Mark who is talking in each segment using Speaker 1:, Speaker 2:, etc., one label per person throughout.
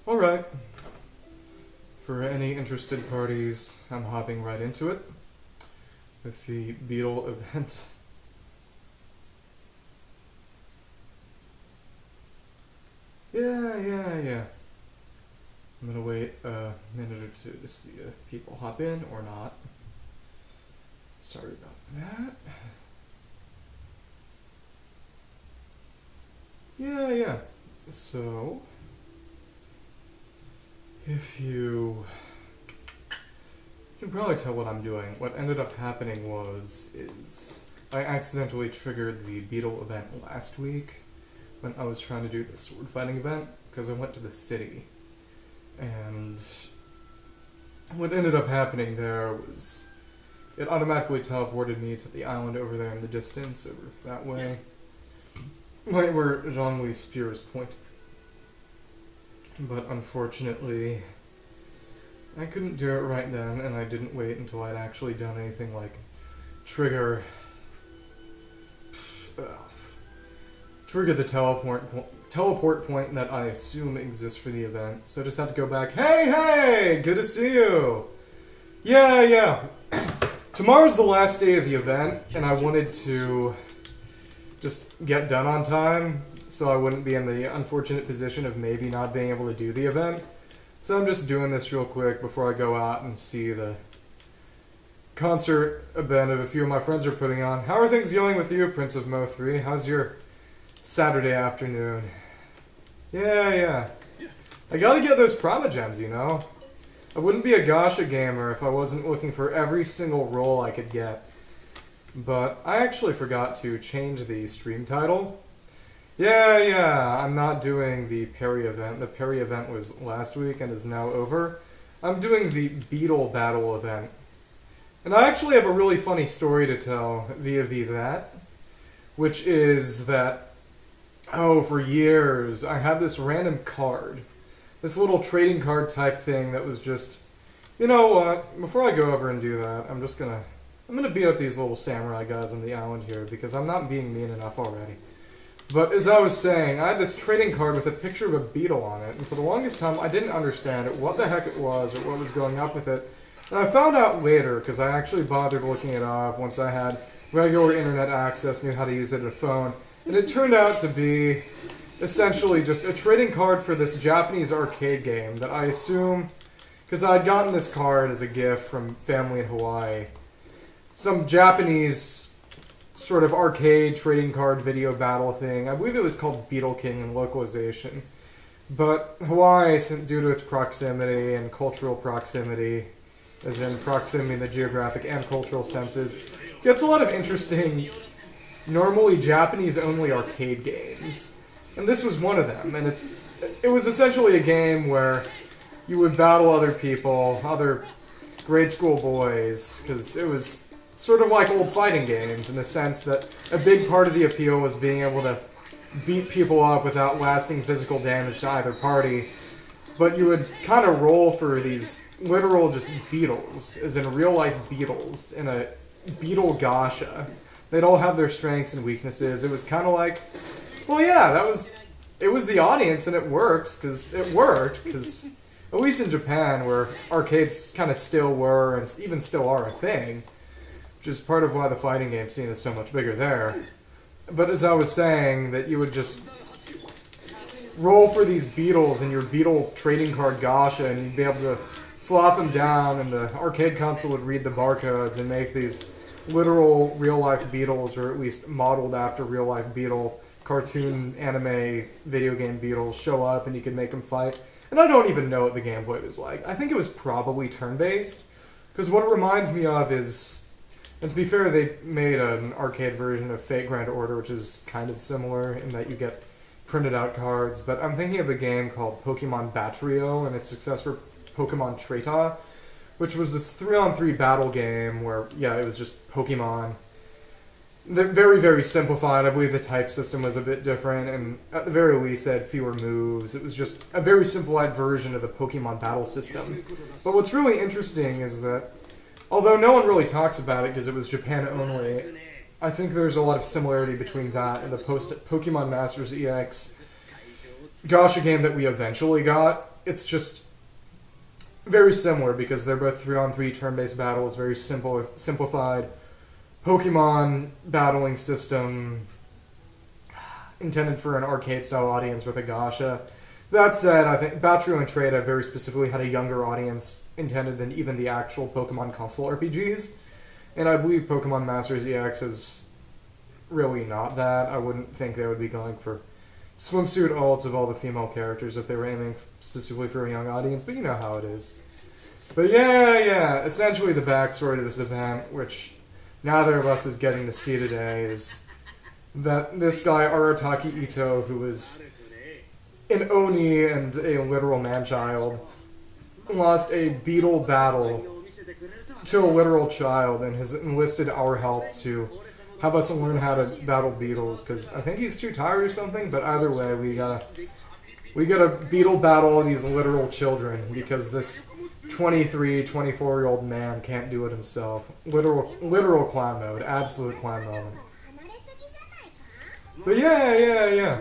Speaker 1: Alright. For any interested parties, I'm hopping right into it with the beetle event. Yeah. I'm gonna wait a minute or two to see if people hop in or not. Sorry about that. Yeah. So, if you can probably tell what I'm doing. What ended up happening is I accidentally triggered the beetle event last week when I was trying to do the sword fighting event because I went to the city. And what ended up happening there was it automatically teleported me to the island over there in the distance, over that way. Right where Jean-Louis' spear is pointed. But unfortunately, I couldn't do it right then, and I didn't wait until I'd actually done anything like trigger the teleport point that I assume exists for the event. So I just have to go back. Hey, good to see you. Yeah. Tomorrow's the last day of the event, and I wanted to just get done on time so I wouldn't be in the unfortunate position of maybe not being able to do the event. So I'm just doing this real quick before I go out and see the concert event of a few of my friends are putting on. How are things going with you, Prince of Mo 3? How's your Saturday afternoon? Yeah. I gotta get those Primogems, you know? I wouldn't be a Gacha gamer if I wasn't looking for every single role I could get. But I actually forgot to change the stream title. Yeah, I'm not doing the Perry event. The Perry event was last week and is now over. I'm doing the Beetlebattle event. And I actually have a really funny story to tell via that. Which is that, for years, I had this random card. This little trading card type thing that was just, you know what, before I go over and do that, I'm gonna beat up these little samurai guys on the island here because I'm not being mean enough already. But as I was saying, I had this trading card with a picture of a beetle on it, and for the longest time I didn't understand it, what the heck it was, or what was going up with it. And I found out later, because I actually bothered looking it up once I had regular internet access, knew how to use it on a phone, and it turned out to be essentially just a trading card for this Japanese arcade game that I assume, because I had gotten this card as a gift from family in Hawaii, some Japanese sort of arcade trading card video battle thing. I believe it was called Beetle King in localization. But Hawaii, due to its proximity and cultural proximity, as in proximity in the geographic and cultural senses, gets a lot of interesting, normally Japanese-only arcade games. And this was one of them, and it was essentially a game where you would battle other people, other grade school boys, because it was sort of like old fighting games in the sense that a big part of the appeal was being able to beat people up without lasting physical damage to either party. But you would kind of roll for these literal just beetles, as in real-life beetles, in a beetle gacha. They'd all have their strengths and weaknesses. It was kind of like, well, yeah, it was the audience, and it worked, because at least in Japan, where arcades kind of still were, and even still are a thing, which is part of why the fighting game scene is so much bigger there. But as I was saying, that you would just roll for these beetles in your beetle trading card gacha, and you'd be able to slap them down, and the arcade console would read the barcodes and make these literal real-life beetles, or at least modeled after real-life beetle, cartoon, anime, video game beetles show up, and you could make them fight. And I don't even know what the gameplay was like. I think it was probably turn-based, because what it reminds me of is, and to be fair, they made an arcade version of Fate Grand Order, which is kind of similar in that you get printed out cards, but I'm thinking of a game called Pokemon Batterio and its successor Pokemon Treta, which was this 3-on-3 battle game where, it was just Pokemon. They're very, very simplified. I believe the type system was a bit different, and at the very least, they had fewer moves. It was just a very simplified version of the Pokemon battle system. But what's really interesting is that, although no one really talks about it because it was Japan only, I think there's a lot of similarity between that and the Pokemon Masters EX gacha game that we eventually got. it's just very similar because they're both 3-on-3 turn-based battles, very simplified Pokemon battling system intended for an arcade-style audience with a gacha. That said, I think Batru and Trade very specifically had a younger audience intended than even the actual Pokemon console RPGs. And I believe Pokemon Masters EX is really not that. I wouldn't think they would be going for swimsuit alts of all the female characters if they were aiming specifically for a young audience, but you know how it is. But yeah, essentially the backstory to this event, which neither of us is getting to see today, is that this guy, Arataki Ito, who was an Oni and a literal man-child, lost a beetle battle to a literal child and has enlisted our help to have us learn how to battle beetles, because I think he's too tired or something, but either way, we gotta beetle battle all these literal children, because this 23, 24-year-old man can't do it himself. Literal clown mode, absolute clown mode. But yeah.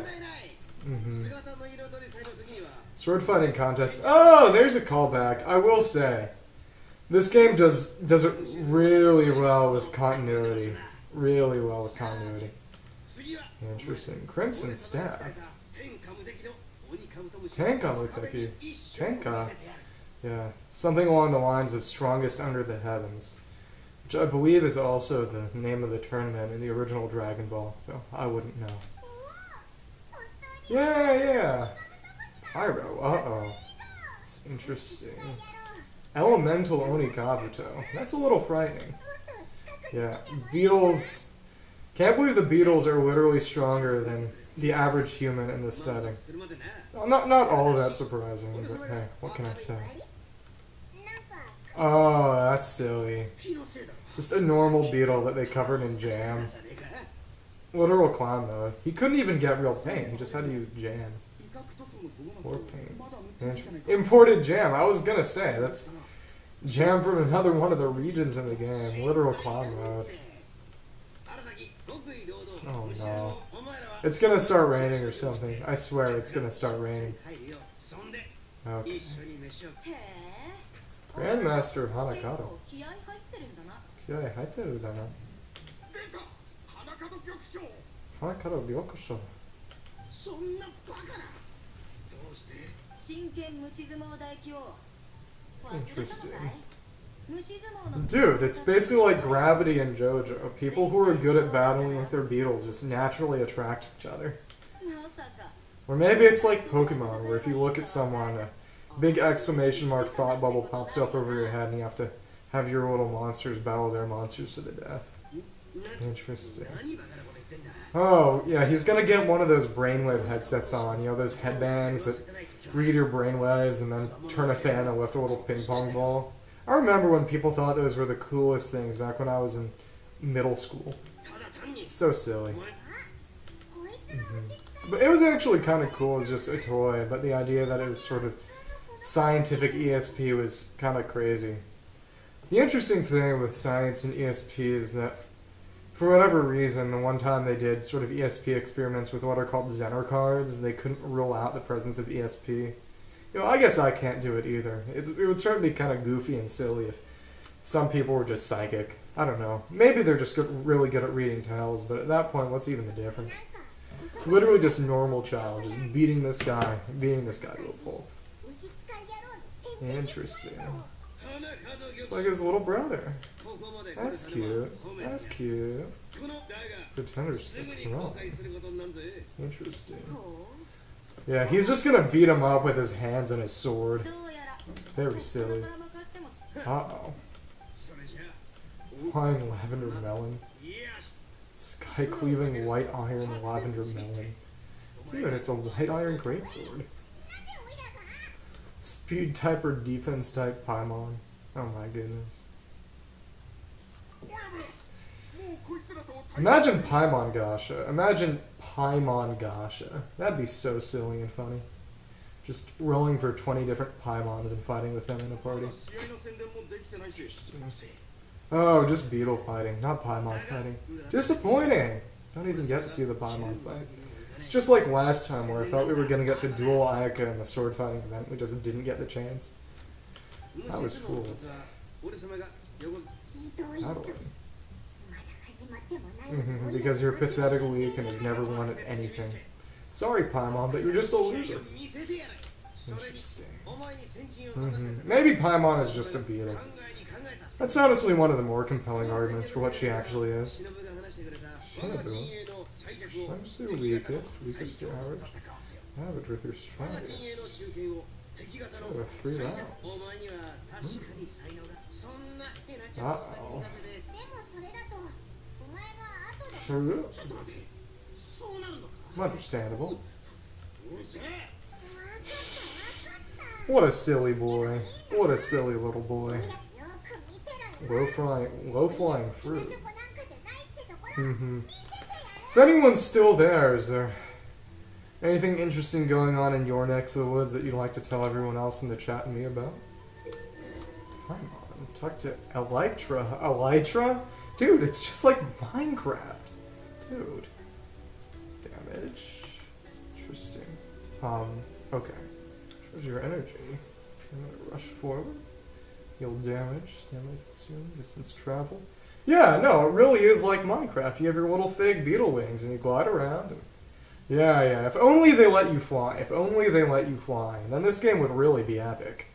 Speaker 1: Sword fighting contest. Oh, there's a callback. I will say, this game does it really well with continuity. Really well with continuity. Interesting. Crimson Staff. Tenka Muteki. Tenka. Yeah. Something along the lines of Strongest Under the Heavens. Which I believe is also the name of the tournament in the original Dragon Ball. So I wouldn't know. Yeah. Pyro. Uh-oh. It's interesting. Elemental Oni Kabuto. That's a little frightening. Yeah. Beetles. Can't believe the Beetles are literally stronger than the average human in this setting. Well, not all of that surprising, but hey, what can I say? Oh, that's silly. Just a normal beetle that they covered in jam. Literal clown mode. He couldn't even get real paint, he just had to use jam. Or paint. Imported jam, I was gonna say, that's jam from another one of the regions in the game. Literal clown mode. Oh no. It's gonna start raining or something. I swear it's gonna start raining. Okay. Grandmaster Hanakado. Kiai haiteru da na. Hanakado Byokusho. Interesting. Dude, it's basically like Gravity and JoJo. People who are good at battling with their beetles just naturally attract each other. Or maybe it's like Pokemon, where if you look at someone, a big exclamation mark thought bubble pops up over your head and you have to have your little monsters battle their monsters to the death. Interesting. Oh, yeah, he's gonna get one of those brainwave headsets on, you know, those headbands that read your brainwaves and then turn a fan and lift a little ping pong ball. I remember when people thought those were the coolest things back when I was in middle school. So silly. But it was actually kind of cool as just a toy, but the idea that it was sort of scientific ESP was kind of crazy. The interesting thing with science and ESP is that for whatever reason, the one time they did sort of ESP experiments with what are called Zener cards, they couldn't rule out the presence of ESP. You know, I guess I can't do it either. It would certainly be kind of goofy and silly if some people were just psychic. I don't know. Maybe they're just really good at reading tells, but at that point, what's even the difference? Literally just normal child, just beating this guy to a pulp. Interesting. It's like his little brother. That's cute. That's cute. Pretenders to the throne. Interesting. Yeah, he's just gonna beat him up with his hands and his sword. Very silly. Uh-oh. Flying lavender melon. Sky-cleaving white iron lavender melon. Dude, it's a white iron greatsword. Speed type or defense type Paimon. Oh my goodness. Imagine Paimon Gasha. Imagine Paimon Gasha. That'd be so silly and funny. Just rolling for 20 different Paimons and fighting with them in a party. Oh, just beetle fighting, not Paimon fighting. Disappointing! Don't even get to see the Paimon fight. It's just like last time where I thought we were gonna get to duel Ayaka in the sword fighting event. We just didn't get the chance. That was cool. Because you're pathetic weak and have never wanted anything. Sorry, Paimon, but you're just a loser. Interesting. Maybe Paimon is just a beetle. That's honestly one of the more compelling arguments for what she actually is. Shinobu. Strength's the weakest average. Average with your strongest. So, 3 rounds. Uh-oh. Understandable. What a silly boy. What a silly little boy. Low flying fruit. If anyone's still there, is there anything interesting going on in your neck of the woods that you'd like to tell everyone else in the chat and me about? Come on, talk to Elytra. Elytra? Dude, it's just like Minecraft. Dude. Damage. Interesting. Okay. Shows your energy. I'm gonna rush forward. Heal damage. Stamina consumed. Distance travel. Yeah, no, it really is like Minecraft. You have your little fake beetle wings and you glide around. And yeah. If only they let you fly. If only they let you fly. Then this game would really be epic.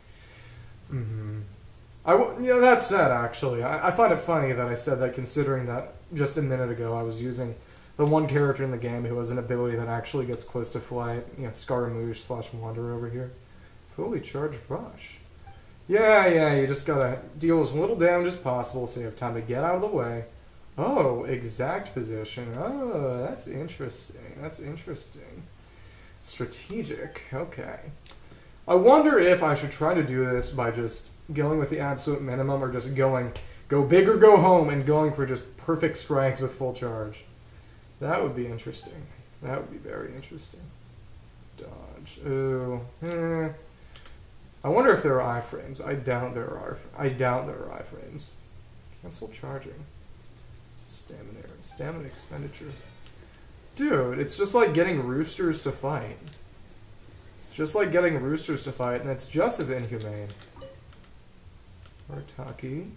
Speaker 1: Yeah, that said, actually, I find it funny that I said that considering that just a minute ago I was using the one character in the game who has an ability that actually gets close to flight, you know, Scaramouche / Wander over here. Fully charged brush. Yeah, you just gotta deal as little damage as possible so you have time to get out of the way. Oh, exact position. Oh, that's interesting. Strategic. Okay. I wonder if I should try to do this by just going with the absolute minimum or just go big or go home and going for just perfect strikes with full charge. That would be interesting. That would be very interesting. Dodge. Ooh. I wonder if there are iframes. I doubt there are iframes. Cancel charging. Stamina expenditure. Dude, it's just like getting roosters to fight. And it's just as inhumane. Arataki.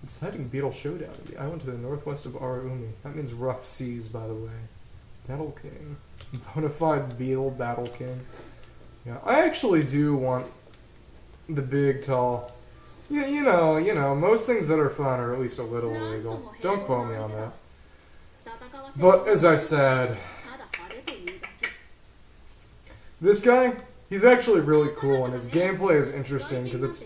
Speaker 1: Inciting beetle showdown. The island to the northwest of Araumi. That means rough seas, by the way. Battle King. Bonafide Beetlebattle King. Yeah, I actually do want the big, tall... Yeah, you know, most things that are fun are at least a little illegal. Don't quote me on that. But, as I said... This guy, he's actually really cool, and his gameplay is interesting, because it's...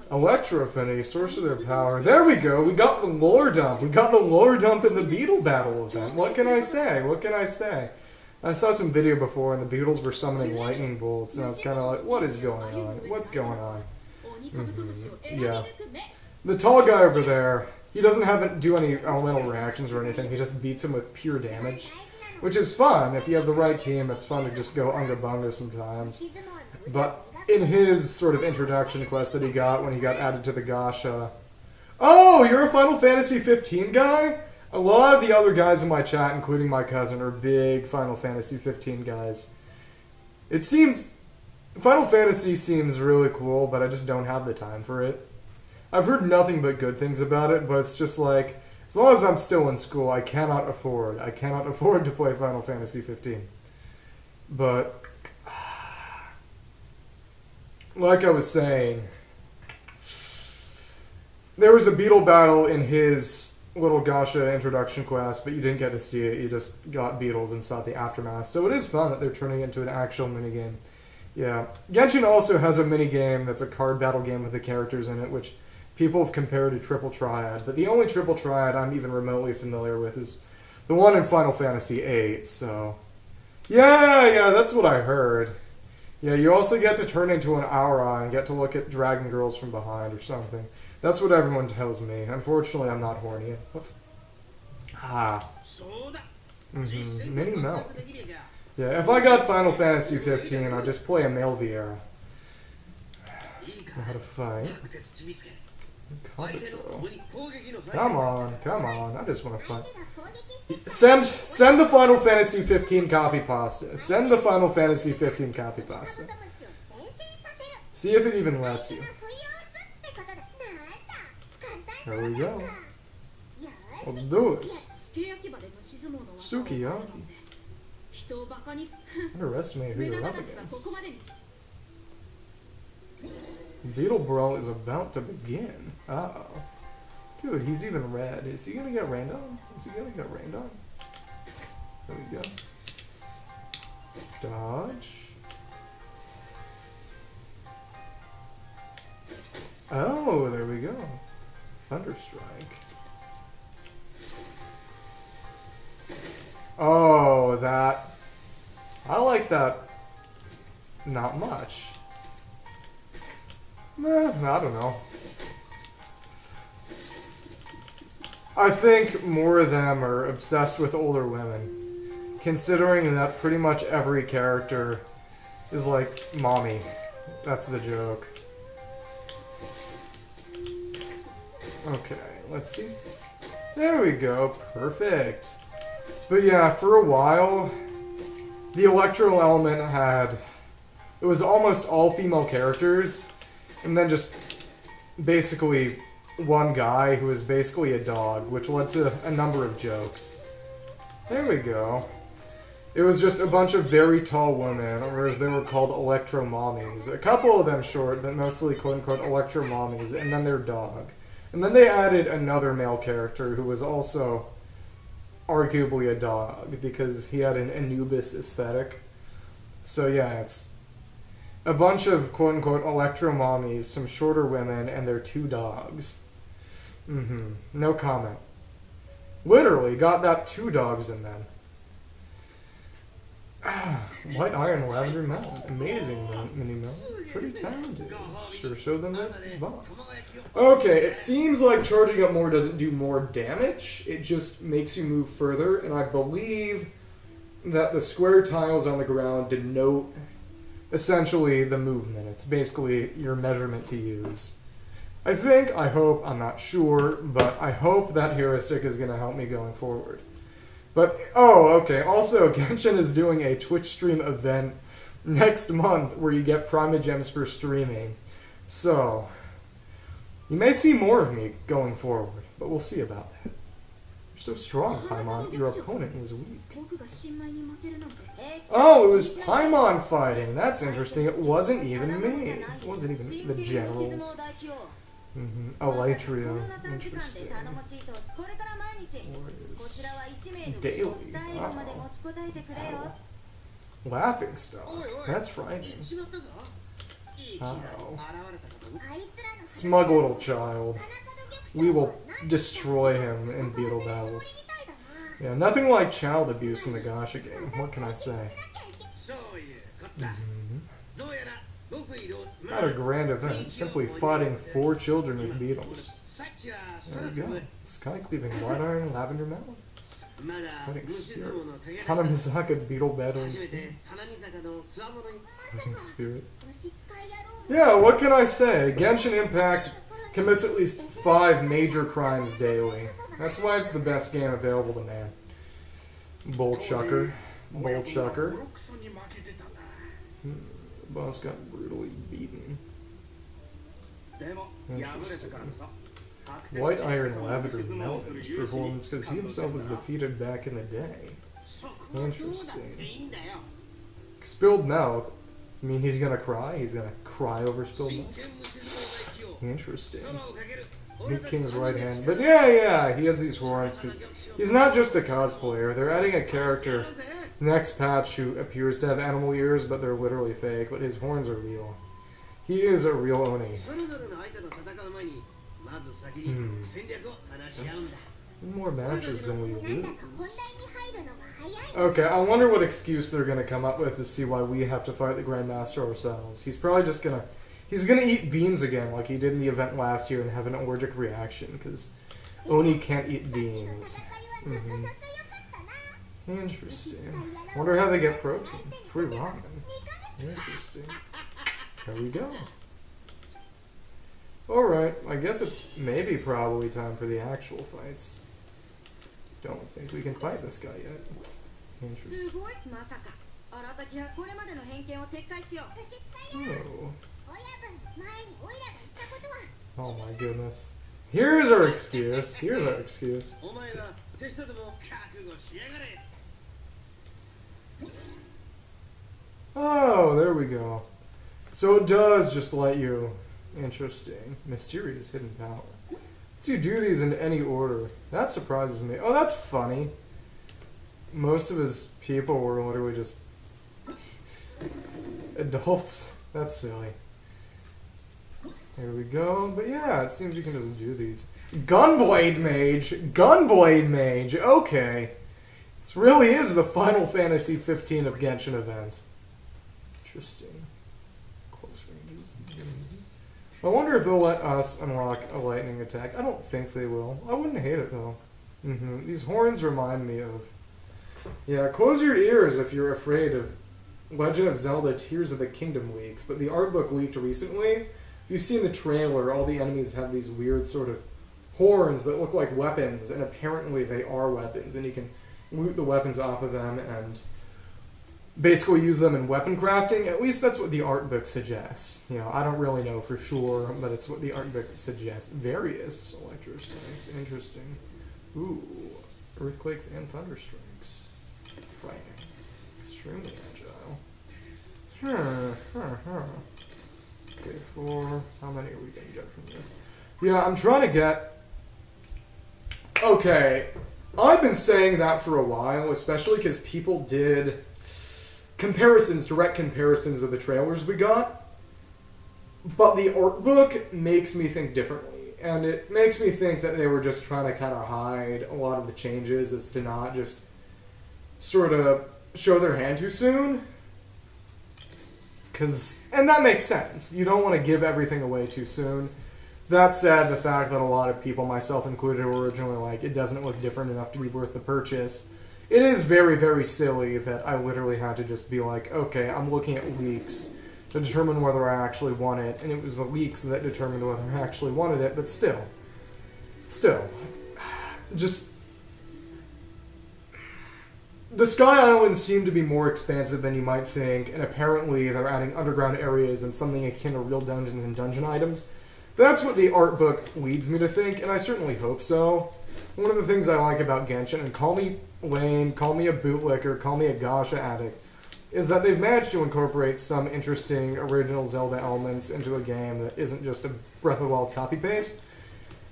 Speaker 1: Electrophenny, source of their power. There we go, we got the lore dump. We got the lore dump in the Beetlebattle event. What can I say? I saw some video before, and the beetles were summoning lightning bolts, and I was kind of like, what is going on? What's going on? Yeah. The tall guy over there, he doesn't do any elemental reactions or anything. He just beats him with pure damage, which is fun. If you have the right team, it's fun to just go unga bunga sometimes. But in his sort of introduction quest that he got when he got added to the Gasha... Oh, you're a Final Fantasy 15 guy? A lot of the other guys in my chat, including my cousin, are big Final Fantasy 15 guys. It seems... Final Fantasy seems really cool, but I just don't have the time for it. I've heard nothing but good things about it, but it's just like... As long as I'm still in school, I cannot afford to play Final Fantasy 15. But... Like I was saying... There was a Beetlebattle in his... little Gasha introduction quest, but you didn't get to see it. You just got beetles and saw the aftermath. So it is fun that they're turning it into an actual minigame. Yeah. Genshin also has a minigame that's a card battle game with the characters in it, which people have compared to Triple Triad. But the only Triple Triad I'm even remotely familiar with is the one in Final Fantasy VIII, so... Yeah, that's what I heard. Yeah, you also get to turn into an Aura and get to look at dragon girls from behind or something. That's what everyone tells me. Unfortunately, I'm not horny. Mini Melt. Yeah, if I got Final Fantasy 15, I'd just play a male Vieira. Know how to fight. Come on, come on. I just want to fight. Send the Final Fantasy 15 copy pasta. Send the Final Fantasy 15 copy pasta. See if it even lets you. There we go. Let's do this. Sukiyaki. Underestimate who you're up against. Beetle Brawl is about to begin. Uh-oh. Dude, he's even red. Is he gonna get rained on? Is he gonna get rained on? There we go. Dodge. Oh, there we go. Thunderstrike. Oh, that. I like that. Not much. I don't know. I think more of them are obsessed with older women, considering that pretty much every character is like mommy. That's the joke. Okay, let's see. There we go, perfect. But yeah, for a while, the Electro element it was almost all female characters, and then just basically one guy who was basically a dog, which led to a number of jokes. There we go. It was just a bunch of very tall women, or as they were called, Electro Mommies. A couple of them short, but mostly quote-unquote Electro Mommies, and then their dog. And then they added another male character who was also arguably a dog, because he had an Anubis aesthetic. So yeah, it's a bunch of quote-unquote Electro Mommies, some shorter women, and their two dogs. No comment. Literally got that 2 dogs in them. White Iron Lavender Melon. Amazing mini melon. Pretty talented. Sure showed them that his boss. Okay, it seems like charging up more doesn't do more damage. It just makes you move further, and I believe that the square tiles on the ground denote essentially the movement. It's basically your measurement to use. I think, I hope, I'm not sure, but I hope that heuristic is going to help me going forward. But, oh, okay, also, Genshin is doing a Twitch stream event next month where you get Primogems for streaming. So, you may see more of me going forward, but we'll see about that. You're so strong, Paimon. Your opponent was weak. Oh, it was Paimon fighting. That's interesting. It wasn't even me. It wasn't even the generals. Elytria. Interesting. Daily. Wow. Laughing Star. That's frightening. Oh. Smug little child. We will destroy him in beetle battles. Yeah, nothing like child abuse in the Gacha game. What can I say? At a grand event, simply fighting 4 children with beetles. There we go. Sky Cleaving White Iron Lavender Melon. Fighting Spirit. Hanamizaka Beetle Battling Fighting Spirit. Yeah, what can I say? Genshin Impact commits at least 5 major crimes daily. That's why it's the best game available to man. Bull Chucker. Bull Chucker. Boss got brutally beaten. Interesting. White Iron Lavender Melon's performance because he himself was defeated back in the day. Interesting. Spilled milk. I mean, he's gonna cry? He's gonna cry over spilled milk? Interesting. Meat King's right hand. But yeah, he has these horns because he's not just a cosplayer. They're adding a character next patch who appears to have animal ears, but they're literally fake, but his horns are real. He is a real Oni. More matches than we lose. Okay, I wonder what excuse they're gonna come up with to see why we have to fight the Grandmaster ourselves. He's probably just gonna... He's gonna eat beans again like he did in the event last year and have an allergic reaction, because Oni can't eat beans. Interesting. Wonder how they get protein. Free ramen. Interesting. There we go. Alright, I guess it's maybe probably time for the actual fights. Don't think we can fight this guy yet. Interesting. Oh. Oh my goodness. Here's our excuse. Here's our excuse. Oh, there we go. So it does just let you... Interesting. Mysterious hidden power. Lets you do these in any order. That surprises me. Oh, that's funny. Most of his people were literally just... adults. That's silly. There we go. But yeah, it seems you can just do these. Gunblade Mage! Gunblade Mage! Okay. This really is the Final Fantasy 15 of Genshin events. Interesting. Close ranges. I wonder if they'll let us unlock a lightning attack. I don't think they will. I wouldn't hate it though. These horns remind me of... Yeah, close your ears if you're afraid of Legend of Zelda Tears of the Kingdom leaks, but the art book leaked recently. If you've seen the trailer, all the enemies have these weird sort of horns that look like weapons, and apparently they are weapons, and you can loot the weapons off of them and basically use them in weapon crafting. At least that's what the art book suggests. You know, I don't really know for sure, but it's what the art book suggests. Various electrostrikes. Interesting. Ooh. Earthquakes and thunderstrikes. Frightening. Extremely agile. Okay, 4. How many are we going to get from this? Yeah, I'm trying to get... Okay. I've been saying that for a while, especially because people did... direct comparisons of the trailers we got, but the art book makes me think differently, and it makes me think that they were just trying to kind of hide a lot of the changes as to not just sort of show their hand too soon. And that makes sense. You don't want to give everything away too soon. That said, the fact that a lot of people, myself included, were originally like, it doesn't look different enough to be worth the purchase. It is very, very silly that I literally had to just be like, okay, I'm looking at leaks to determine whether I actually want it, and it was the leaks that determined whether I actually wanted it, but still, just... The Sky Islands seem to be more expansive than you might think, and apparently they're adding underground areas and something akin to real dungeons and dungeon items. That's what the art book leads me to think, and I certainly hope so. One of the things I like about Genshin, and call me lame, call me a bootlicker, call me a gacha addict, is that they've managed to incorporate some interesting original Zelda elements into a game that isn't just a Breath of the Wild copy-paste.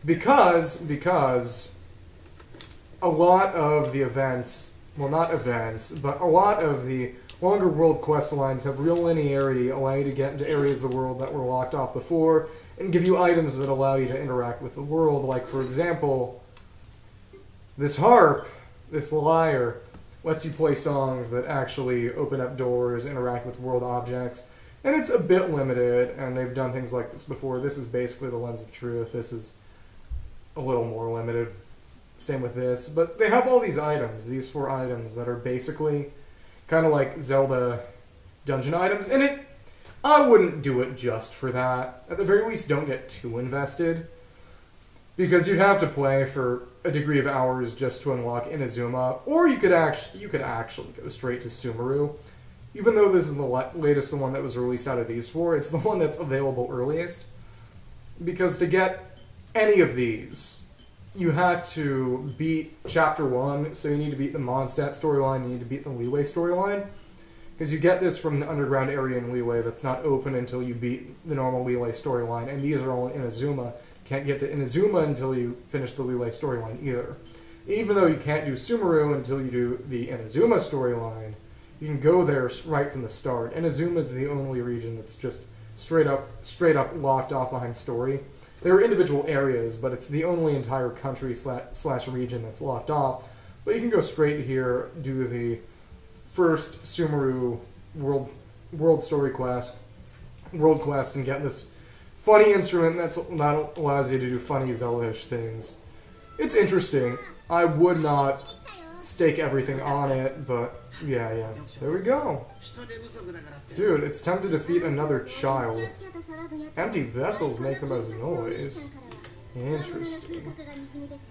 Speaker 1: Because a lot of the events, well not events, but a lot of the longer world quest lines have real linearity, allow you to get into areas of the world that were locked off before, and give you items that allow you to interact with the world. Like, for example, this harp, this lyre, lets you play songs that actually open up doors, interact with world objects, and it's a bit limited, and they've done things like this before. This is basically the Lens of Truth. This is a little more limited. Same with this. But they have all these items, these 4 items, that are basically kind of like Zelda dungeon items, and I wouldn't do it just for that. At the very least, don't get too invested, because you'd have to play for a degree of hours just to unlock Inazuma, or you could actually go straight to Sumeru. Even though this is the latest one that was released out of these 4, it's the one that's available earliest. Because to get any of these, you have to beat Chapter 1, so you need to beat the Mondstadt storyline, you need to beat the Liyue storyline. Because you get this from an underground area in Liyue that's not open until you beat the normal Liyue storyline, and these are all in Inazuma. Can't get to Inazuma until you finish the Liyue storyline either. Even though you can't do Sumeru until you do the Inazuma storyline, you can go there right from the start. Inazuma is the only region that's just straight up locked off behind story. There are individual areas, but it's the only entire country slash region that's locked off. But you can go straight here, do the first Sumeru world story quest, and get this funny instrument that allows you to do funny Zelda-ish things. It's interesting. I would not stake everything on it, but yeah. There we go. Dude, it's time to defeat another child. Empty vessels make the most noise. Interesting.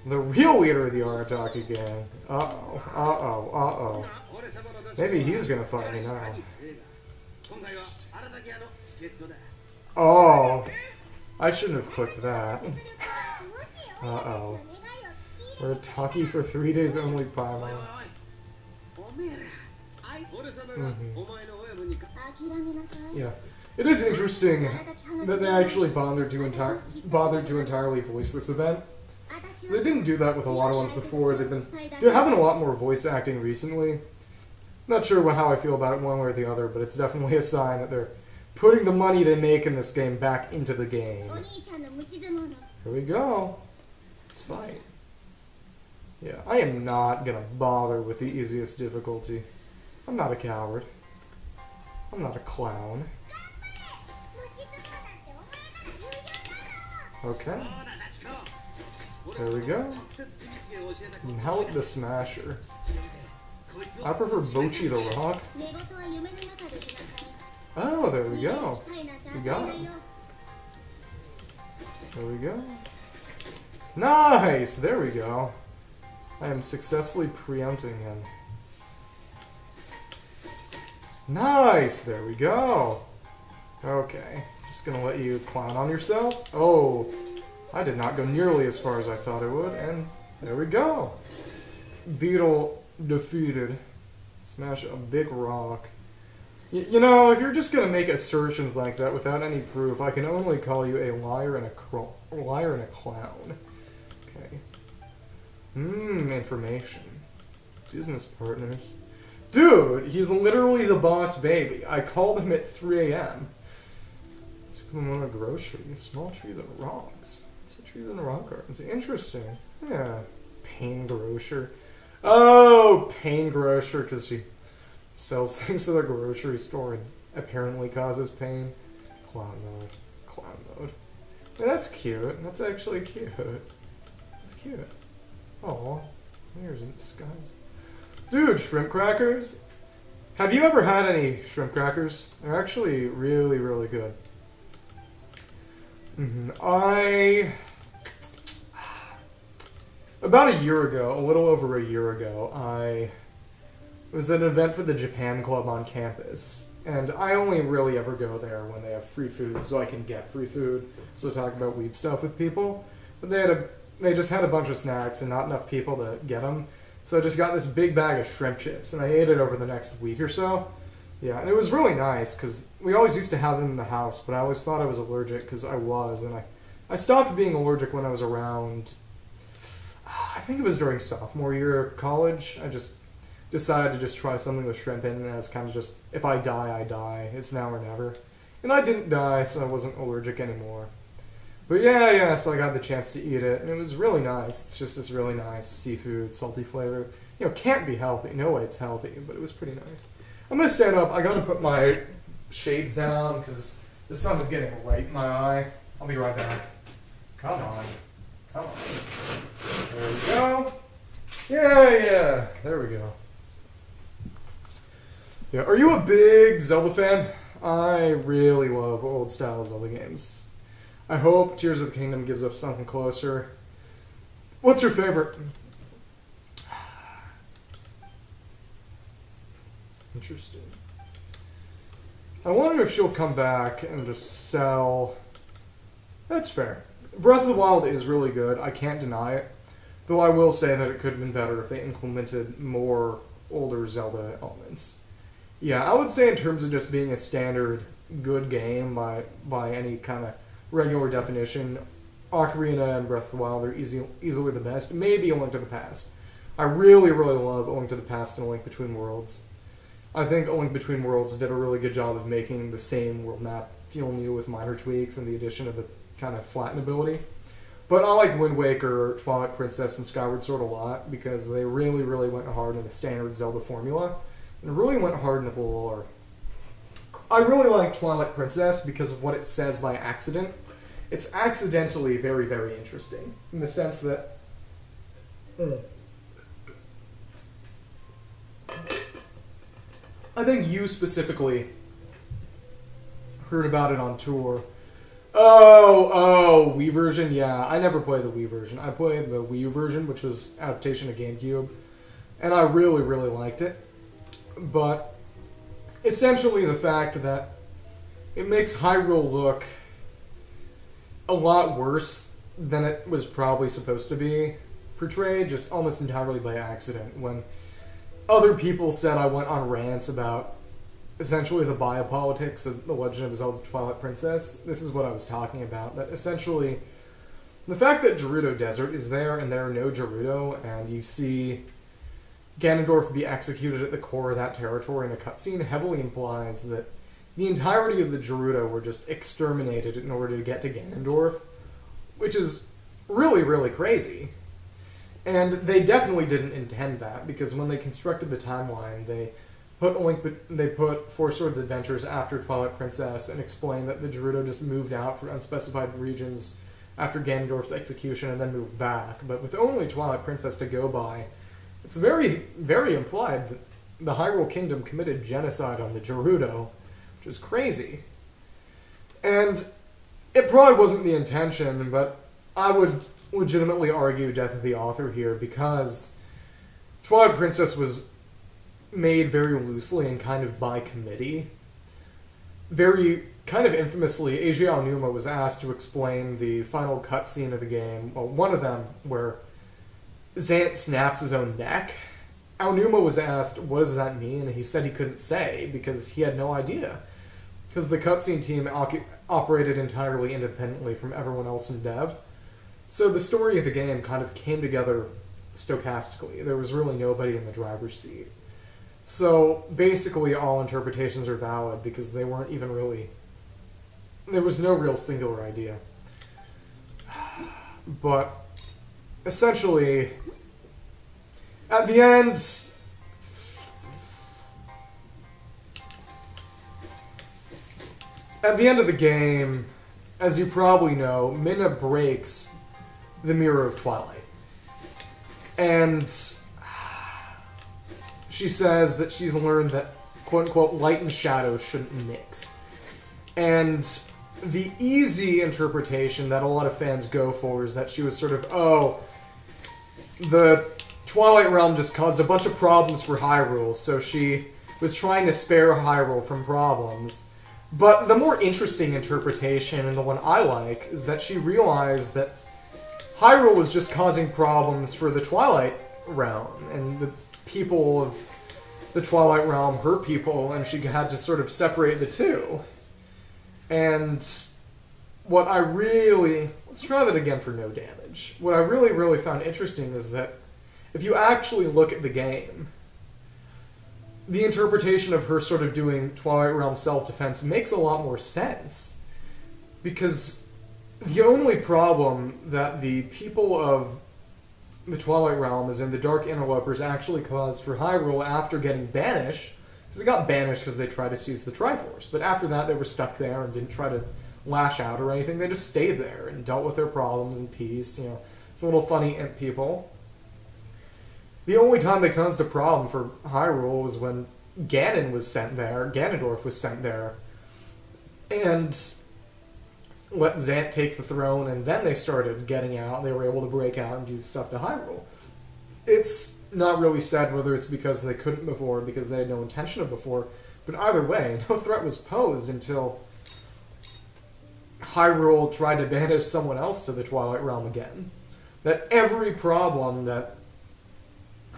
Speaker 1: The real leader of the Arataki gang. Uh-oh, uh-oh, uh-oh. Maybe he's gonna fight me now. Oh, I shouldn't have clicked that. Uh-oh. Arataki for 3 days only, Paimon. Yeah. It is interesting that they actually bothered to entirely voice this event. So they didn't do that with a lot of ones before. They're having a lot more voice acting recently. Not sure how I feel about it one way or the other, but it's definitely a sign that they're putting the money they make in this game back into the game. Here we go. Let's fight. Yeah, I am not gonna bother with the easiest difficulty. I'm not a coward. I'm not a clown. Okay. There we go. Now the Smasher. I prefer Bochi the Rock. Oh, there we go. We got him. There we go. Nice! There we go. I am successfully preempting him. Nice! There we go. Okay. Just gonna let you clown on yourself. Oh, I did not go nearly as far as I thought I would, and there we go. Beetle defeated. Smash a big rock. You know, if you're just gonna make assertions like that without any proof, I can only call you a liar and a clown. Okay. Information. Business partners. Dude, he's literally the boss baby. I called him at 3 a.m. A grocery, small trees and rocks. It's trees and rock gardens. Interesting. Yeah. Pain grocer. Oh, pain grocer, because she sells things to the grocery store and apparently causes pain. Clown mode. Clown mode. Yeah, that's cute. That's actually cute. That's cute. Aw. Mirrors in the skies. Dude, shrimp crackers? Have you ever had any shrimp crackers? They're actually really, really good. About a year ago, a little over a year ago, it was an event for the Japan Club on campus, and I only really ever go there when they have free food, so I can get free food, so talk about weeb stuff with people. But they just had a bunch of snacks and not enough people to get them, so I just got this big bag of shrimp chips, and I ate it over the next week or so. Yeah, and it was really nice, because we always used to have them in the house, but I always thought I was allergic, because I was, and I stopped being allergic when I was around, I think it was during sophomore year of college. I just decided to just try something with shrimp in, and as kind of just, if I die, I die. It's now or never. And I didn't die, so I wasn't allergic anymore. But yeah, so I got the chance to eat it, and it was really nice. It's just this really nice seafood, salty flavor. You know, can't be healthy. No way it's healthy, but it was pretty nice. I'm gonna stand up. I gotta put my shades down because the sun is getting right in my eye. I'll be right back. Come on. Come on. There we go. Yeah. There we go. Yeah. Are you a big Zelda fan? I really love old style Zelda games. I hope Tears of the Kingdom gives us something closer. What's your favorite? Interesting. I wonder if she'll come back and just sell... That's fair. Breath of the Wild is really good. I can't deny it. Though I will say that it could have been better if they implemented more older Zelda elements. Yeah, I would say in terms of just being a standard good game by any kind of regular definition, Ocarina and Breath of the Wild are easily the best. Maybe A Link to the Past. I really, really love A Link to the Past and A Link Between Worlds. I think A Link Between Worlds did a really good job of making the same world map feel new with minor tweaks and the addition of the kind of flatten ability. But I like Wind Waker, Twilight Princess, and Skyward Sword a lot because they really, really went hard in the standard Zelda formula and really went hard into the lore. I really like Twilight Princess because of what it says by accident. It's accidentally very, very interesting in the sense that... I think you specifically heard about it on tour, Oh, Wii version? Yeah, I never played the Wii version. I played the Wii U version, which was adaptation of GameCube, and I really, really liked it. But essentially the fact that it makes Hyrule look a lot worse than it was probably supposed to be portrayed, just almost entirely by accident. When other people said I went on rants about essentially the biopolitics of The Legend of Zelda Twilight Princess, this is what I was talking about. That essentially, the fact that Gerudo Desert is there and there are no Gerudo, and you see Ganondorf be executed at the core of that territory in a cutscene, heavily implies that the entirety of the Gerudo were just exterminated in order to get to Ganondorf, which is really, really crazy. And they definitely didn't intend that, because when they constructed the timeline, they put Four Swords Adventures after Twilight Princess and explained that the Gerudo just moved out for unspecified regions after Ganondorf's execution and then moved back. But with only Twilight Princess to go by, it's very, very implied that the Hyrule Kingdom committed genocide on the Gerudo, which is crazy. And it probably wasn't the intention, but I would legitimately argue death of the author here, because Twilight Princess was made very loosely and kind of by committee. Very kind of infamously, Eiji Aonuma was asked to explain the final cutscene of the game, well, one of them, where Zant snaps his own neck. Aonuma was asked, what does that mean? And he said he couldn't say, because he had no idea. Because the cutscene team operated entirely independently from everyone else in dev. So the story of the game kind of came together stochastically. There was really nobody in the driver's seat. So basically all interpretations are valid, because they weren't even really... There was no real singular idea. But essentially, at the end... At the end of the game, as you probably know, Minna breaks the Mirror of Twilight. And she says that she's learned that, quote-unquote, light and shadow shouldn't mix. And the easy interpretation that a lot of fans go for is that she was sort of, oh, the Twilight Realm just caused a bunch of problems for Hyrule, so she was trying to spare Hyrule from problems. But the more interesting interpretation, and the one I like, is that she realized that Hyrule was just causing problems for the Twilight Realm, and the people of the Twilight Realm, her people, and she had to sort of separate the two. And what I really... Let's try that again for no damage. What I really, really found interesting is that if you actually look at the game, the interpretation of her sort of doing Twilight Realm self-defense makes a lot more sense. Because the only problem that the people of the Twilight Realm, as in the Dark Interlopers, actually caused for Hyrule after getting banished, because they got banished because they tried to seize the Triforce, but after that they were stuck there and didn't try to lash out or anything. They just stayed there and dealt with their problems in peace. You know, some little funny imp people. The only time they caused a problem for Hyrule was when Ganon was sent there, Ganondorf was sent there, and let Zant take the throne, and then they started getting out, they were able to break out and do stuff to Hyrule. It's not really said whether it's because they couldn't before, because they had no intention of before, but either way, no threat was posed until Hyrule tried to banish someone else to the Twilight Realm again. That every problem that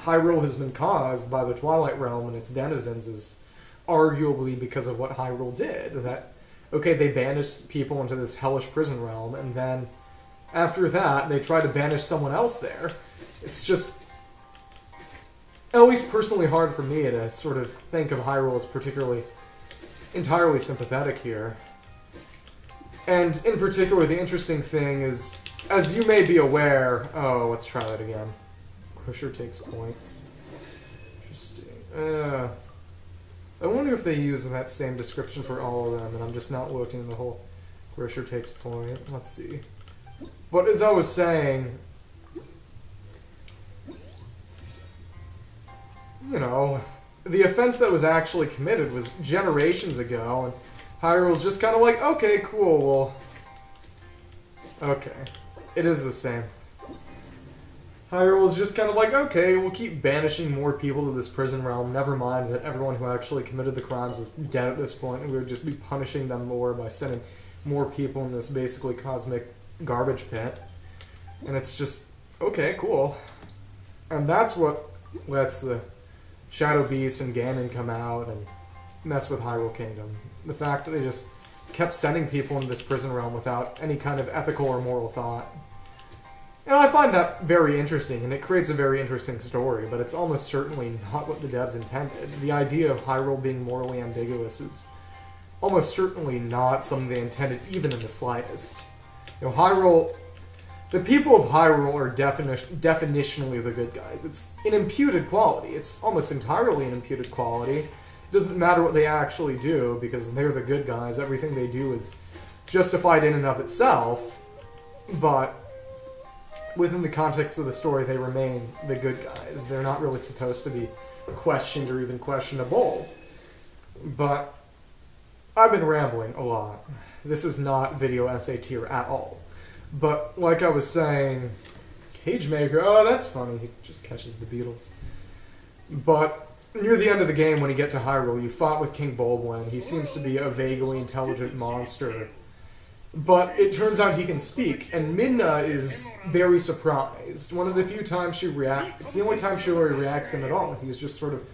Speaker 1: Hyrule has been caused by the Twilight Realm and its denizens is arguably because of what Hyrule did. That, okay, they banished people into this hellish prison realm, and then after that, they try to banish someone else there. It's just, at least personally hard for me to sort of think of Hyrule as particularly entirely sympathetic here. And in particular, the interesting thing is, as you may be aware... Oh, let's try that again. Crusher takes point. Interesting. I wonder if they use that same description for all of them, and I'm just not looking at the whole Crusher takes point. Let's see. But as I was saying, you know, the offense that was actually committed was generations ago, and Hyrule's just kind of like, okay, cool, well, Okay. It is the same. Hyrule's just kind of like, okay, we'll keep banishing more people to this prison realm, never mind that everyone who actually committed the crimes is dead at this point, and we would just be punishing them more by sending more people in this basically cosmic garbage pit. And it's just, okay, cool. And that's what lets the Shadow Beast and Ganon come out and mess with Hyrule Kingdom. The fact that they just kept sending people into this prison realm without any kind of ethical or moral thought. And I find that very interesting, and it creates a very interesting story, but it's almost certainly not what the devs intended. The idea of Hyrule being morally ambiguous is almost certainly not something they intended, even in the slightest. You know, Hyrule... The people of Hyrule are definitionally the good guys. It's an imputed quality. It's almost entirely an imputed quality. It doesn't matter what they actually do, because they're the good guys. Everything they do is justified in and of itself, but within the context of the story, they remain the good guys. They're not really supposed to be questioned or even questionable. But I've been rambling a lot. This is not video essay tier at all. But like I was saying, Cage Maker, oh, that's funny. He just catches the beetles. But near the end of the game, when you get to Hyrule, you fought with King Bulblin. He seems to be a vaguely intelligent monster. But it turns out he can speak, and Midna is very surprised. One of the few times she reacts, it's the only time she really reacts to him at all. He's just sort of,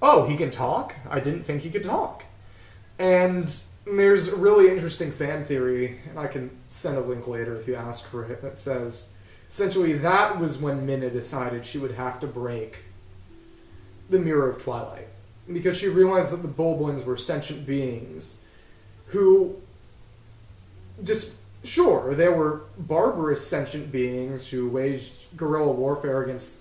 Speaker 1: oh, he can talk? I didn't think he could talk. And there's a really interesting fan theory, and I can send a link later if you ask for it, that says, essentially that was when Midna decided she would have to break the Mirror of Twilight. Because she realized that the Bulblins were sentient beings who... Sure, they were barbarous sentient beings who waged guerrilla warfare against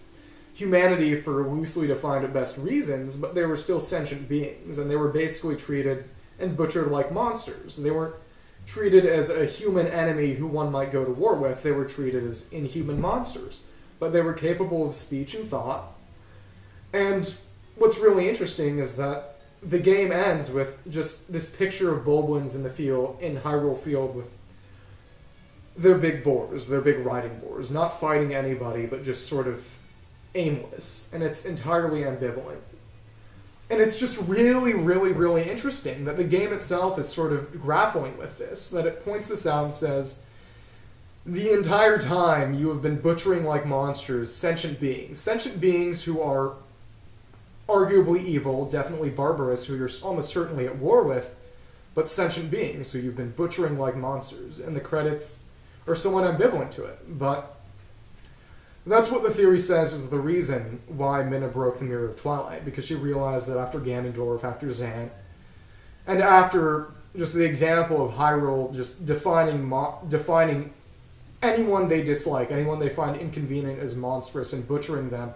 Speaker 1: humanity for loosely defined at best reasons, but they were still sentient beings, and they were basically treated and butchered like monsters. They weren't treated as a human enemy who one might go to war with. They were treated as inhuman monsters, but they were capable of speech and thought. And what's really interesting is that the game ends with just this picture of Bulblins in the field, in Hyrule Field, with their big boars, their big riding boars, not fighting anybody, but just sort of aimless. And it's entirely ambivalent. And it's just really, really, really interesting that the game itself is sort of grappling with this, that it points this out and says, the entire time you have been butchering like monsters sentient beings who are arguably evil, definitely barbarous, who you're almost certainly at war with, but sentient beings who you've been butchering like monsters. And the credits are somewhat ambivalent to it, but that's what the theory says is the reason why Midna broke the Mirror of Twilight, because she realized that after Ganondorf, after Zant, and after just the example of Hyrule just defining anyone they dislike, anyone they find inconvenient as monstrous and butchering them,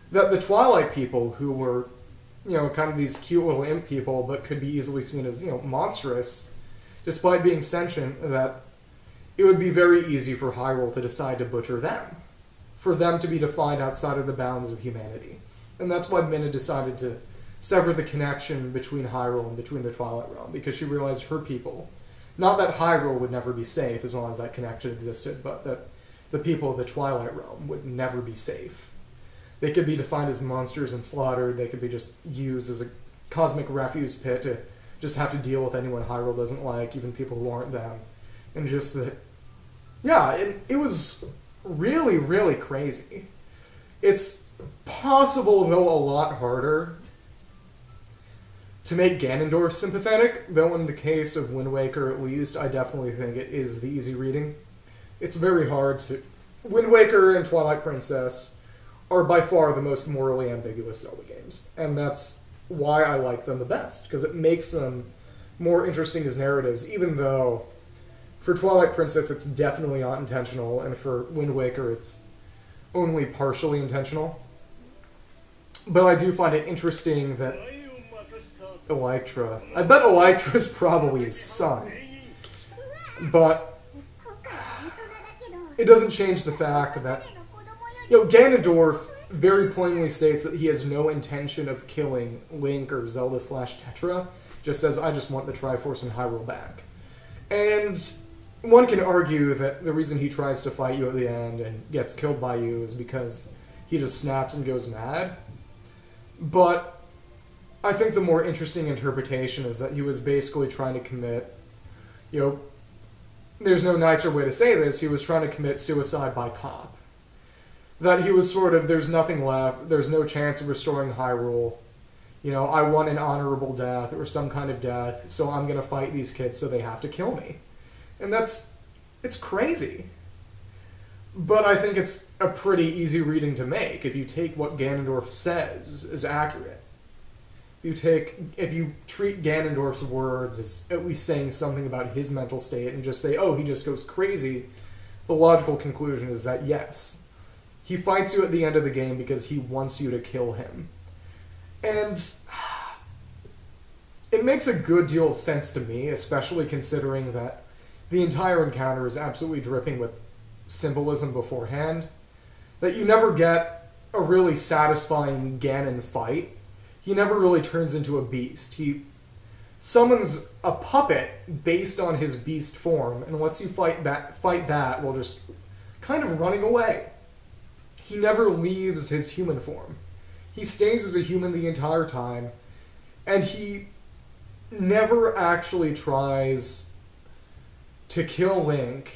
Speaker 1: that the Twilight people, who were, kind of these cute little imp people, but could be easily seen as, monstrous, despite being sentient, that it would be very easy for Hyrule to decide to butcher them, for them to be defined outside of the bounds of humanity. And that's why Midna decided to sever the connection between Hyrule and between the Twilight Realm, because she realized her people, not that Hyrule would never be safe as long as that connection existed, but that the people of the Twilight Realm would never be safe. They could be defined as monsters and slaughtered. They could be just used as a cosmic refuse pit to just have to deal with anyone Hyrule doesn't like, even people who aren't them. And just that, yeah, it was really, really crazy. It's possible, though a lot harder, to make Ganondorf sympathetic, though in the case of Wind Waker at least, I definitely think it is the easy reading. It's very hard to... Wind Waker and Twilight Princess are by far the most morally ambiguous Zelda games, and that's why I like them the best, because it makes them more interesting as narratives, even though for Twilight Princess it's definitely not intentional, and for Wind Waker it's only partially intentional. But I do find it interesting that Electra... I bet Electra's probably his son, but it doesn't change the fact that Ganondorf very plainly states that he has no intention of killing Link or Zelda/Tetra. Just says, I just want the Triforce and Hyrule back. And one can argue that the reason he tries to fight you at the end and gets killed by you is because he just snaps and goes mad. But I think the more interesting interpretation is that he was basically trying to commit, there's no nicer way to say this, he was trying to commit suicide by cop. That he was sort of, there's nothing left, there's no chance of restoring Hyrule. I want an honorable death or some kind of death, so I'm going to fight these kids so they have to kill me. And it's crazy. But I think it's a pretty easy reading to make if you take what Ganondorf says as accurate. If you treat Ganondorf's words as at least saying something about his mental state and just say, oh, he just goes crazy, the logical conclusion is that yes, he fights you at the end of the game because he wants you to kill him. And it makes a good deal of sense to me, especially considering that the entire encounter is absolutely dripping with symbolism beforehand. That you never get a really satisfying Ganon fight. He never really turns into a beast. He summons a puppet based on his beast form and lets you fight that while just kind of running away. He never leaves his human form. He stays as a human the entire time, and he never actually tries to kill Link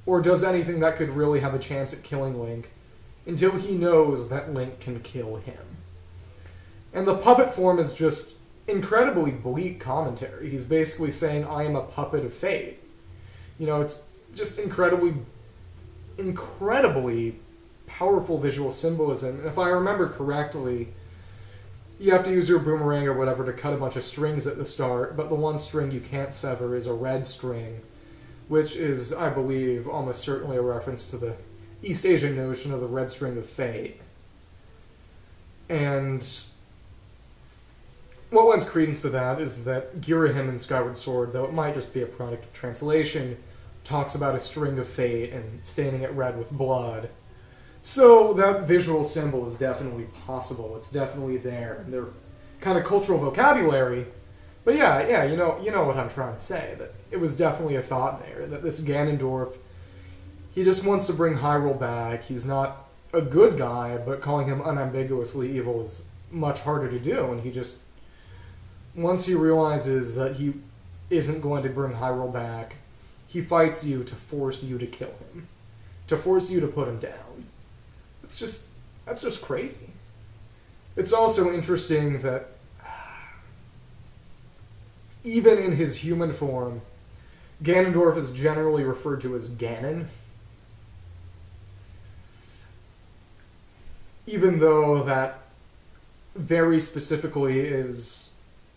Speaker 1: or does anything that could really have a chance at killing Link until he knows that Link can kill him. And the puppet form is just incredibly bleak commentary. He's basically saying, I am a puppet of fate. It's just incredibly powerful visual symbolism. And if I remember correctly, you have to use your boomerang or whatever to cut a bunch of strings at the start, but the one string you can't sever is a red string, which is, I believe, almost certainly a reference to the East Asian notion of the red string of fate. And what lends credence to that is that Girahim in Skyward Sword, though it might just be a product of translation, talks about a string of fate and staining it red with blood. So that visual symbol is definitely possible. It's definitely there. And they're kind of cultural vocabulary. But yeah, you know what I'm trying to say. That it was definitely a thought there. That this Ganondorf, he just wants to bring Hyrule back. He's not a good guy, but calling him unambiguously evil is much harder to do. And he just, once he realizes that he isn't going to bring Hyrule back, he fights you to force you to kill him. To force you to put him down. That's just crazy. It's also interesting that even in his human form, Ganondorf is generally referred to as Ganon. Even though that very specifically is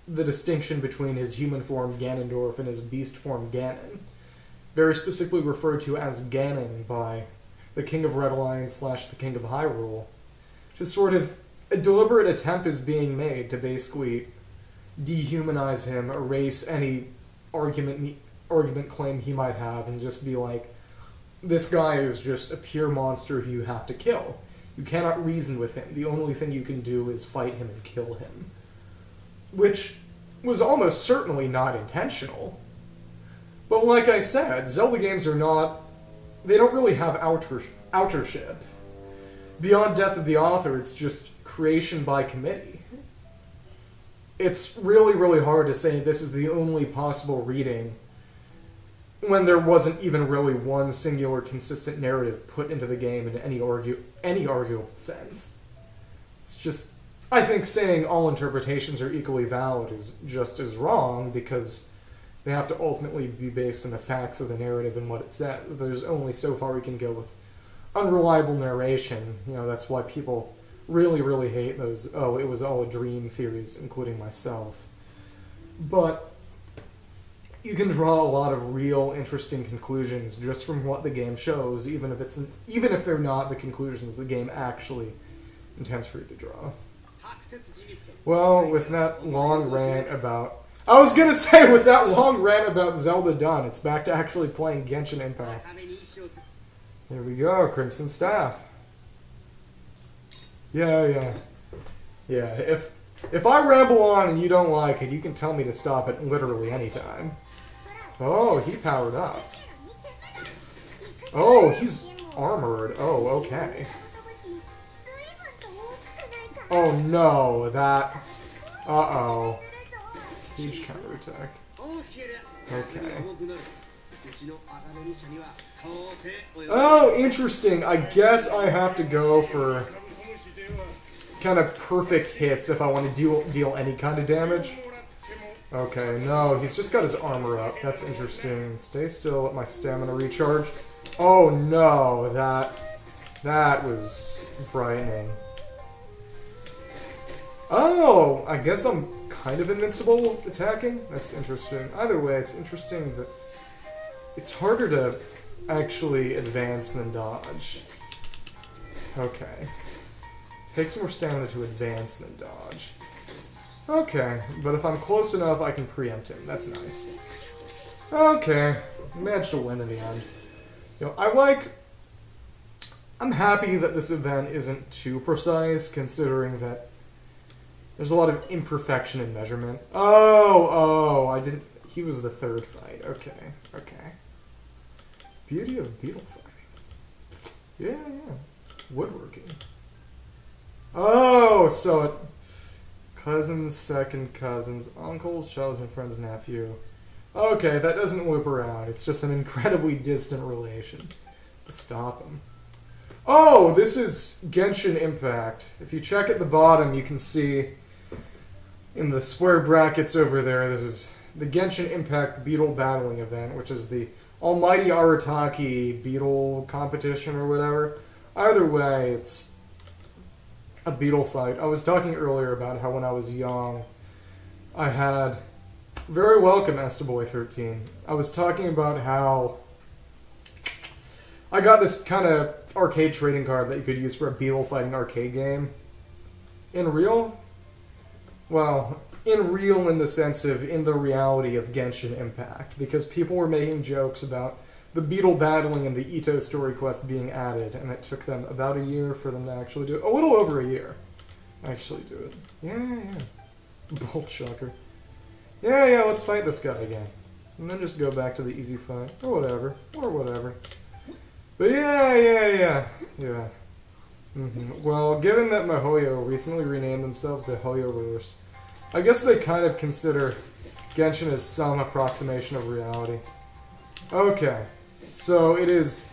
Speaker 1: the distinction between his human form Ganondorf and his beast form Ganon. Very specifically referred to as Ganon by the King of Red Alliance / the King of Hyrule. Just sort of a deliberate attempt is being made to basically dehumanize him, erase any argument claim he might have, and just be like, this guy is just a pure monster who you have to kill. You cannot reason with him. The only thing you can do is fight him and kill him. Which was almost certainly not intentional. But like I said, Zelda games are not... They don't really have authorship. Beyond Death of the Author, it's just creation by committee. It's really, really hard to say this is the only possible reading when there wasn't even really one singular consistent narrative put into the game in any arguable sense. It's just... I think saying all interpretations are equally valid is just as wrong, because they have to ultimately be based on the facts of the narrative and what it says. There's only so far we can go with unreliable narration. That's why people really, really hate those, oh, it was all a dream theories, including myself. But you can draw a lot of real, interesting conclusions just from what the game shows, even if they're not the conclusions the game actually intends for you to draw. Well, with that long rant about... I was gonna say, with that long rant about Zelda done, it's back to actually playing Genshin Impact. There we go, Crimson Staff. Yeah. If I ramble on and you don't like it, you can tell me to stop it literally anytime. Oh, he powered up. Oh, he's armored. Oh, okay. Oh no, that... Uh-oh. Huge counterattack. Okay. Oh, interesting. I guess I have to go for kind of perfect hits if I want to deal any kind of damage. Okay, no, he's just got his armor up. That's interesting. Stay still, let my stamina recharge. Oh no, that was frightening. Oh, I guess I'm kind of invincible attacking? That's interesting. Either way, it's interesting that it's harder to actually advance than dodge. Okay. Takes more stamina to advance than dodge. Okay, but if I'm close enough, I can preempt him. That's nice. Okay, managed to win in the end. You know, I'm happy that this event isn't too precise, considering that there's a lot of imperfection in measurement. Oh, I didn't... He was the third fight. Okay. Beauty of beetle fighting. Yeah. Woodworking. Oh, so it... Cousins, second cousins, uncles, childhood friends, nephew. Okay, that doesn't whip around. It's just an incredibly distant relation. Stop him. Oh, this is Genshin Impact. If you check at the bottom, you can see in the square brackets over there, this is the Genshin Impact Beetle Battling event, which is the Almighty Arataki Beetle competition or whatever. Either way, it's a beetle fight. I was talking earlier about how when I was young, I had... Very welcome, Estaboy13. I was talking about how I got this kind of arcade trading card that you could use for a beetle fighting arcade game. In real? Well, in real in the sense of in the reality of Genshin Impact, because people were making jokes about the beetle battling and the Ito story quest being added, and it took them about a year for them to actually do it. A little over a year. Actually do it. Yeah. Bolt shocker. Yeah, let's fight this guy again. And then just go back to the easy fight. Or whatever. But yeah. Well, given that MiHoYo recently renamed themselves to HoYoverse, I guess they kind of consider Genshin as some approximation of reality. Okay. So it is...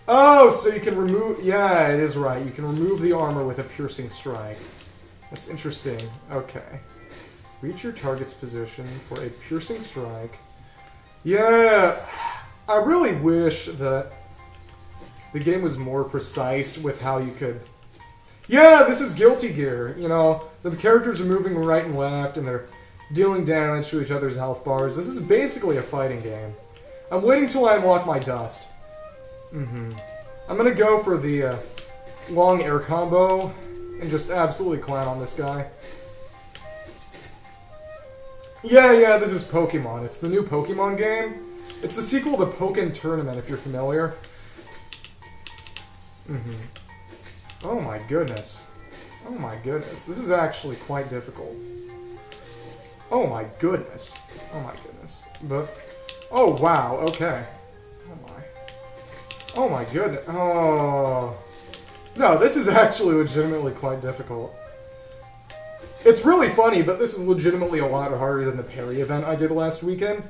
Speaker 1: Oh, so you can remove... Yeah, it is right. You can remove the armor with a piercing strike. That's interesting. Okay. Reach your target's position for a piercing strike. Yeah, I really wish that the game was more precise with how you could... Yeah, this is Guilty Gear. You know, the characters are moving right and left, and they're dealing damage to each other's health bars. This is basically a fighting game. I'm waiting till I unlock my dust. I'm gonna go for the long air combo and just absolutely clown on this guy. Yeah, this is Pokemon. It's the new Pokemon game. It's the sequel to Pokken Tournament, if you're familiar. Oh my goodness. This is actually quite difficult. Oh my goodness. But... Oh, wow, okay. Oh my goodness. Oh. No, this is actually legitimately quite difficult. It's really funny, but this is legitimately a lot harder than the parry event I did last weekend.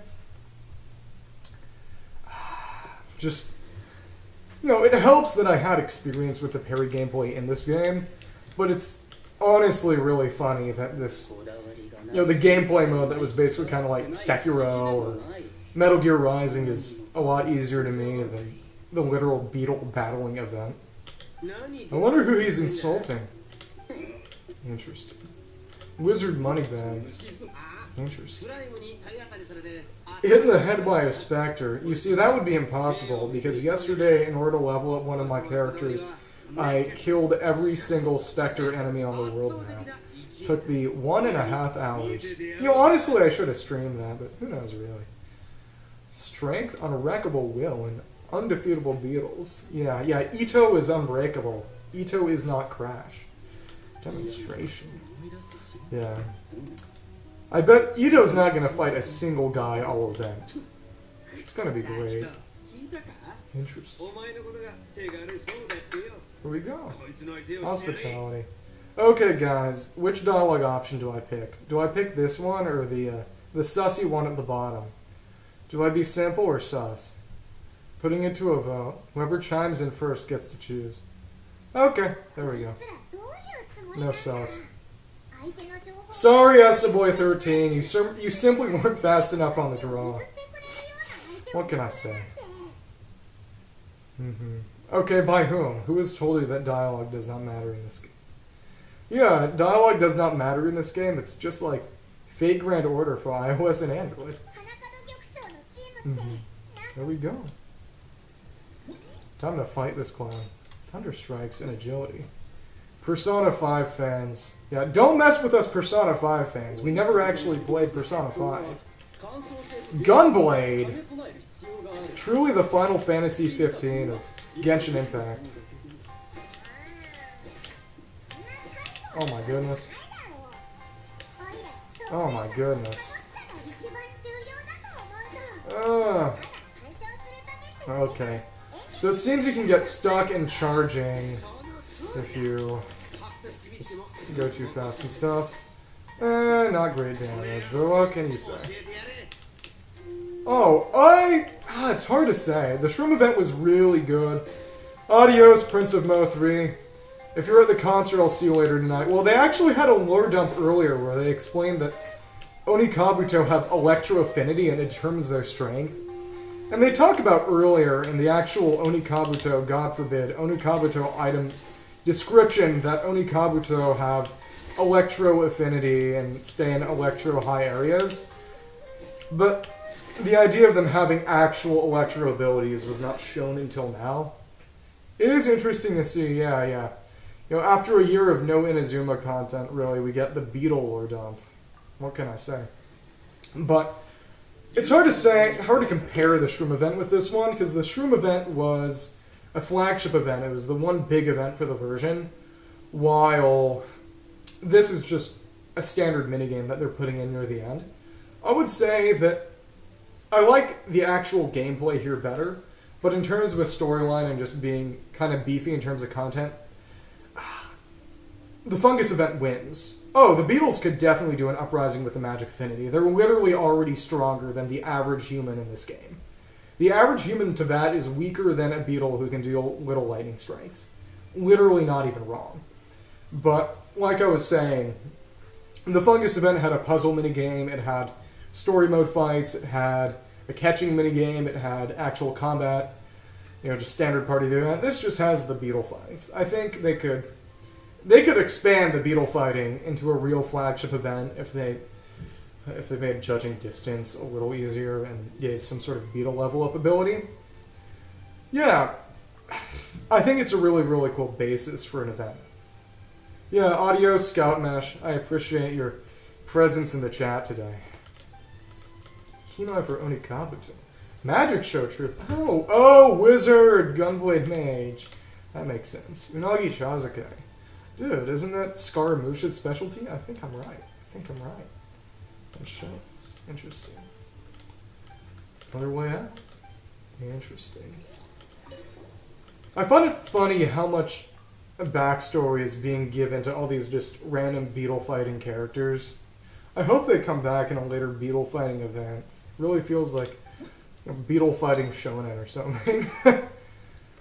Speaker 1: Just, you know, it helps that I had experience with the parry gameplay in this game, but it's honestly really funny that this, you know, the gameplay mode that was basically kind of like Sekiro or Metal Gear Rising is a lot easier to me than the literal beetle battling event. I wonder who he's insulting. Interesting. Wizard moneybags. Interesting. Hit in the head by a specter. You see, that would be impossible, because yesterday, in order to level up one of my characters, I killed every single specter enemy on the world map. Took me 1.5 hours. You know, honestly, I should have streamed that, but who knows, really. Strength, unwreckable will, and undefeatable beetles. Yeah, Ito is unbreakable. Ito is not Crash. Demonstration. Yeah. I bet Ito's not going to fight a single guy all event. It's gonna be great. Interesting. Here we go. Hospitality. Okay, guys, which dialogue option do I pick? Do I pick this one or the sussy one at the bottom? Do I be simple or sus? Putting it to a vote. Whoever chimes in first gets to choose. Okay, there we go. No sus. Sorry, Boy13, you simply weren't fast enough on the draw. What can I say? Okay, by whom? Who has told you that dialogue does not matter in this game? Yeah, dialogue does not matter in this game. It's just like Fate Grand Order for iOS and Android. There we go. Time to fight this clown. Thunder Strikes and Agility. Persona 5 fans. Yeah, don't mess with us Persona 5 fans. We never actually played Persona 5. Gunblade! Truly the Final Fantasy 15 of Genshin Impact. Oh my goodness. Oh my goodness. Okay. So it seems you can get stuck in charging if you just go too fast and stuff. Not great damage, but what can you say? Oh, it's hard to say. The Shroom event was really good. Adios, Prince of Mo 3. If you're at the concert, I'll see you later tonight. Well, they actually had a lore dump earlier where they explained that Oni Kabuto have electro affinity and it determines their strength. And they talk about earlier in the actual Oni Kabuto, God forbid, Oni Kabuto item description that Oni Kabuto have electro affinity and stay in electro high areas. But the idea of them having actual electro abilities was not shown until now. It is interesting to see, yeah. You know, after a year of no Inazuma content, really, we get the beetle lore dump. What can I say? But it's hard to say, hard to compare the Shroom event with this one, because the Shroom event was a flagship event. It was the one big event for the version, while this is just a standard minigame that they're putting in near the end. I would say that I like the actual gameplay here better, but in terms of a storyline and just being kind of beefy in terms of content, the Fungus event wins. Oh, the Beetles could definitely do an uprising with the Magic Affinity. They're literally already stronger than the average human in this game. The average human to that is weaker than a Beetle who can deal little lightning strikes. Literally not even wrong. But, like I was saying, the Fungus event had a puzzle minigame, it had story mode fights, it had a catching minigame, it had actual combat, you know, just standard party event. This just has the Beetle fights. I think they could expand the Beetle fighting into a real flagship event if they made judging distance a little easier and gave some sort of Beetle level up ability. Yeah, I think it's a really, really cool basis for an event. Yeah, audio Scout Mesh, I appreciate your presence in the chat today. Keen eye for Oni Kabuto. Magic Show Trip. Oh, Wizard! Gunblade Mage. That makes sense. Unagi Chazuke. Dude, isn't that Scaramouche's specialty? I think I'm right. That shows. Interesting. Other way out? Interesting. I find it funny how much backstory is being given to all these just random beetle fighting characters. I hope they come back in a later beetle fighting event. Really feels like a beetle fighting shonen or something.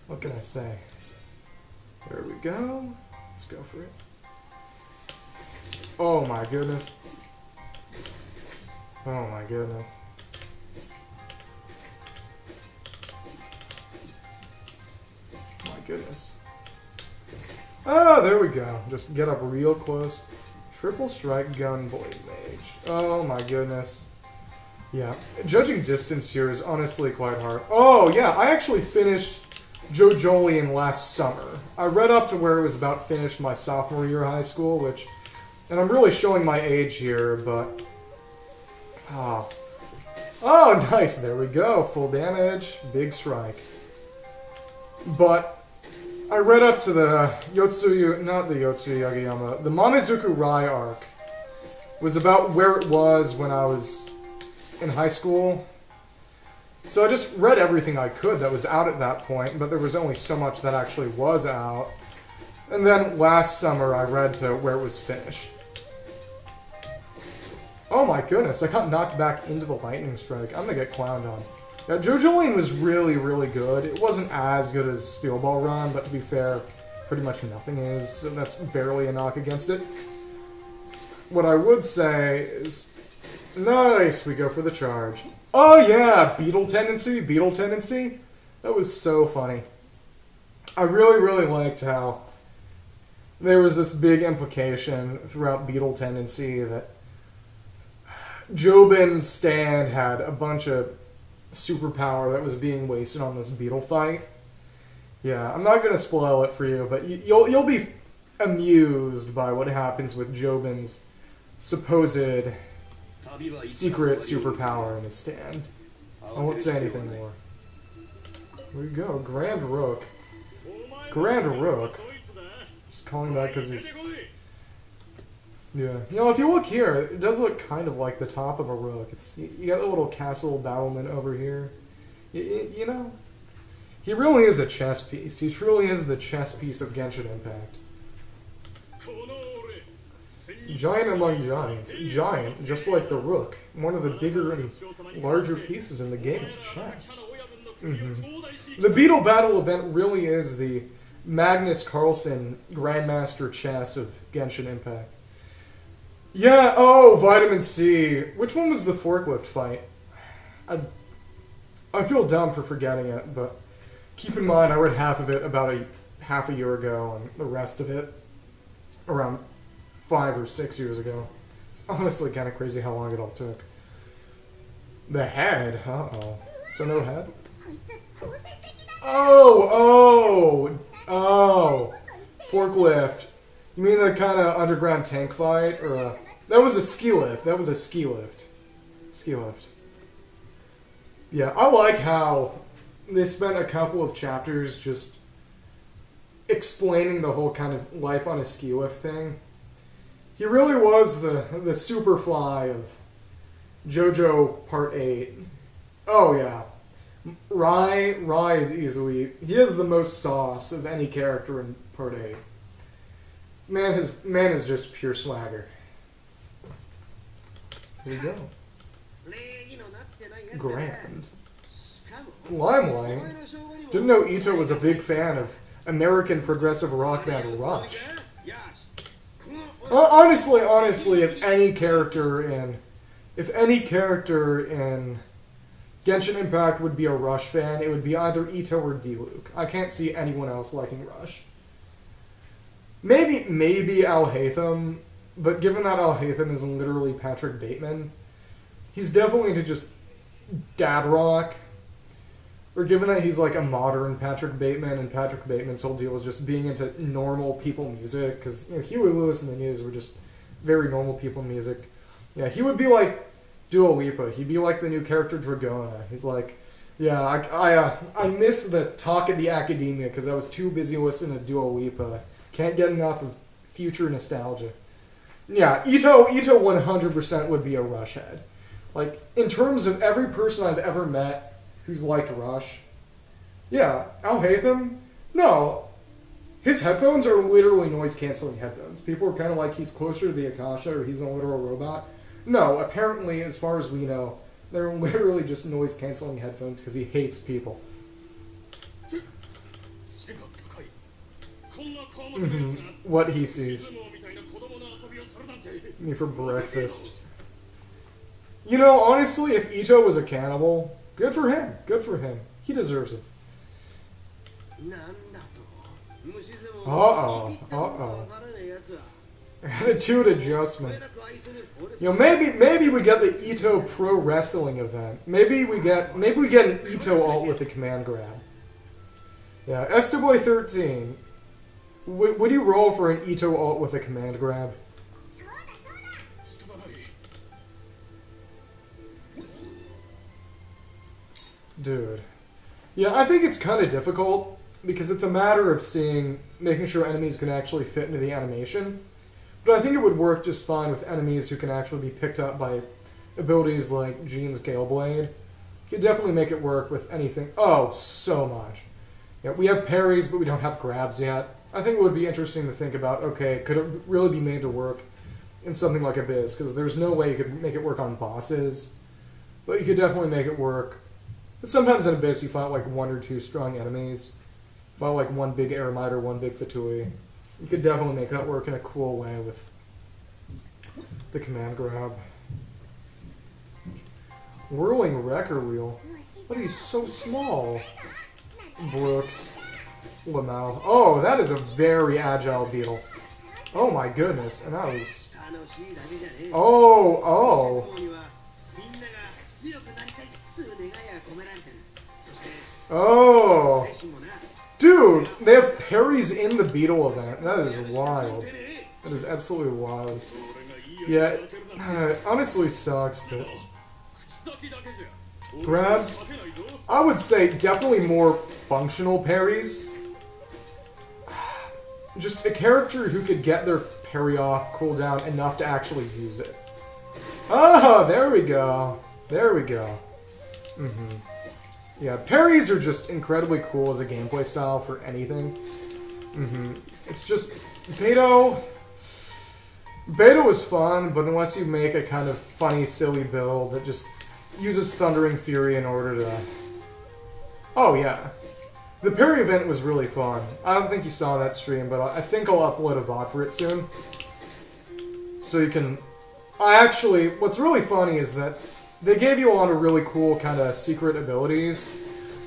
Speaker 1: What can I say? There we go. Let's go for it. Oh my goodness. Oh my goodness. My goodness. Ah, there we go. Just get up real close. Triple Strike Gunblade Mage. Oh my goodness. Yeah. Judging distance here is honestly quite hard. Oh yeah, I actually finished JoJolion last summer. I read up to where it was about finished my sophomore year of high school, which... And I'm really showing my age here, but... Oh, nice. There we go. Full damage. Big strike. But I read up to the Yotsuyu... Not the Yotsuyu Yagiyama. The Mamezuku Rai arc was about where it was when I was in high school. So I just read everything I could that was out at that point, but there was only so much that actually was out. And then last summer I read to where it was finished. Oh my goodness, I got knocked back into the lightning strike. I'm gonna get clowned on. Yeah, JoJo Lane was really, really good. It wasn't as good as Steel Ball Run, but to be fair, pretty much nothing is, so that's barely a knock against it. What I would say is... Nice, we go for the charge. Oh yeah, beetle tendency. That was so funny. I really, really liked how there was this big implication throughout beetle tendency that Jobin's stand had a bunch of superpower that was being wasted on this beetle fight. Yeah, I'm not gonna spoil it for you, but you'll be amused by what happens with Jobin's supposed secret superpower in his stand. I won't say anything more. Here we go, Grand Rook. Just calling that because he's... Yeah. You know, if you look here, it does look kind of like the top of a rook. You got a little castle battlement over here. You know? He really is a chess piece. He truly is the chess piece of Genshin Impact. Giant among giants. Giant, just like the rook. One of the bigger and larger pieces in the game of chess. The Beetlebattle event really is the Magnus Carlsen Grandmaster Chess of Genshin Impact. Yeah, oh, Vitamin C. Which one was the forklift fight? I feel dumb for forgetting it, but keep in mind I read half of it about half a year ago, and the rest of it around 5 or 6 years ago. It's honestly kind of crazy how long it all took. The head? Uh-oh. So no head? Oh! Forklift. You mean the kind of underground tank fight? Or that was a ski lift. Ski lift. Yeah, I like how they spent a couple of chapters just explaining the whole kind of life on a ski lift thing. He really was the Superfly of JoJo Part 8. Oh yeah. Rai is easily... He has the most sauce of any character in Part 8. Man is just pure swagger. Here we go. Grand. Limelight? Didn't know Ito was a big fan of American progressive rock band Rush. Honestly, if any character in Genshin Impact would be a Rush fan, it would be either Ito or D-Luke. I can't see anyone else liking Rush. Maybe Al-Haytham, but given that Al-Haytham is literally Patrick Bateman, he's definitely into just dad rock. Or given that he's like a modern Patrick Bateman, and Patrick Bateman's whole deal is just being into normal people music, because Huey Lewis and the News were just very normal people music. Yeah, he would be like Dua Lipa. He'd be like the new character Dragona. He's like, yeah, I missed the talk at the academia because I was too busy listening to Dua Lipa. Can't get enough of future nostalgia. Yeah, Ito 100% would be a Rush head. Like, in terms of every person I've ever met who's liked Rush, yeah, Al-Haytham, no. His headphones are literally noise-canceling headphones. People are kind of like he's closer to the Akasha or he's a literal robot. No, apparently, as far as we know, they're literally just noise-canceling headphones because he hates people. What he sees. Me for breakfast. You know, honestly, if Ito was a cannibal, good for him. Good for him. He deserves it. Uh-oh. Attitude adjustment. You know, maybe we get the Ito Pro Wrestling event. Maybe we get an Ito alt with a command grab. Yeah, Estaboy 13. Would you roll for an Ito alt with a command grab? Dude. Yeah, I think it's kind of difficult, because it's a matter of making sure enemies can actually fit into the animation. But I think it would work just fine with enemies who can actually be picked up by abilities like Jean's Gale Blade. Could definitely make it work with anything. Oh, so much. Yeah, we have parries, but we don't have grabs yet. I think it would be interesting to think about, okay, could it really be made to work in something like Abyss? Because there's no way you could make it work on bosses. But you could definitely make it work. But sometimes in Abyss you fight like 1 or 2 strong enemies. Fight like 1 big Eremite or 1 big Fatui. You could definitely make that work in a cool way with the command grab. Whirling Wrecker Wheel. But he's so small. Brooks. Lamau. Oh, that is a very agile beetle. Oh my goodness. And that was... Oh. Oh. Dude, they have parries in the beetle event. That is wild. That is absolutely wild. Yeah, it honestly sucks that... Grabs? I would say definitely more functional parries. Just a character who could get their parry off cooldown enough to actually use it. Oh, there we go. There we go. Yeah, parries are just incredibly cool as a gameplay style for anything. It's just... Beto is fun, but unless you make a kind of funny, silly build that just uses Thundering Fury in order to... Oh, yeah. The parry event was really fun. I don't think you saw that stream, but I think I'll upload a VOD for it soon. So you can... What's really funny is that they gave you a lot of really cool kind of secret abilities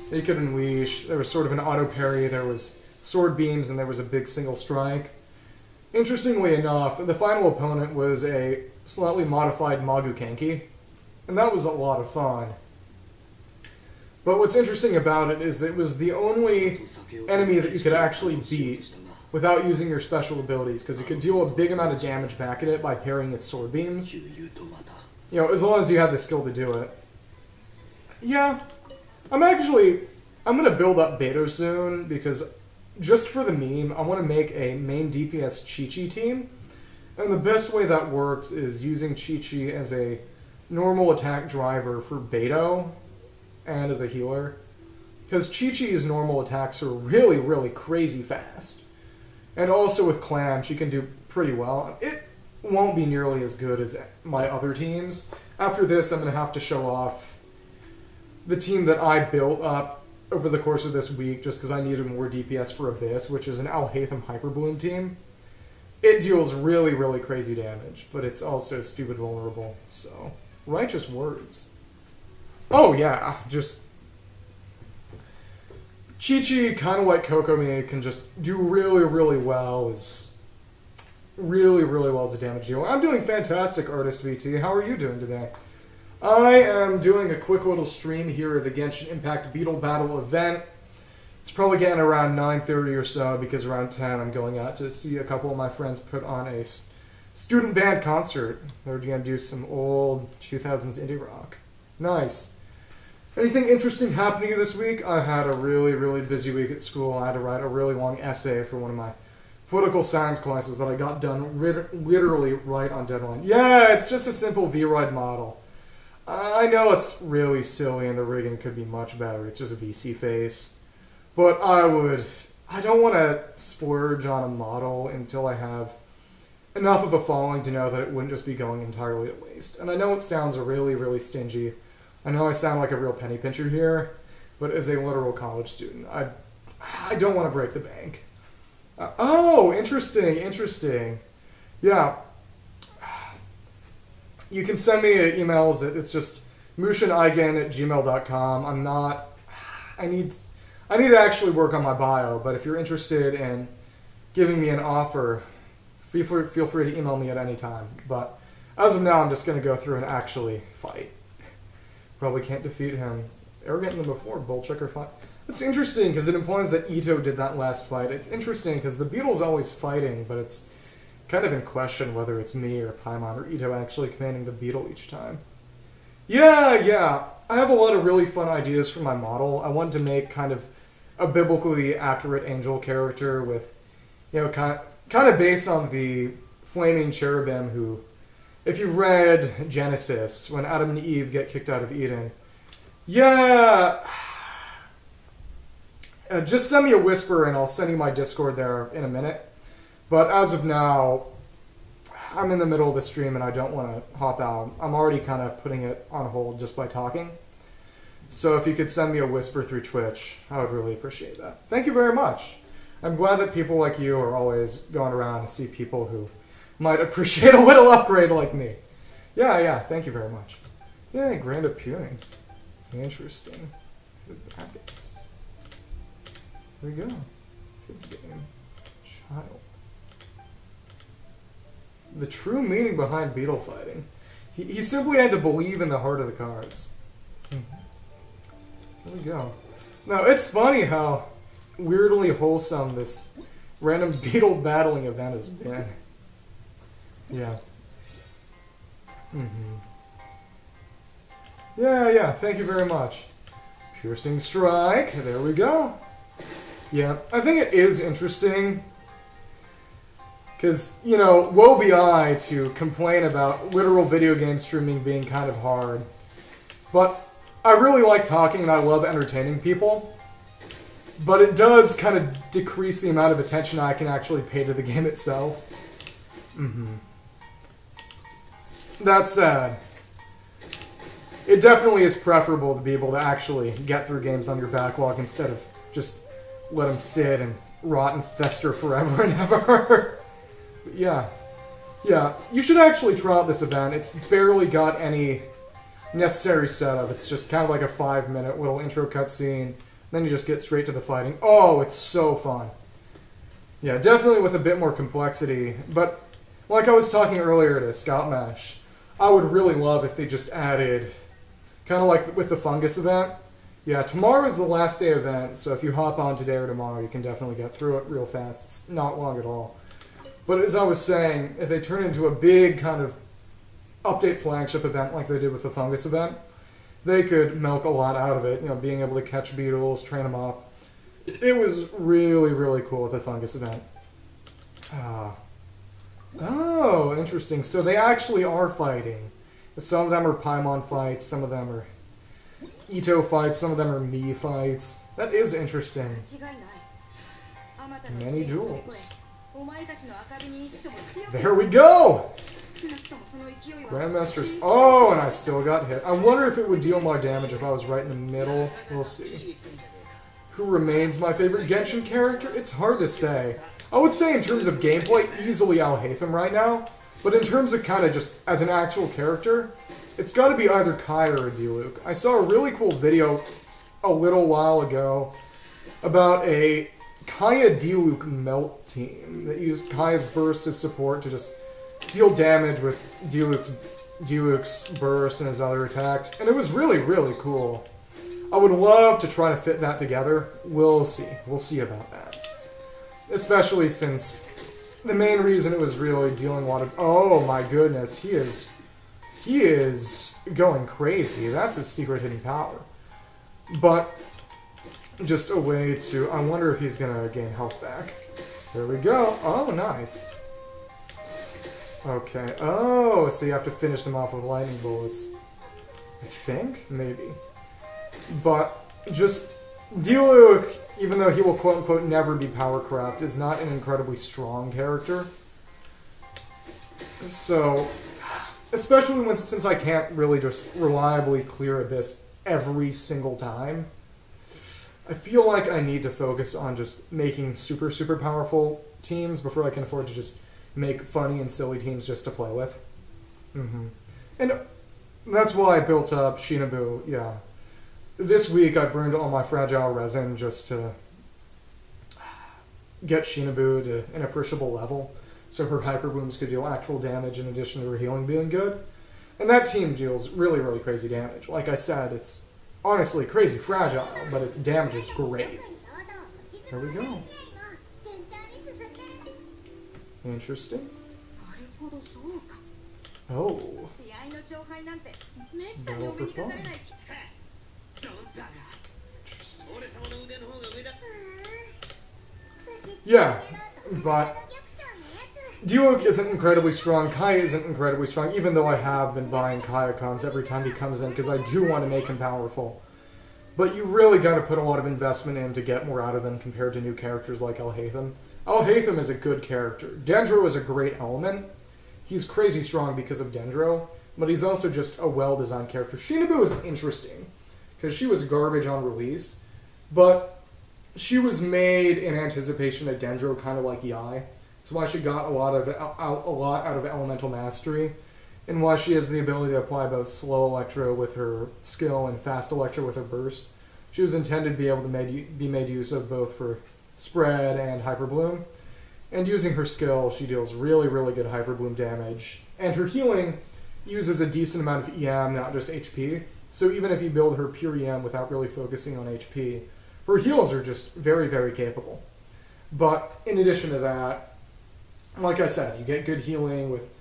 Speaker 1: that you could unleash. There was sort of an auto parry, there was sword beams, and there was a big single strike. Interestingly enough, the final opponent was a slightly modified Magu Kenki, and that was a lot of fun. But what's interesting about it is it was the only enemy that you could actually beat without using your special abilities, because it could deal a big amount of damage back at it by parrying its sword beams. You know, as long as you had the skill to do it. Yeah, I'm gonna build up Beto soon, because just for the meme, I want to make a main DPS Chi-Chi team. And the best way that works is using Chi-Chi as a normal attack driver for Beto and as a healer. Because Chi-Chi's normal attacks are really, really crazy fast. And also with Clam, she can do pretty well. It won't be nearly as good as my other teams. After this, I'm going to have to show off the team that I built up over the course of this week, just because I needed more DPS for Abyss, which is an Alhaitham Hyperbloom team. It deals really, really crazy damage, but it's also stupid vulnerable, so... Righteous words. Oh yeah, just... Chi-Chi, kind of like Kokomi, can just do really, really well as... Really, really well as a damage dealer. I'm doing fantastic, Artist VT. How are you doing today? I am doing a quick little stream here at the Genshin Impact Beetlebattle event. It's probably getting around 9:30 or so, because around 10 I'm going out to see a couple of my friends put on a student band concert. They're going to do some old 2000s indie rock. Nice. Anything interesting happen to you this week? I had a really, really busy week at school. I had to write a really long essay for one of my political science classes that I got done literally right on deadline. Yeah, it's just a simple Vroid model. I know it's really silly and the rigging could be much better. It's just a VC face. But I don't want to splurge on a model until I have enough of a following to know that it wouldn't just be going entirely to waste. And I know it sounds really, really stingy. I know I sound like a real penny pincher here, but as a literal college student, I don't want to break the bank. Oh, interesting. Yeah. You can send me emails. It's just mushineigen@gmail.com. I need to actually work on my bio, but if you're interested in giving me an offer, feel free to email me at any time. But as of now, I'm just going to go through and actually fight. Probably can't defeat him. Arrogant than before, bull checker fight. It's interesting because it implies that Ito did that last fight. It's interesting because the Beetle's always fighting, but it's kind of in question whether it's me or Paimon or Ito actually commanding the Beetle each time. Yeah. I have a lot of really fun ideas for my model. I wanted to make kind of a biblically accurate angel character with, kind of based on the flaming cherubim who, if you've read Genesis, when Adam and Eve get kicked out of Eden, Yeah. Just send me a whisper and I'll send you my Discord there in a minute. But as of now, I'm in the middle of the stream and I don't want to hop out. I'm already kind of putting it on hold just by talking. So if you could send me a whisper through Twitch, I would really appreciate that. Thank you very much. I'm glad that people like you are always going around and see people who might appreciate a little upgrade like me. Yeah, thank you very much. Yeah, grand appearing. Interesting. Here we go. Kids game. Child. The true meaning behind beetle fighting. He simply had to believe in the heart of the cards. There we go. Now, it's funny how weirdly wholesome this random beetle battling event has been. Yeah. Yeah, thank you very much. Piercing strike. There we go. Yeah, I think it is interesting. Because, you know, woe be I to complain about literal video game streaming being kind of hard. But I really like talking and I love entertaining people. But it does kind of decrease the amount of attention I can actually pay to the game itself. That said, it definitely is preferable to be able to actually get through games on your backlog instead of just let them sit and rot and fester forever and ever. Yeah, you should actually try out this event. It's barely got any necessary setup. It's just kind of like a 5-minute little intro cutscene. Then you just get straight to the fighting. Oh, it's so fun. Yeah, definitely with a bit more complexity. But like I was talking earlier to Scout Mesh, I would really love if they just added, kind of like with the fungus event. Yeah, tomorrow is the last day event, so if you hop on today or tomorrow, you can definitely get through it real fast. It's not long at all. But as I was saying, if they turn into a big kind of update flagship event like they did with the fungus event, they could milk a lot out of it, you know, being able to catch beetles, train them up. It was really, really cool with the fungus event. Oh, interesting. So they actually are fighting. Some of them are Paimon fights, some of them are Ito fights, some of them are Mii fights. That is interesting. Many duels. There we go! Grandmaster's... Oh, and I still got hit. I wonder if it would deal more damage if I was right in the middle. We'll see. Who remains my favorite Genshin character? It's hard to say. I would say in terms of gameplay, easily Al-Haytham right now. But in terms of kind of just as an actual character, it's got to be either Kai or a Diluc. I saw a really cool video a little while ago about a Kaya Diluc melt team that used Kaya's burst as support to just deal damage with Diluc's burst and his other attacks. And it was really, really cool. I would love to try to fit that together. We'll see. We'll see about that. Especially since the main reason it was really dealing a lot of... Oh my goodness, he is going crazy. That's his secret hidden power. But just a way to... I wonder if he's going to gain health back. There we go. Oh, nice. Okay. Oh, so you have to finish them off with lightning bullets. I think? Maybe. But just... Diluc, even though he will quote-unquote never be power-crept, is not an incredibly strong character. So, especially since I can't really just reliably clear Abyss every single time, I feel like I need to focus on just making super, super powerful teams before I can afford to just make funny and silly teams just to play with. And that's why I built up Shinobu, yeah. This week I burned all my fragile resin just to get Shinobu to an appreciable level, so her hyper booms could deal actual damage in addition to her healing being good. And that team deals really, really crazy damage. Like I said, it's honestly crazy fragile, but its damage is great. There we go. Interesting. Oh. Battle for fun. Yeah, but Diluc isn't incredibly strong, Kai isn't incredibly strong, even though I have been buying Kai icons every time he comes in, because I do want to make him powerful. But you really got to put a lot of investment in to get more out of them compared to new characters like Alhaitham. Alhaitham is a good character. Dendro is a great element. He's crazy strong because of Dendro, but he's also just a well-designed character. Shinobu is interesting, because she was garbage on release, but she was made in anticipation of Dendro, kind of like Yai. That's why she got a lot out of Elemental Mastery, and why she has the ability to apply both slow Electro with her skill and fast Electro with her burst. She was intended to be able to be made use of both for Spread and Hyper Bloom. And using her skill, she deals really, really good Hyper Bloom damage. And her healing uses a decent amount of EM, not just HP. So even if you build her pure EM without really focusing on HP, her heals are just very, very capable. But in addition to that, like I said, you get good healing with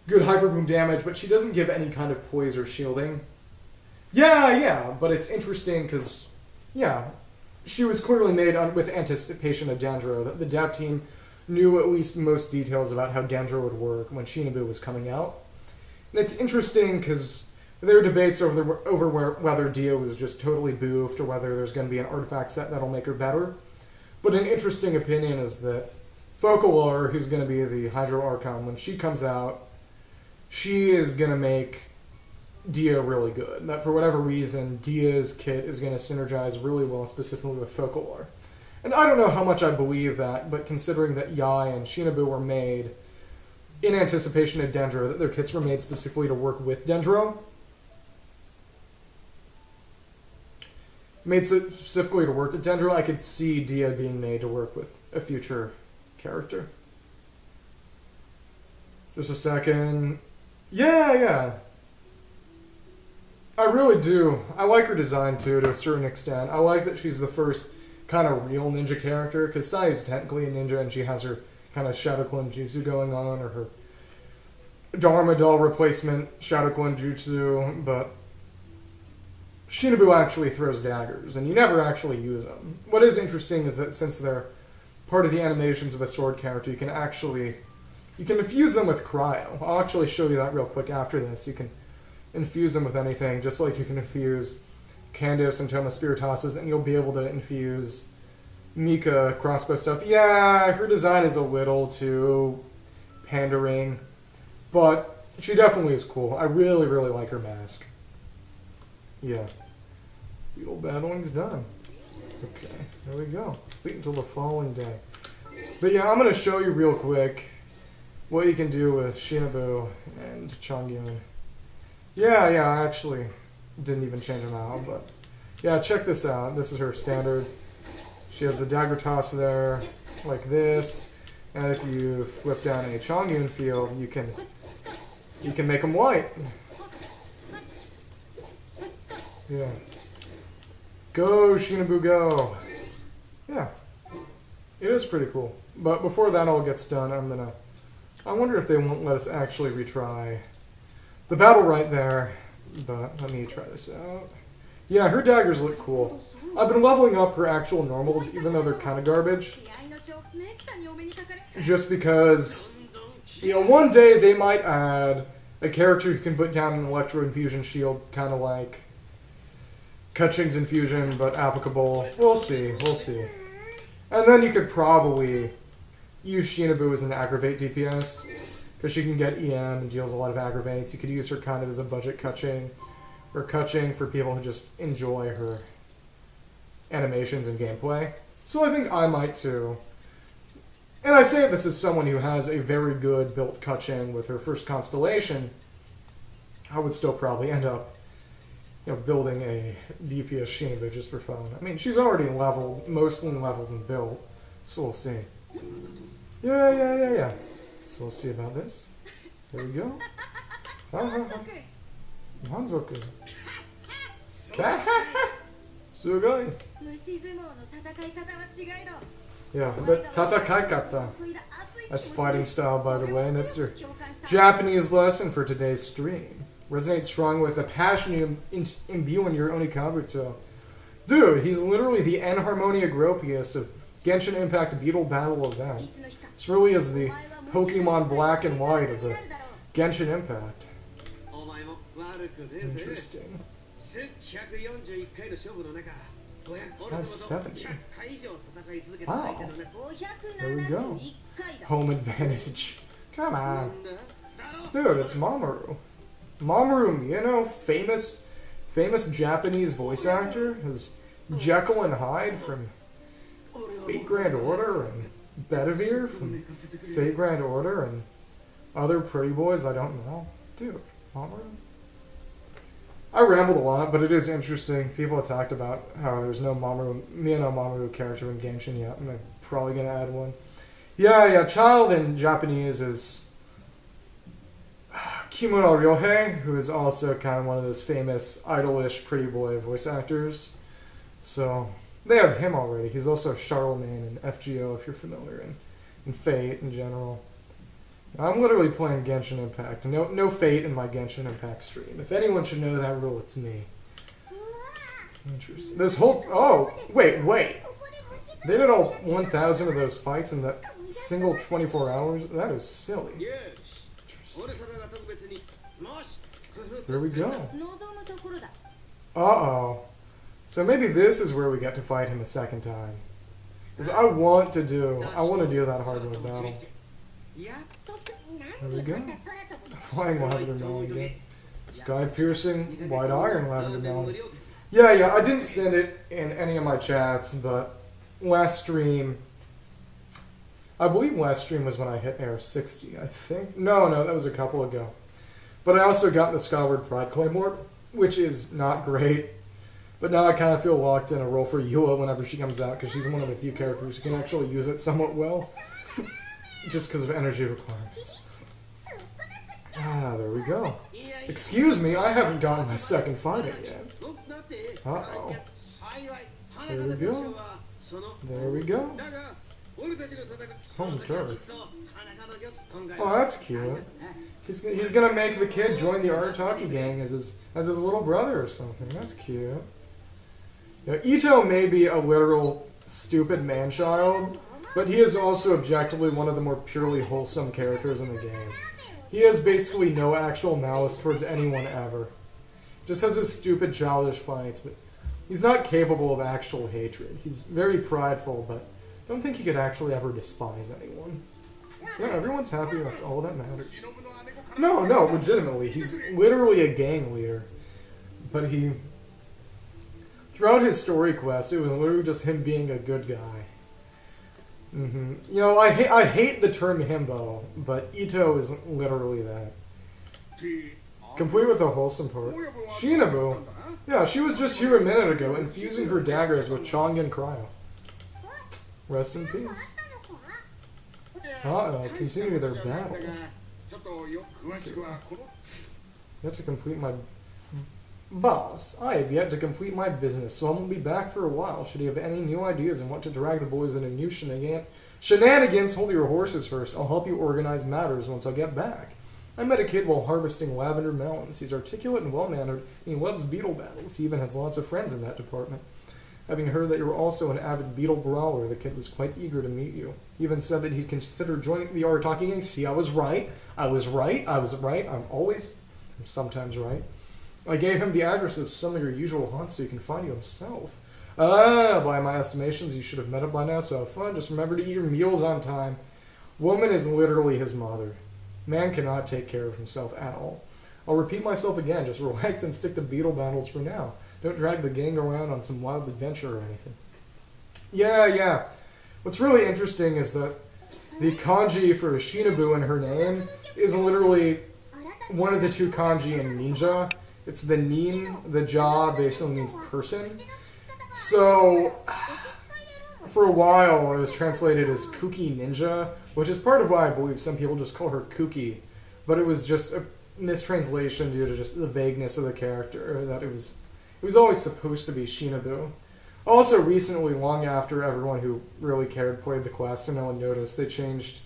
Speaker 1: good Hyper Bloom damage, but she doesn't give any kind of poise or shielding. Yeah, but it's interesting because, she was clearly made with anticipation of Dendro. That the dev team knew at least most details about how Dendro would work when Shinobu was coming out. And it's interesting because there are debates over whether Dia was just totally boofed or whether there's going to be an artifact set that'll make her better. But an interesting opinion is that Focalar, who's going to be the Hydro Archon, when she comes out, she is going to make Dia really good. That for whatever reason, Dia's kit is going to synergize really well, specifically with Focalar. And I don't know how much I believe that, but considering that Yai and Shinobu were made in anticipation of Dendro, that their kits were made specifically to work with Dendro, made specifically to work with Dendro, I could see Dia being made to work with a future character. Just a second. Yeah. I really do. I like her design, too, to a certain extent. I like that she's the first kind of real ninja character, because Sai is technically a ninja, and she has her kind of Shadow Clone Jutsu going on, or her Dharma Doll replacement Shadow Clone Jutsu, but Shinobu actually throws daggers, and you never actually use them. What is interesting is that since they're part of the animations of a sword character, you can infuse them with cryo. I'll actually show you that real quick after this. You can infuse them with anything, just like you can infuse Candos and Toma Spiritas's, and you'll be able to infuse Mika crossbow stuff. Yeah, her design is a little too pandering, but she definitely is cool. I really, really like her mask. Yeah. Beetle battling's done. Okay, there we go. Wait until the following day. But yeah, I'm going to show you real quick what you can do with Shinobu and Chongyun. Yeah, I actually didn't even change them out, but yeah, check this out. This is her standard. She has the dagger toss there, like this, and if you flip down a Chongyun field, you can make them white. Yeah. Go, Shinobu, go! Yeah. It is pretty cool. But before that all gets done, I wonder if they won't let us actually retry the battle right there, but let me try this out. Yeah, her daggers look cool. I've been leveling up her actual normals, even though they're kind of garbage. Just because, one day they might add a character who can put down an Electro Infusion shield, kind of like Kaching's Infusion, but applicable. We'll see. And then you could probably use Shinobu as an aggravate DPS, because she can get EM and deals a lot of aggravates. You could use her kind of as a budget Kaching, or Kaching for people who just enjoy her animations and gameplay. So I think I might too. And I say this as someone who has a very good built Kaching with her first constellation. I would still probably end up building a DPS Shinobu just for fun. I mean, she's already mostly leveled and built, so we'll see. Yeah. So we'll see about this. There we go. Hanzoku. Sugoi. Yeah, but tatakaikata. That's fighting style, by the way, and that's your Japanese lesson for today's stream. Resonate strong with the passion you imbue in your Onikabuto. Dude, he's literally the Enharmonia Gropius of Genshin Impact Beetlebattle event. This really is the Pokemon Black and White of the Genshin Impact. Interesting. 570. Wow. There we go. Home advantage. Come on. Dude, it's Mamoru. Mamoru Miyano, famous Japanese voice actor, is Jekyll and Hyde from Fate Grand Order, and Bedivere from Fate Grand Order, and other pretty boys I don't know. Dude, Mamoru. I rambled a lot, but it is interesting. People have talked about how there's no Miyano Mamoru character in Genshin yet, and they're probably going to add one. Yeah, child in Japanese is Kimura Ryohei, who is also kind of one of those famous idolish pretty boy voice actors. So they have him already. He's also Charlemagne in FGO, if you're familiar, and Fate in general. I'm literally playing Genshin Impact. No Fate in my Genshin Impact stream. If anyone should know that rule, it's me. Interesting. This whole... Oh, wait. They did all 1,000 of those fights in that single 24 hours? That is silly. Here we go. Uh-oh. So maybe this is where we get to fight him a second time. Because I want to do that hard mode battle. There we go. Flying Lavender Melon again. Sky Piercing, White Iron Lavender Melon. Yeah, I didn't send it in any of my chats, but last stream... I believe last stream was when I hit Air 60, I think. No, that was a couple ago. But I also got the Skyward Pride Claymore, which is not great. But now I kind of feel locked in a role for Yua whenever she comes out, because she's one of the few characters who can actually use it somewhat well. Just because of energy requirements. There we go. Excuse me, I haven't gotten my second fight in yet. Uh-oh. There we go. Home turf. Oh, that's cute. He's gonna make the kid join the Arataki gang as his little brother or something. That's cute. Yeah, Ito may be a literal stupid man-child, but he is also objectively one of the more purely wholesome characters in the game. He has basically no actual malice towards anyone ever. Just has his stupid childish fights, but he's not capable of actual hatred. He's very prideful, but I don't think he could actually ever despise anyone. Yeah, everyone's happy, that's all that matters. No, legitimately, he's literally a gang leader. But throughout his story quest, it was literally just him being a good guy. You know, I hate the term himbo, but Ito is literally that. Complete with a wholesome part. Shinobu? Yeah, she was just here a minute ago, infusing her daggers with Chongen Cryo. Rest in peace. Continue their battle. You have to complete my... Boss, I have yet to complete my business, so I won't be back for a while. Should you have any new ideas on what to drag the boys into new shenanigans, hold your horses first. I'll help you organize matters once I get back. I met a kid while harvesting lavender melons. He's articulate and well-mannered, and he loves beetle battles. He even has lots of friends in that department. Having heard that you were also an avid beetle brawler, the kid was quite eager to meet you. He even said that he'd consider joining the Arataki gang. See, I was right. I'm sometimes right. I gave him the address of some of your usual haunts so he can find you himself. By my estimations, you should have met him by now, so have fun. Just remember to eat your meals on time. Woman is literally his mother. Man cannot take care of himself at all. I'll repeat myself again, just relax and stick to beetle battles for now. Don't drag the gang around on some wild adventure or anything. Yeah. What's really interesting is that the kanji for Shinobu in her name is literally one of the two kanji in ninja. It's the nin, the ja basically means person. So, for a while it was translated as Kuki Ninja, which is part of why I believe some people just call her Kuki. But it was just a mistranslation due to just the vagueness of the character, that it was always supposed to be Shinobu. Also, recently, long after everyone who really cared played the quest and no one noticed, they changed...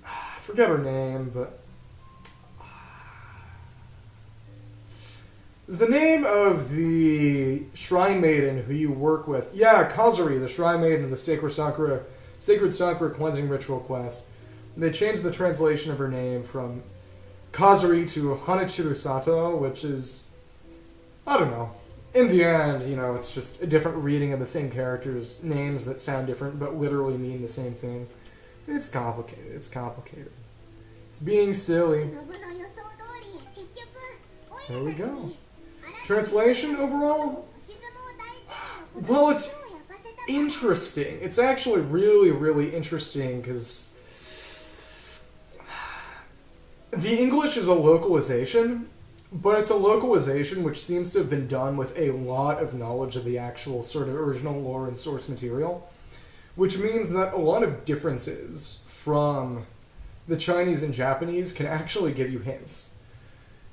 Speaker 1: I forget her name, but... Is the name of the Shrine Maiden who you work with? Yeah, Kazuri, the Shrine Maiden of the Sacred Sakura Cleansing Ritual quest. They changed the translation of her name from Kazuri to Hanachiru Sato, which is... I don't know. in the end, you know, it's just a different reading of the same characters, names that sound different but literally mean the same thing. It's complicated. It's complicated. It's being silly. There we go. Translation overall? Well, it's interesting. It's actually really, really interesting because the English is a localization, but it's a localization which seems to have been done with a lot of knowledge of the actual sort of original lore and source material, which means that a lot of differences from the Chinese and Japanese can actually give you hints.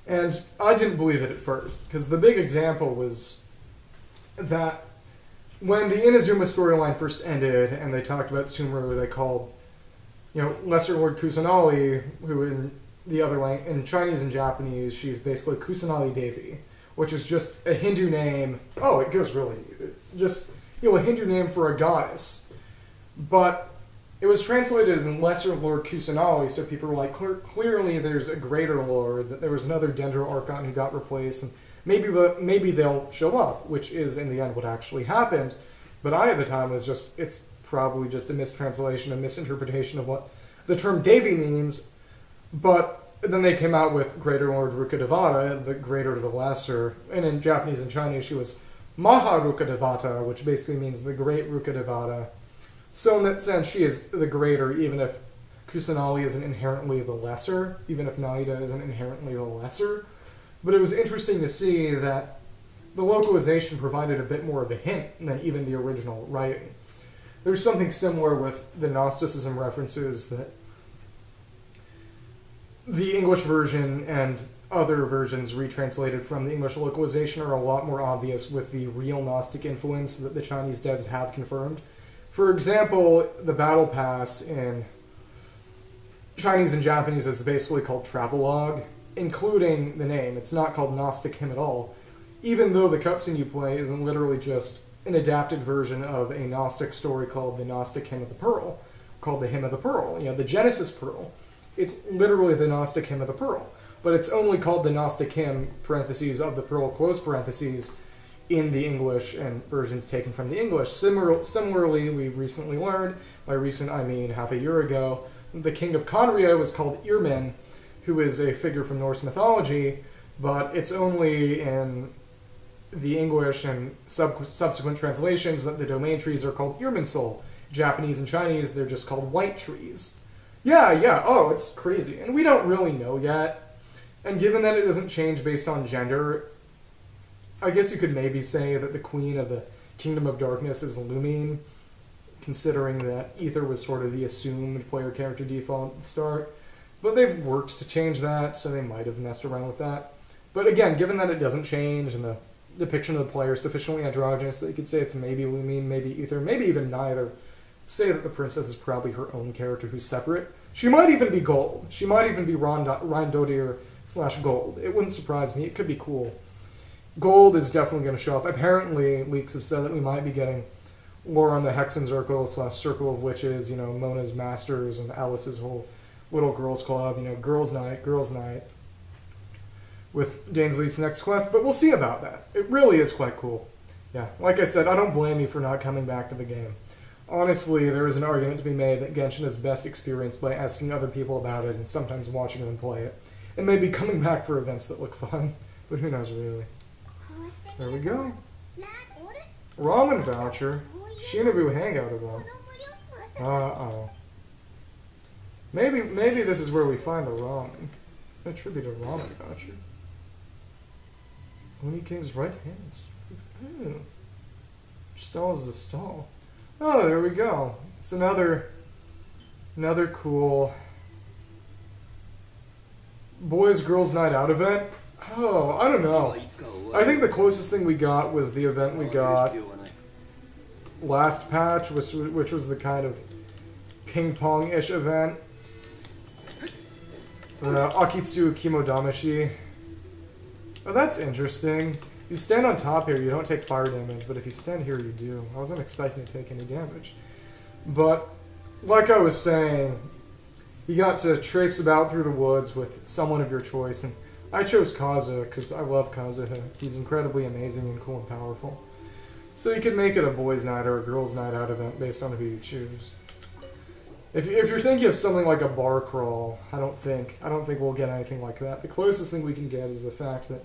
Speaker 1: And I didn't believe it at first, because the big example was that when the Inazuma storyline first ended and they talked about Sumeru, they called, you know, Lesser Lord Kusanali, who in Chinese and Japanese, she's basically Kusanali Devi, which is just a Hindu name. Oh, it goes really. It's just, you know, a Hindu name for a goddess. But it was translated as Lesser Lord Kusanali, so people were like, clearly there's a greater lord, that there was another Dendro Archon who got replaced, and maybe they'll show up, which is in the end what actually happened. But I at the time was just, it's probably just a mistranslation, a misinterpretation of what the term Devi means. But then they came out with Greater Lord Rukadevata, the greater to the lesser, and in Japanese and Chinese she was Maha Rukadevata, which basically means the great Rukadevata. So in that sense, she is the greater, even if Kusanali isn't inherently the lesser, even if Naida isn't inherently the lesser. But it was interesting to see that the localization provided a bit more of a hint than even the original writing. There's something similar with the Gnosticism references that the English version and other versions retranslated from the English localization are a lot more obvious with the real Gnostic influence that the Chinese devs have confirmed. For example, the Battle Pass in Chinese and Japanese is basically called Travelogue, including the name. It's not called Gnostic Hymn at all, even though the cutscene you play isn't literally just an adapted version of a Gnostic story called the Gnostic Hymn of the Pearl, called the Hymn of the Pearl, you know, the Genesis Pearl. It's literally the Gnostic Hymn of the Pearl, but it's only called the Gnostic Hymn, parentheses, of the Pearl, close parentheses, in the English and versions taken from the English. Similarly, we recently learned, by recent I mean half a year ago, the king of Conria was called Irmin, who is a figure from Norse mythology, but it's only in the English and subsequent translations that the domain trees are called Irminsul. Japanese and Chinese, they're just called white trees. Yeah, oh, it's crazy. And we don't really know yet. And given that it doesn't change based on gender, I guess you could maybe say that the queen of the Kingdom of Darkness is Lumine, considering that Ether was sort of the assumed player character default at the start. But they've worked to change that, so they might have messed around with that. But again, given that it doesn't change and the depiction of the player is sufficiently androgynous that you could say it's maybe Lumine, maybe Ether, maybe even neither, say that the princess is probably her own character who's separate. She might even be gold. She might even be Rhyndodir / gold. It wouldn't surprise me. It could be cool. Gold is definitely going to show up. Apparently, leaks have said that we might be getting lore on the Hexen Circle / Circle of Witches, you know, Mona's Masters and Alice's whole little girls club, you know, girls' night, with Dainsleif's next quest, but we'll see about that. It really is quite cool. Yeah, like I said, I don't blame you for not coming back to the game. Honestly, there is an argument to be made that Genshin is best experienced by asking other people about it and sometimes watching them play it, and maybe coming back for events that look fun, but who knows really. There we go. Ramen voucher. Shinobu hangout event. Uh-oh. Maybe this is where we find the ramen. A tribute to ramen voucher. Oni King's right hands. Ooh. Stall is the stall. Oh, there we go. It's another cool boys girls night out event. Oh, I don't know. I think the closest thing we got was the event we got last patch, which was the kind of ping pong-ish event. Akitsu Kimodamashi. Oh, that's interesting. You stand on top here, you don't take fire damage, but if you stand here, you do. I wasn't expecting to take any damage. But, like I was saying, you got to traipse about through the woods with someone of your choice, and I chose Kaza because I love Kazuha. He's incredibly amazing and cool and powerful. So you could make it a boys' night or a girls' night out event based on who you choose. If you're thinking of something like a bar crawl, I don't think we'll get anything like that. The closest thing we can get is the fact that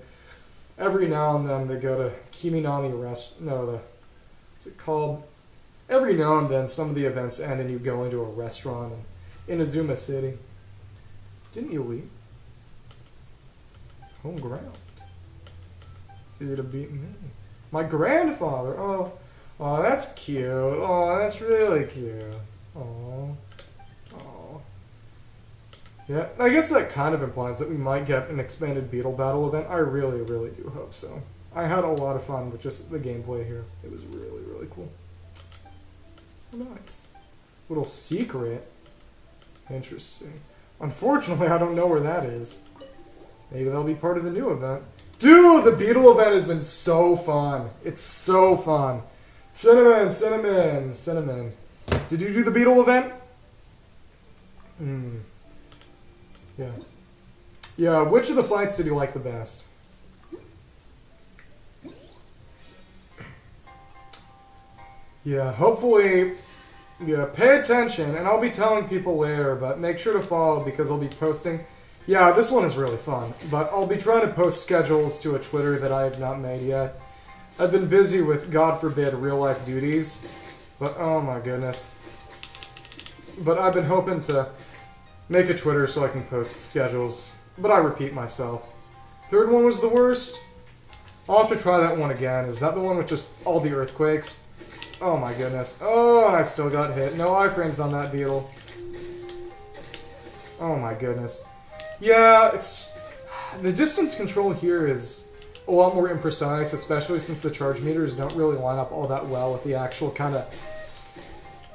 Speaker 1: every now and then they go to Kiminami what's it called? Every now and then some of the events end and you go into a restaurant in Inazuma City. Didn't you leave? Home ground. Did it beat me? My grandfather. Oh, that's cute. Oh, that's really cute. Oh. Yeah, I guess that kind of implies that we might get an expanded Beetlebattle event. I really, really do hope so. I had a lot of fun with just the gameplay here. It was really, really cool. Nice. Little secret. Interesting. Unfortunately, I don't know where that is. Maybe that'll be part of the new event. Dude, the Beetle event has been so fun. It's so fun. Cinnamon. Did you do the Beetle event? Yeah. Yeah, which of the fights did you like the best? Yeah, hopefully, pay attention, and I'll be telling people later, but make sure to follow because I'll be posting. Yeah, this one is really fun, but I'll be trying to post schedules to a Twitter that I have not made yet. I've been busy with, God forbid, real-life duties, but oh my goodness. But I've been hoping to make a Twitter so I can post schedules, but I repeat myself. Third one was the worst. I'll have to try that one again. Is that the one with just all the earthquakes? Oh my goodness. Oh, I still got hit. No iframes on that beetle. Oh my goodness. Yeah, the distance control here is a lot more imprecise, especially since the charge meters don't really line up all that well with the actual kind of...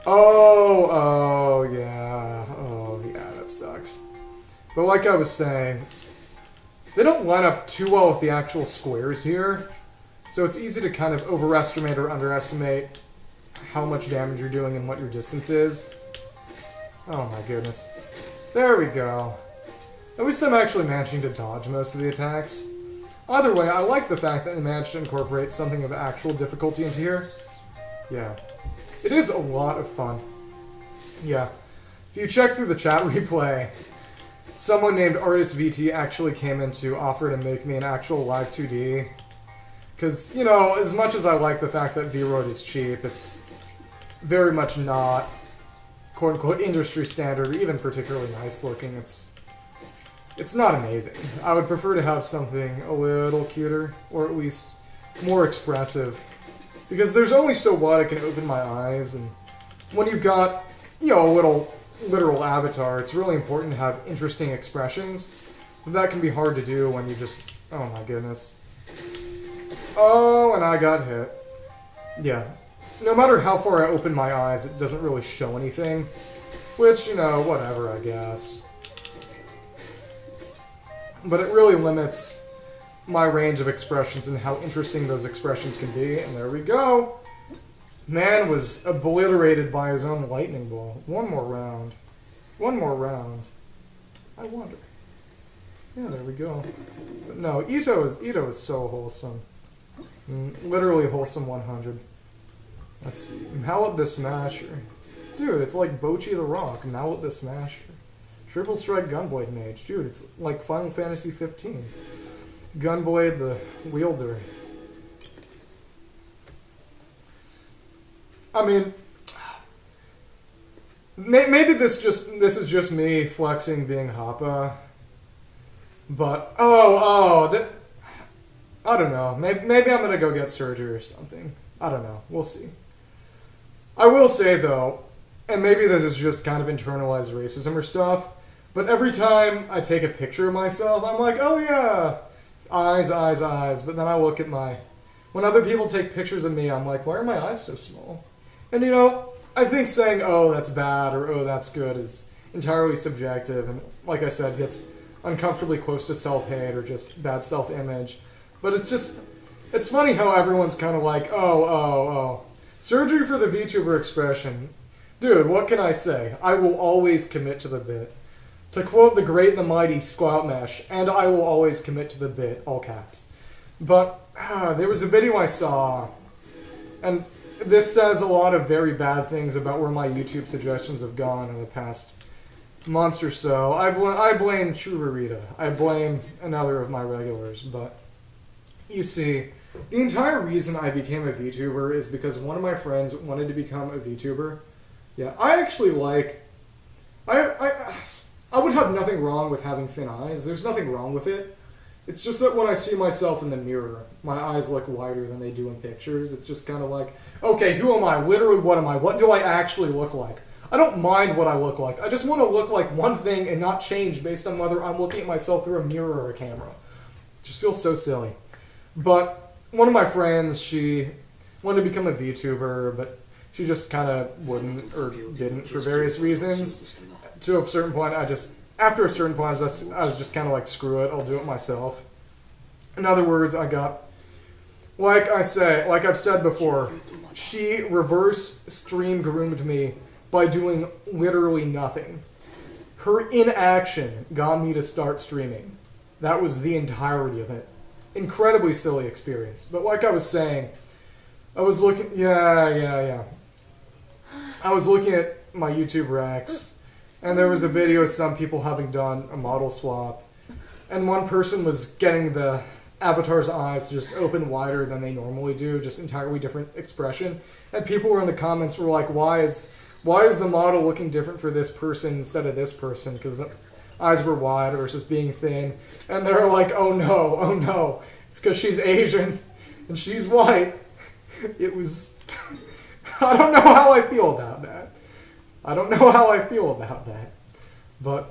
Speaker 1: Oh, yeah, that sucks. But like I was saying, they don't line up too well with the actual squares here, so it's easy to kind of overestimate or underestimate how much damage you're doing and what your distance is. Oh my goodness. There we go. At least I'm actually managing to dodge most of the attacks. Either way, I like the fact that they managed to incorporate something of actual difficulty into here. Yeah. It is a lot of fun. Yeah. If you check through the chat replay, someone named Artist VT actually came in to offer to make me an actual live 2D. Because, you know, as much as I like the fact that V-Road is cheap, it's very much not, quote-unquote, industry standard, or even particularly nice looking. It's not amazing. I would prefer to have something a little cuter, or at least more expressive. Because there's only so what I can open my eyes, and when you've got, you know, a little literal avatar, it's really important to have interesting expressions. But that can be hard to do when you just... Oh my goodness. Oh, and I got hit. Yeah. No matter how far I open my eyes, it doesn't really show anything. Which, you know, whatever, I guess. But it really limits my range of expressions and how interesting those expressions can be. And there we go. Man was obliterated by his own lightning ball. One more round. I wonder. Yeah, there we go. But no, Ito is so wholesome. Literally wholesome 100. Let's see. Mallet the Smasher. Dude, it's like Bochi the Rock. Mallet the Smasher. Triple Strike Gunblade Mage. Dude, it's like Final Fantasy 15. Gunblade the Wielder. I mean, maybe this is just me flexing being Happa. But I don't know. Maybe I'm gonna go get surgery or something. I don't know. We'll see. I will say though, and maybe this is just kind of internalized racism or stuff, but every time I take a picture of myself, I'm like, oh yeah, eyes. But then I look at when other people take pictures of me, I'm like, why are my eyes so small? And you know, I think saying, oh, that's bad or oh, that's good is entirely subjective, and like I said, gets uncomfortably close to self-hate or just bad self-image. But it's funny how everyone's kind of like, oh. Surgery for the VTuber expression. Dude, what can I say? I will always commit to the bit. To quote the great and the mighty Squoutmesh, and I will always commit to the bit, all caps. But there was a video I saw, and this says a lot of very bad things about where my YouTube suggestions have gone in the past month or so. I blame Churarita. I blame another of my regulars, but you see, the entire reason I became a VTuber is because one of my friends wanted to become a VTuber. Yeah, I actually like... I would have nothing wrong with having thin eyes. There's nothing wrong with it. It's just that when I see myself in the mirror, my eyes look wider than they do in pictures. It's just kind of like, okay, who am I? Literally, what am I? What do I actually look like? I don't mind what I look like. I just want to look like one thing and not change based on whether I'm looking at myself through a mirror or a camera. It just feels so silly. But one of my friends, she wanted to become a VTuber, but she just kind of wouldn't or didn't for various reasons. To a certain point, after a certain point, I was just kind of like, screw it, I'll do it myself. In other words, I got, like I've said before, she reverse stream groomed me by doing literally nothing. Her inaction got me to start streaming. That was the entirety of it. Incredibly silly experience. But like I was saying, I was looking, I was looking at my YouTube Recs, and there was a video of some people having done a model swap, and one person was getting the avatar's eyes to just open wider than they normally do, just entirely different expression, and people were in the comments were like, why is the model looking different for this person instead of this person, because the eyes were wide versus being thin, and they're like, oh no, it's because she's Asian, and she's white. It was... I don't know how I feel about that. But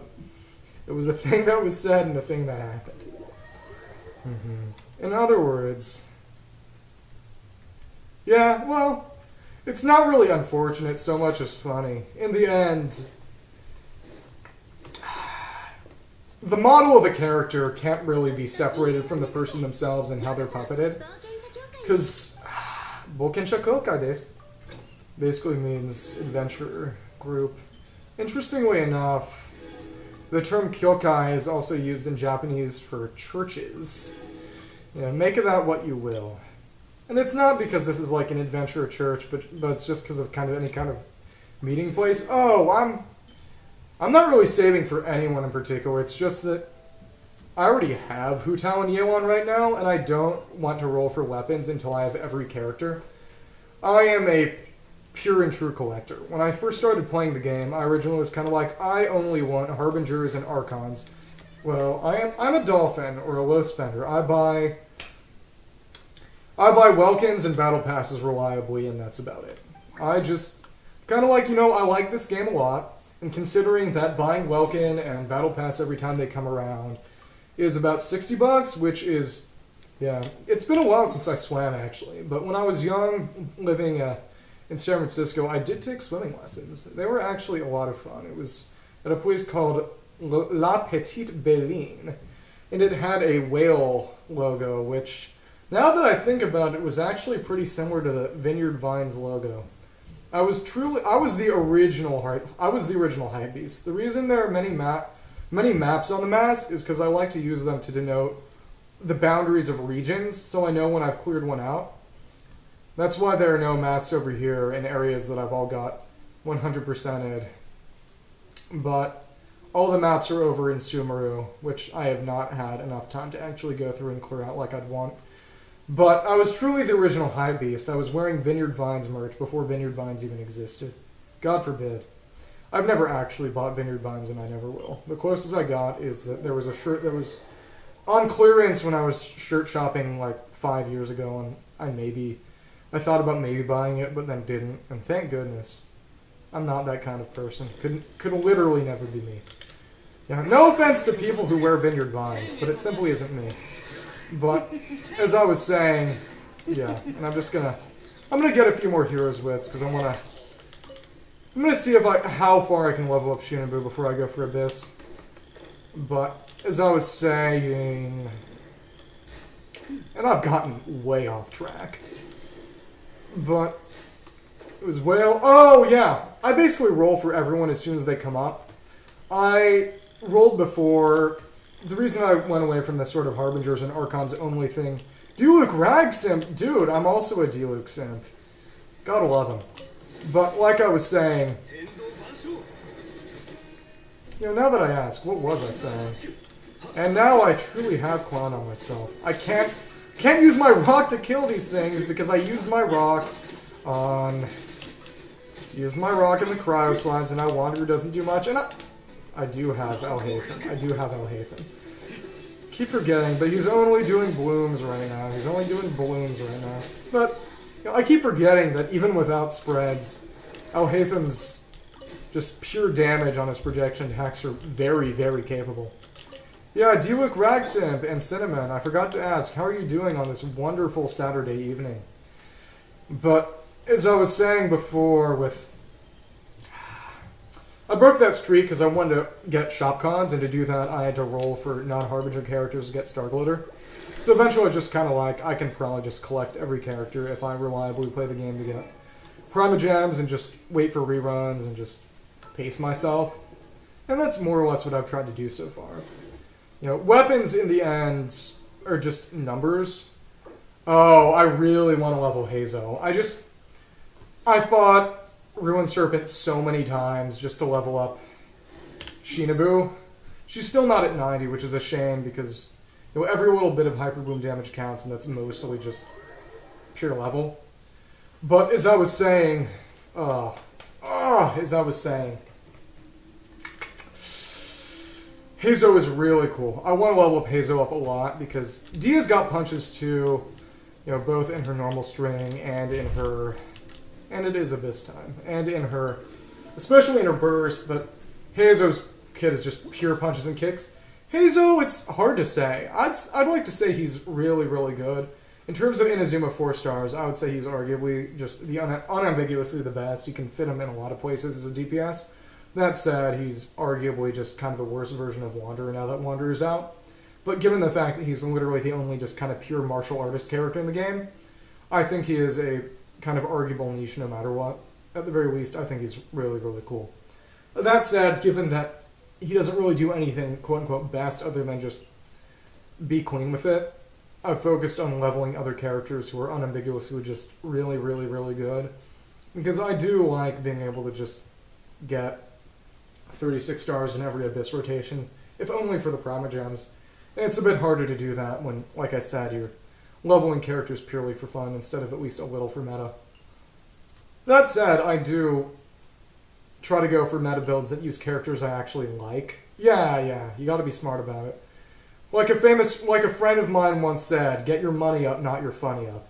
Speaker 1: it was a thing that was said and a thing that happened. In other words, yeah, well, it's not really unfortunate so much as funny. In the end, the model of a character can't really be separated from the person themselves and how they're puppeted. Because Boken Shakokai desu basically means adventurer group. Interestingly enough, the term kyokai is also used in Japanese for churches. Make of that what you will. And it's not because this is like an adventurer church, but it's just because of kind of any kind of meeting place. Oh, I'm not really saving for anyone in particular. It's just that I already have Hu Tao and Yeon right now, and I don't want to roll for weapons until I have every character. I am a pure and true collector. When I first started playing the game, I originally was kind of like, I only want Harbingers and Archons. Well, I'm a dolphin or a low spender. I buy Welkins and Battle Passes reliably, and that's about it. I just kind of like, I like this game a lot, and considering that buying Welkin and Battle Pass every time they come around is about $60, which is, it's been a while since I swam, actually. But when I was young, living in San Francisco, I did take swimming lessons. They were actually a lot of fun. It was at a place called La Petite Béline, and it had a whale logo, which, now that I think about it, was actually pretty similar to the Vineyard Vines logo. I was the original hypebeast. The reason there are many maps on the mask is because I like to use them to denote the boundaries of regions, so I know when I've cleared one out. That's why there are no masks over here in areas that I've all got 100%ed. But all the maps are over in Sumeru, which I have not had enough time to actually go through and clear out like I'd want. But I was truly the original hypebeast. I was wearing Vineyard Vines merch before Vineyard Vines even existed. God forbid. I've never actually bought Vineyard Vines, and I never will. The closest I got is that there was a shirt that was on clearance when I was shirt shopping like 5 years ago, and I thought about maybe buying it, but then didn't, and thank goodness. I'm not that kind of person. Could literally never be me. No offense to people who wear Vineyard Vines, but it simply isn't me. But, as I was saying, and I'm gonna get a few more Heroes Wits, because I'm gonna see how far I can level up Shinobu before I go for Abyss. But, as I was saying, and I've gotten way off track, but it was I basically roll for everyone as soon as they come up. I rolled before. The reason I went away from this sort of Harbingers and Archons only thing. Diluc Rag Simp. Dude, I'm also a Diluc Simp. Gotta love him. But like I was saying, now that I ask, what was I saying? And now I truly have clown on myself. I can't use my rock to kill these things because I used my rock in the cryo slimes, and now Wanderer doesn't do much, and I do have Alhaithen. Keep forgetting, but he's only doing blooms right now. But I keep forgetting that even without spreads, Alhaithen's just pure damage on his projection attacks are very, very capable. Yeah, Diluc Ragsimp and Cinnamon, I forgot to ask, how are you doing on this wonderful Saturday evening? But as I was saying before, I broke that streak because I wanted to get shop cons, and to do that I had to roll for non-Harbinger characters to get Star Glitter. So eventually I was just kind of like, I can probably just collect every character if I reliably play the game to get Primogems and just wait for reruns and just pace myself. And that's more or less what I've tried to do so far. Weapons in the end are just numbers. Oh, I really want to level Hazo. I fought Ruined Serpent so many times just to level up Shinobu. She's still not at 90, which is a shame because every little bit of Hyper Boom damage counts, and that's mostly just pure level. But as I was saying, Hazo is really cool. I want to level up Hazo up a lot because Dia's got punches too, both in her normal string and in her, and it is Abyss time, and in her, especially in her burst, but Hazo's kit is just pure punches and kicks. Hazo, it's hard to say. I'd like to say he's really, really good. In terms of Inazuma 4 stars, I would say he's arguably just the unambiguously the best. You can fit him in a lot of places as a DPS. That said, he's arguably just kind of a worse version of Wanderer now that Wanderer's out. But given the fact that he's literally the only just kind of pure martial artist character in the game, I think he is a kind of arguable niche no matter what. At the very least, I think he's really, really cool. That said, given that he doesn't really do anything quote-unquote best other than just be clean with it, I've focused on leveling other characters who are unambiguously just really, really, really good. Because I do like being able to just get 36 stars in every Abyss rotation, if only for the Primogems. And it's a bit harder to do that when, like I said, you're leveling characters purely for fun instead of at least a little for meta. That said, I do try to go for meta builds that use characters I actually like. Yeah, you gotta be smart about it. Like a friend of mine once said, get your money up, not your funny up.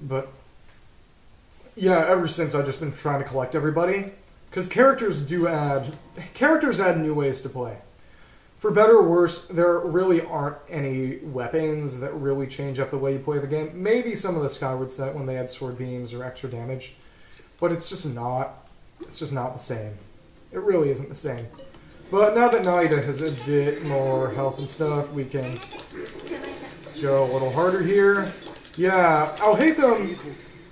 Speaker 1: But, yeah, ever since I've just been trying to collect everybody. Because characters add new ways to play. For better or worse, there really aren't any weapons that really change up the way you play the game. Maybe some of the Skyward set when they add sword beams or extra damage. But it's just not the same. It really isn't the same. But now that Naida has a bit more health and stuff, we can go a little harder here. Yeah, Alhaitham,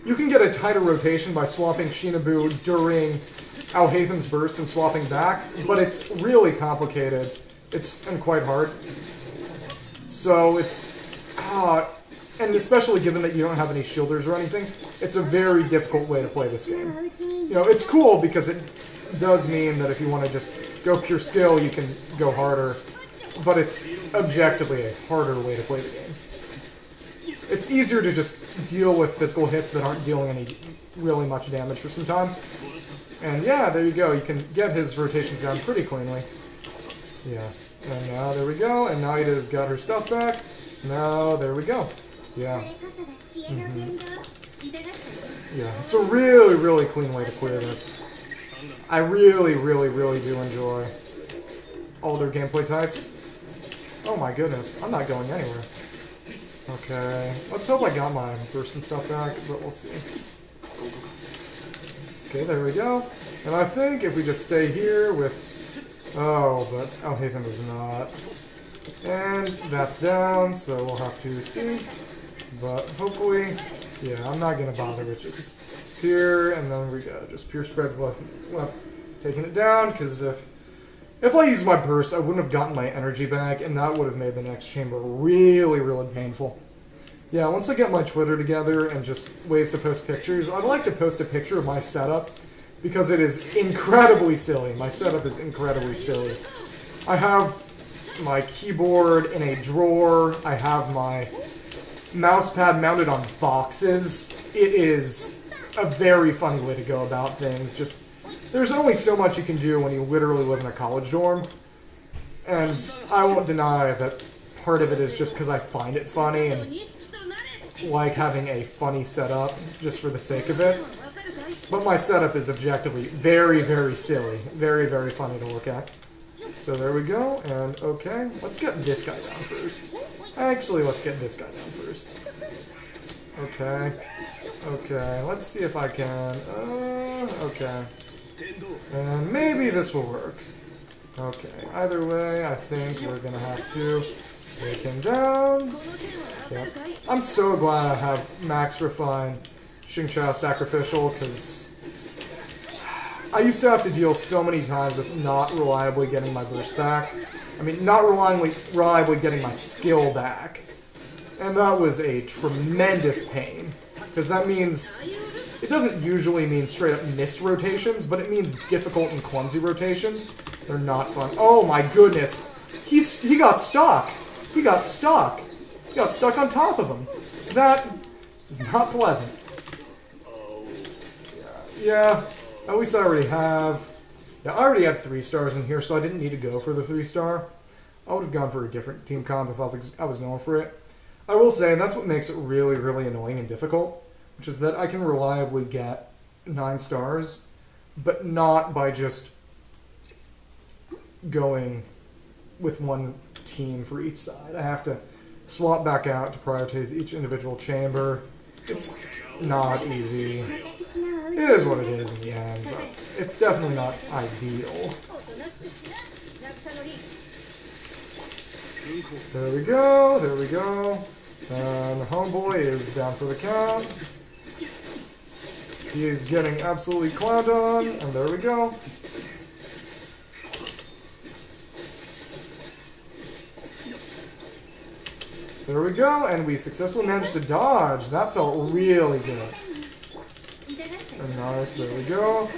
Speaker 1: you can get a tighter rotation by swapping Shinobu during Alhaitham's burst and swapping back, but it's really complicated. And quite hard. So it's, and especially given that you don't have any shielders or anything, it's a very difficult way to play this game. It's cool because it does mean that if you want to just go pure skill, you can go harder, but it's objectively a harder way to play the game. It's easier to just deal with physical hits that aren't dealing any really much damage for some time. And yeah, there you go. You can get his rotations down pretty cleanly. Yeah. And now there we go. And Naida's got her stuff back. Now there we go. Yeah. Yeah. It's a really, really clean way to clear this. I really, really, really do enjoy all their gameplay types. Oh my goodness. I'm not going anywhere. Okay. Let's hope I got my burst and stuff back, but we'll see. Okay, there we go. And I think if we just stay here with... Oh, but Alhaitham is not. And that's down, so we'll have to see. But hopefully... Yeah, I'm not going to bother with just pure, and then we go. Just pure spreads taking it down, because if If I used my burst, I wouldn't have gotten my energy back, and that would have made the next chamber really, really painful. Yeah, once I get my Twitter together and just ways to post pictures, I'd like to post a picture of my setup, because it is incredibly silly. My setup is incredibly silly. I have my keyboard in a drawer. I have my mouse pad mounted on boxes. It is a very funny way to go about things. Just, there's only so much you can do when you literally live in a college dorm. And I won't deny that part of it is just because I find it funny and like having a funny setup just for the sake of it. But my setup is objectively very, very silly. Very, very funny to look at. So there we go, and okay, let's get this guy down first. Actually, let's get this guy down first. Okay. Okay, let's see if I can... okay. And maybe this will work. Okay, either way, I think we're gonna have to take him down. Yep. I'm so glad I have Max Refine Xingqiao Sacrificial, because I used to have to deal so many times with not reliably getting my burst back. I mean, not reliably getting my skill back. And that was a tremendous pain. Because that means... It doesn't usually mean straight up missed rotations, but it means difficult and clumsy rotations. They're not fun. Oh my goodness! He got stuck! He got stuck! He got stuck on top of him. That is not pleasant. Yeah. At least I already have... Yeah, I already had 3 stars in here, so I didn't need to go for the 3-star. I would have gone for a different team comp if I was going for it. I will say, and that's what makes it really, really annoying and difficult, which is that I can reliably get 9 stars, but not by just going with one team for each side. I have to swap back out to prioritize each individual chamber. It's not easy. It is what it is in the end, but it's definitely not ideal. There we go, there we go. And Homeboy is down for the count. He is getting absolutely clowned on, and there we go. There we go, and we successfully managed to dodge. That felt really good. And nice, there we go.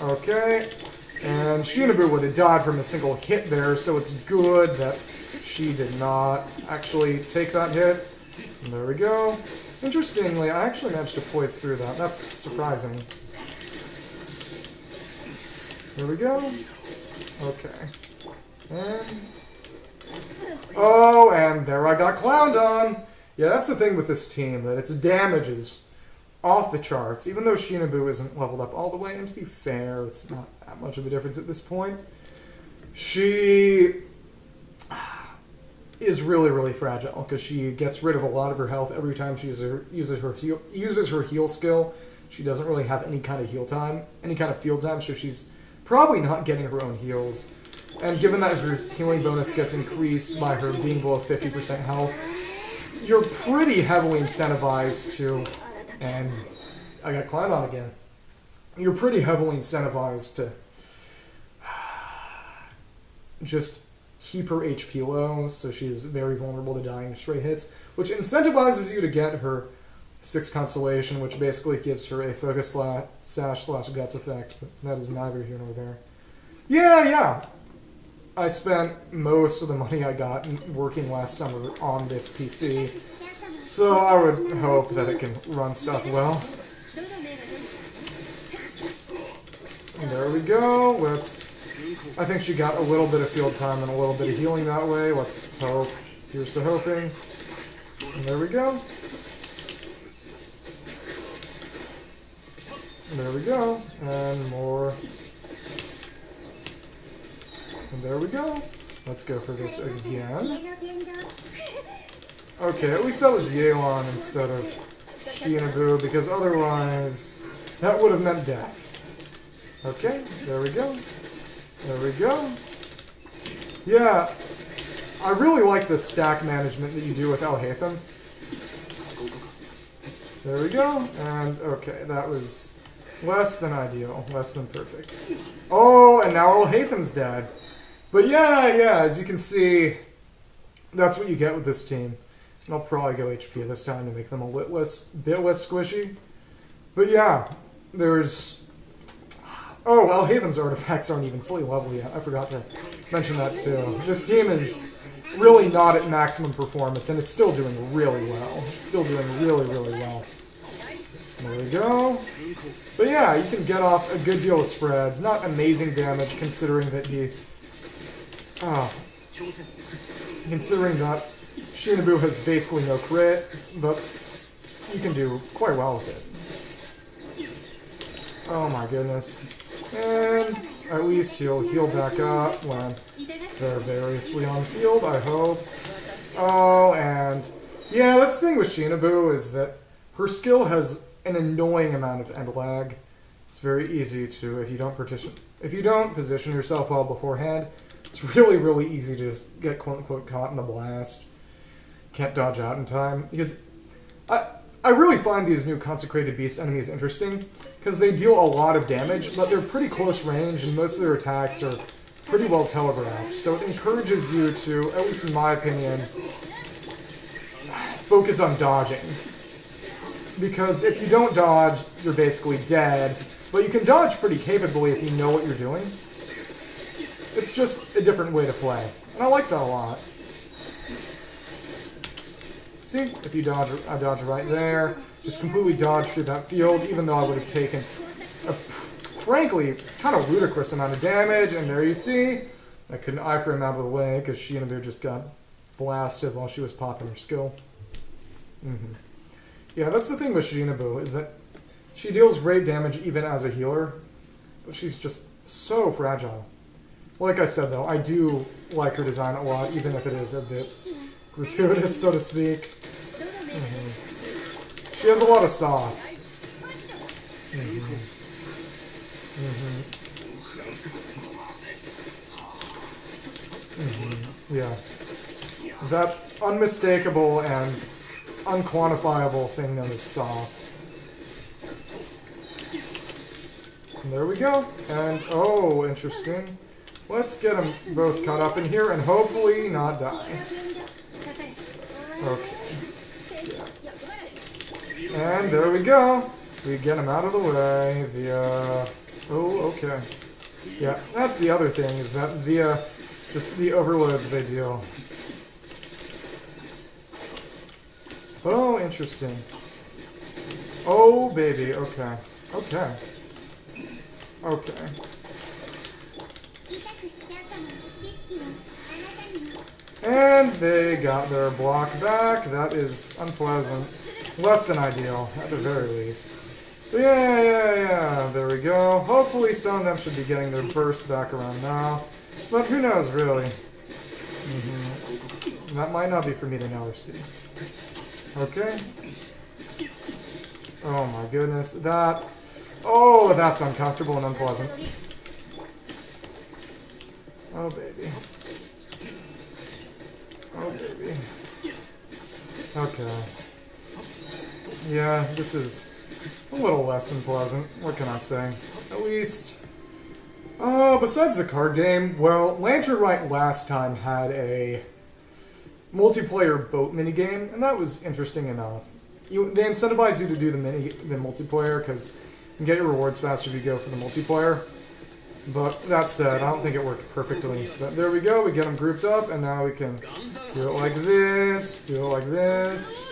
Speaker 1: Okay, and Shinobu would have died from a single hit there, so it's good that she did not actually take that hit. And there we go. Interestingly, I actually managed to poise through that. That's surprising. There we go. Okay. And... oh, and there I got clowned on! Yeah, that's the thing with this team, that its damage is off the charts, even though Shinobu isn't leveled up all the way, and to be fair, it's not that much of a difference at this point. She is really, really fragile, because she gets rid of a lot of her health every time she uses her heal skill. She doesn't really have any kind of heal time, any kind of field time, so she's probably not getting her own heals. And given that her healing bonus gets increased by her being below 50% health, you're pretty heavily incentivized to... and I got climbed on again. You're pretty heavily incentivized to just keep her HP low, so she's very vulnerable to dying to stray hits, which incentivizes you to get her 6 Constellation, which basically gives her a Focus Sash / Guts effect, but that is neither here nor there. Yeah. I spent most of the money I got working last summer on this PC, so I would hope that it can run stuff well. And there we go. I think she got a little bit of field time and a little bit of healing that way. Let's hope. Here's to hoping. And there we go. And there we go. And more. And there we go. Let's go for this again. Okay, at least that was Yeon instead of Shinobu, because otherwise that would have meant death. Okay, there we go. There we go. Yeah, I really like the stack management that you do with Al-Haytham. There we go. And okay, that was Less than ideal. Less than perfect. Oh, and now Hatham's dead. But yeah, as you can see, that's what you get with this team. And I'll probably go HP this time to make them a bit less squishy. But yeah, there's... Oh, well, Hatham's artifacts aren't even fully level yet. I forgot to mention that too. This team is really not at maximum performance, and it's still doing really well. It's still doing really, really well. There we go. But yeah, you can get off a good deal of spreads. Not amazing damage, considering that considering that Shinobu has basically no crit, but you can do quite well with it. Oh my goodness. And at least he'll heal back up when they're variously on field, I hope. Oh, and yeah, that's the thing with Shinobu is that her skill has an annoying amount of end lag. It's very easy to, if you don't position yourself well beforehand, it's really, really easy to just get quote-unquote caught in the blast. Can't dodge out in time. Because I really find these new Consecrated Beast enemies interesting, because they deal a lot of damage, but they're pretty close range, and most of their attacks are pretty well telegraphed. So it encourages you to, at least in my opinion, focus on dodging. Because if you don't dodge, you're basically dead. But you can dodge pretty capably if you know what you're doing. It's just a different way to play. And I like that a lot. See? If you dodge, I dodge right there. Just completely dodge through that field, even though I would have taken a, frankly, kind of ludicrous amount of damage. And there you see. I couldn't iframe out of the way because Shinobu just got blasted while she was popping her skill. Yeah, that's the thing with Shinobu, is that she deals great damage even as a healer, but she's just so fragile. Like I said, though, I do like her design a lot, even if it is a bit gratuitous, so to speak. She has a lot of sauce. Yeah. That unmistakable and unquantifiable thing known as sauce. And there we go. And, oh, interesting. Let's get them both caught up in here and hopefully not die. Okay. Yeah. And there we go. We get them out of the way via... Oh, okay. Yeah, that's the other thing, is that via just the overloads they deal. Oh, interesting. Oh, baby. Okay. Okay. Okay. And they got their block back. That is unpleasant. Less than ideal, at the very least. But yeah. There we go. Hopefully some of them should be getting their burst back around now. But who knows, really. That might not be for me to know or see. Okay. Oh my goodness. That... Oh, that's uncomfortable and unpleasant. Oh, baby. Oh, baby. Okay. Yeah, this is a little less than pleasant. What can I say? At least... besides the card game, well, Lantern Rite last time had a multiplayer boat minigame, and that was interesting enough. They incentivize you to do the multiplayer, because you can get your rewards faster if you go for the multiplayer. But that said, I don't think it worked perfectly. But there we go, we get them grouped up, and now we can do it like this, do it like this.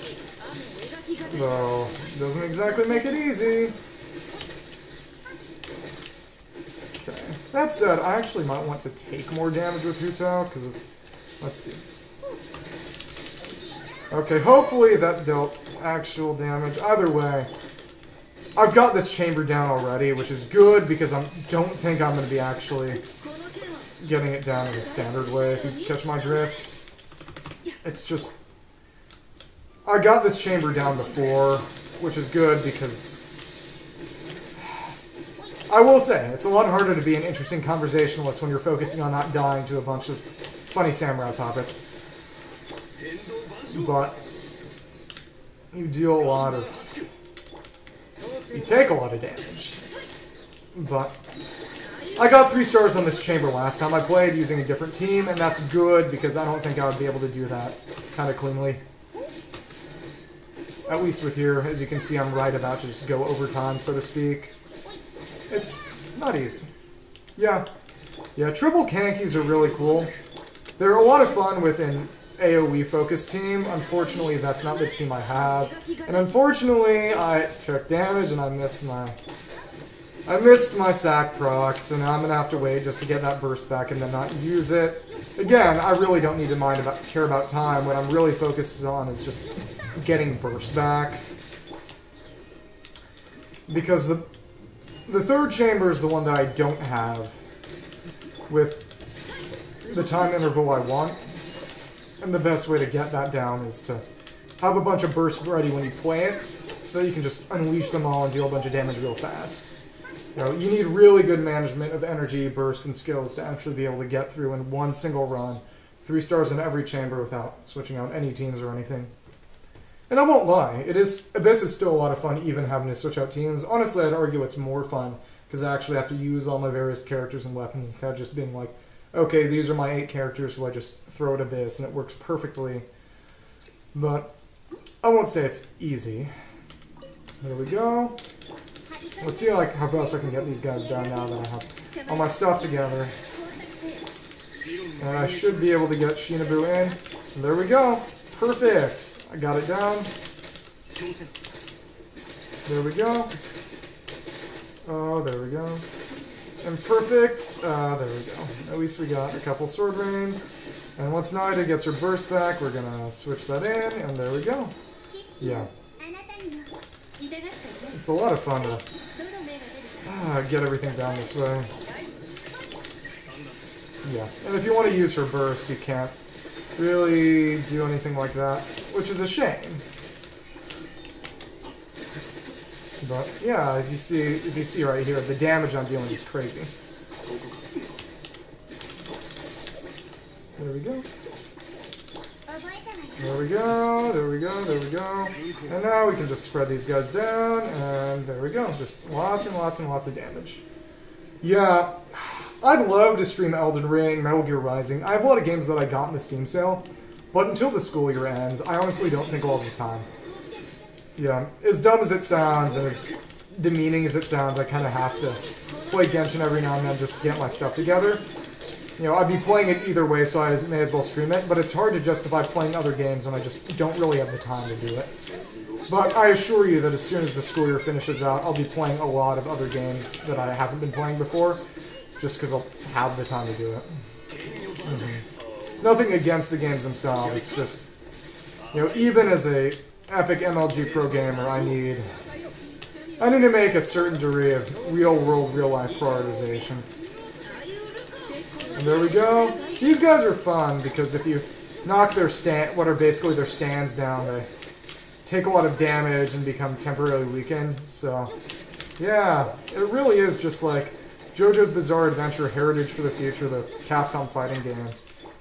Speaker 1: Though, doesn't exactly make it easy. Okay. That said, I actually might want to take more damage with Hutao, because of... Let's see. Okay, hopefully that dealt actual damage. Either way, I've got this chamber down already, which is good, because I don't think I'm going to be actually getting it down in a standard way, if you catch my drift. It's just... I got this chamber down before, which is good, because... I will say, it's a lot harder to be an interesting conversationalist when you're focusing on not dying to a bunch of funny samurai puppets. But you deal a lot of you take a lot of damage. But I got 3 stars on this chamber last time I played using a different team, and that's good because I don't think I would be able to do that kind of cleanly. At least with here, as you can see, I'm right about to just go overtime, so to speak. It's not easy. Yeah, triple Kankies are really cool. They're a lot of fun with an AoE-focused team. Unfortunately, that's not the team I have. And unfortunately, I took damage and I missed my sack proc, so now I'm going to have to wait just to get that burst back and then not use it. Again, I really don't need to care about time. What I'm really focused on is just getting burst back. Because the third chamber is the one that I don't have with the time interval I want. And the best way to get that down is to have a bunch of bursts ready when you play it, so that you can just unleash them all and deal a bunch of damage real fast. You know, you need really good management of energy, bursts, and skills to actually be able to get through in one single run, 3 stars in every chamber without switching out any teams or anything. And I won't lie, this is still a lot of fun even having to switch out teams. Honestly, I'd argue it's more fun, because I actually have to use all my various characters and weapons instead of just being like, okay, these are my 8 characters, so I just throw it abyss, and it works perfectly. But I won't say it's easy. There we go. Let's see how fast I can get these guys down now that I have all my stuff together. And I should be able to get Shinobu in. And there we go. Perfect. I got it down. There we go. Oh, there we go. And perfect. There we go. At least we got a couple sword rains. And once Naida gets her burst back, we're gonna switch that in, and there we go. Yeah. It's a lot of fun to get everything down this way. Yeah. And if you want to use her burst, you can't really do anything like that, which is a shame. But yeah, if you see right here, the damage I'm dealing is crazy. There we go. There we go, there we go, there we go. And now we can just spread these guys down, and there we go. Just lots and lots and lots of damage. Yeah, I'd love to stream Elden Ring, Metal Gear Rising. I have a lot of games that I got in the Steam sale, but until the school year ends, I honestly don't think I'll have the time. Yeah, as dumb as it sounds, and as demeaning as it sounds, I kind of have to play Genshin every now and then just to get my stuff together. You know, I'd be playing it either way, so I may as well stream it, but it's hard to justify playing other games when I just don't really have the time to do it. But I assure you that as soon as the school year finishes out, I'll be playing a lot of other games that I haven't been playing before, just because I'll have the time to do it. Nothing against the games themselves, it's just, you know, even as a epic MLG pro gamer, I need to make a certain degree of real-world, real-life prioritization. And there we go. These guys are fun because if you knock their what are basically their stands down, they take a lot of damage and become temporarily weakened. So, yeah, it really is just like JoJo's Bizarre Adventure Heritage for the Future, the Capcom fighting game.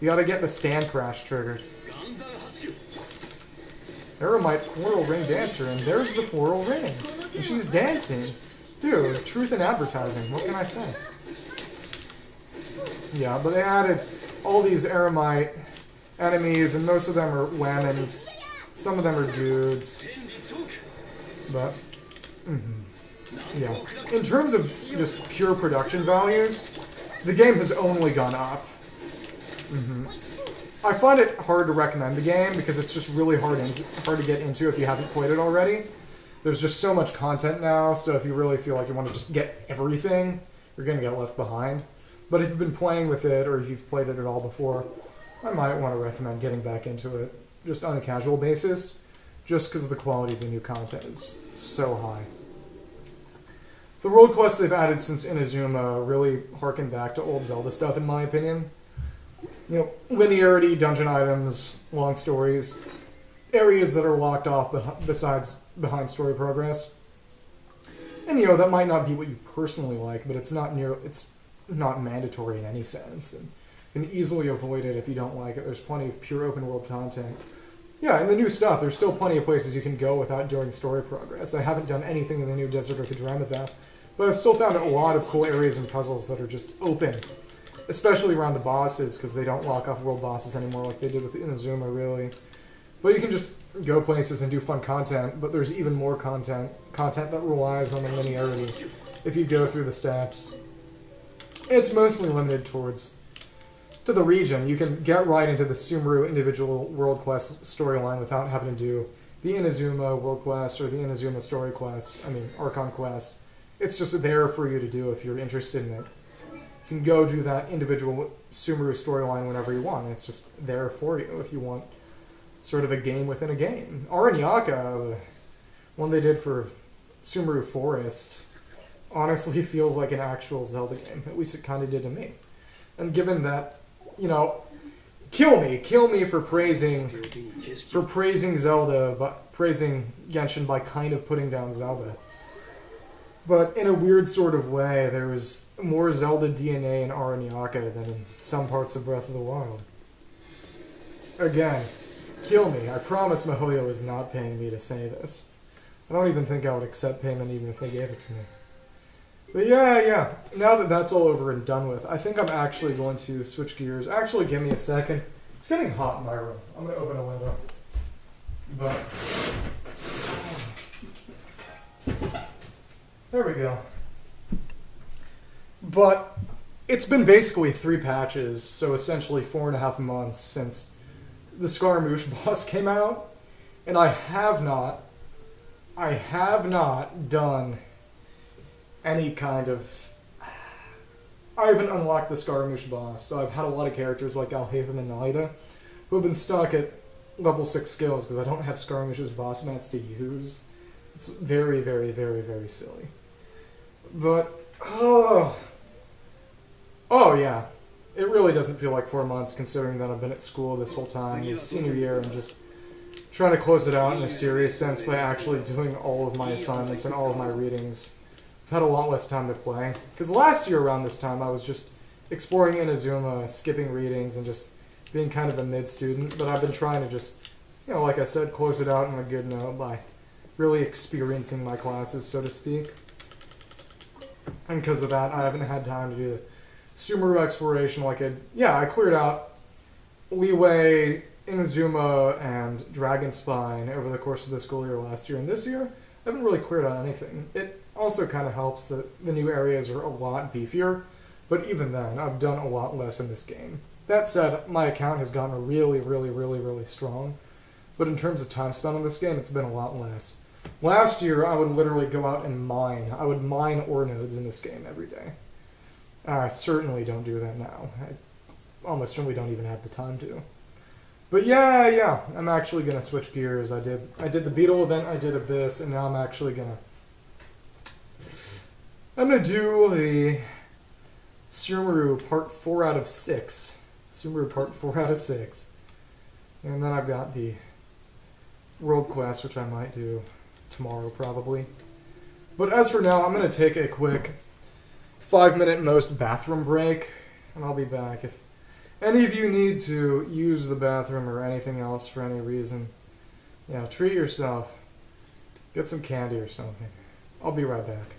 Speaker 1: You gotta get the stand crash triggered. Eremite Floral Ring Dancer, and there's the Floral Ring. And she's dancing. Dude, truth in advertising, what can I say? Yeah, but they added all these Eremite enemies, and most of them are women's. Some of them are dudes. But, yeah. In terms of just pure production values, the game has only gone up. I find it hard to recommend the game because it's just really hard to get into if you haven't played it already. There's just so much content now, so if you really feel like you want to just get everything, you're going to get left behind. But if you've been playing with it, or if you've played it at all before, I might want to recommend getting back into it, just on a casual basis, just because the quality of the new content is so high. The world quests they've added since Inazuma really harken back to old Zelda stuff, in my opinion. You know, linearity, dungeon items, long stories, areas that are locked off behind story progress. And, you know, that might not be what you personally like, but it's not mandatory in any sense, and you can easily avoid it if you don't like it. There's plenty of pure open world content Yeah, in the new stuff, there's still plenty of places you can go without doing story progress. I haven't done anything in the new Desert of Kadramathath, but I've still found a lot of cool areas and puzzles that are just open, especially around the bosses, because they don't lock off world bosses anymore like they did with Inazuma, really. But you can just go places and do fun content, but there's even more content that relies on the linearity if you go through the steps. It's mostly limited to the region. You can get right into the Sumeru individual world quest storyline without having to do the Inazuma world quest or the Inazuma story quests, Archon Quest. It's just there for you to do if you're interested in it. You can go do that individual Sumeru storyline whenever you want. It's just there for you if you want sort of a game within a game. Aranyaka, the one they did for Sumeru Forest, honestly feels like an actual Zelda game. At least it kind of did to me. And given that, kill me for praising Zelda, but praising Genshin by kind of putting down Zelda. But in a weird sort of way, there was more Zelda DNA in Aranyaka than in some parts of Breath of the Wild. Again, kill me. I promise MiHoYo is not paying me to say this. I don't even think I would accept payment even if they gave it to me. But yeah. Now that that's all over and done with, I think I'm actually going to switch gears. Actually, give me a second. It's getting hot in my room. I'm going to open a window. But there we go. But it's been basically 3 patches, so essentially 4.5 months since the Scaramouche boss came out, and I have not done any kind of... I haven't unlocked the Scaramouche boss, so I've had a lot of characters like Alhaven and Naida who have been stuck at level 6 skills because I don't have Scaramouche's boss mats to use. It's very, very, very, very silly. But, oh yeah. It really doesn't feel like 4 months considering that I've been at school this whole time. It's senior year and just trying to close it out in a serious sense by actually doing all of my assignments and all of my readings. I've had a lot less time to play. Because last year around this time I was just exploring Inazuma, skipping readings, and just being kind of a mid-student. But I've been trying to just, like I said, close it out on a good note by really experiencing my classes, so to speak. And because of that, I haven't had time to do Sumeru exploration like I cleared out Leeway, Inazuma, and Dragonspine over the course of the school year last year. And this year, I haven't really cleared out anything. It also kind of helps that the new areas are a lot beefier, but even then, I've done a lot less in this game. That said, my account has gotten really, really, really, really strong, but in terms of time spent on this game, it's been a lot less. Last year, I would literally go out and mine. I would mine ore nodes in this game every day. I certainly don't do that now. I almost certainly don't even have the time to. But yeah, I'm actually going to switch gears. I did the Beetle event, I did Abyss, and now I'm actually going to do the Sumeru Part 4 out of 6. Sumeru Part 4 out of 6. And then I've got the World Quest, which I might do tomorrow probably. But as for now, I'm going to take a quick 5-minute most bathroom break, and I'll be back. If any of you need to use the bathroom or anything else for any reason, treat yourself. Get some candy or something. I'll be right back.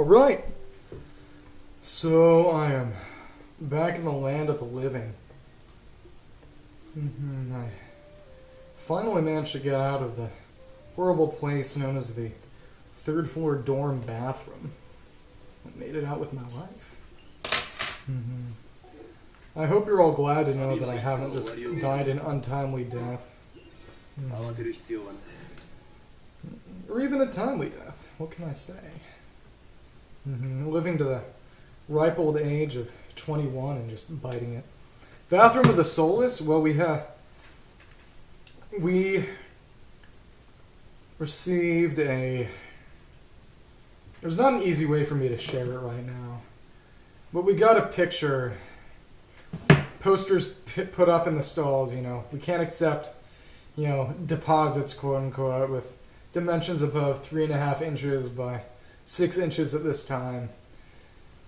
Speaker 1: Alright. So I am back in the land of the living. I finally managed to get out of the horrible place known as the third floor dorm bathroom. I made it out with my life. I hope you're all glad to know that I haven't just died an untimely death. Or even a timely death. What can I say? Living to the ripe old age of 21 and just biting it. Bathroom of the Soulless? Well, we received a... There's not an easy way for me to share it right now. But we got a picture. Posters put up in the stalls, you know. We can't accept, you know, deposits, quote unquote, with dimensions above 3.5 inches by 6 inches at this time.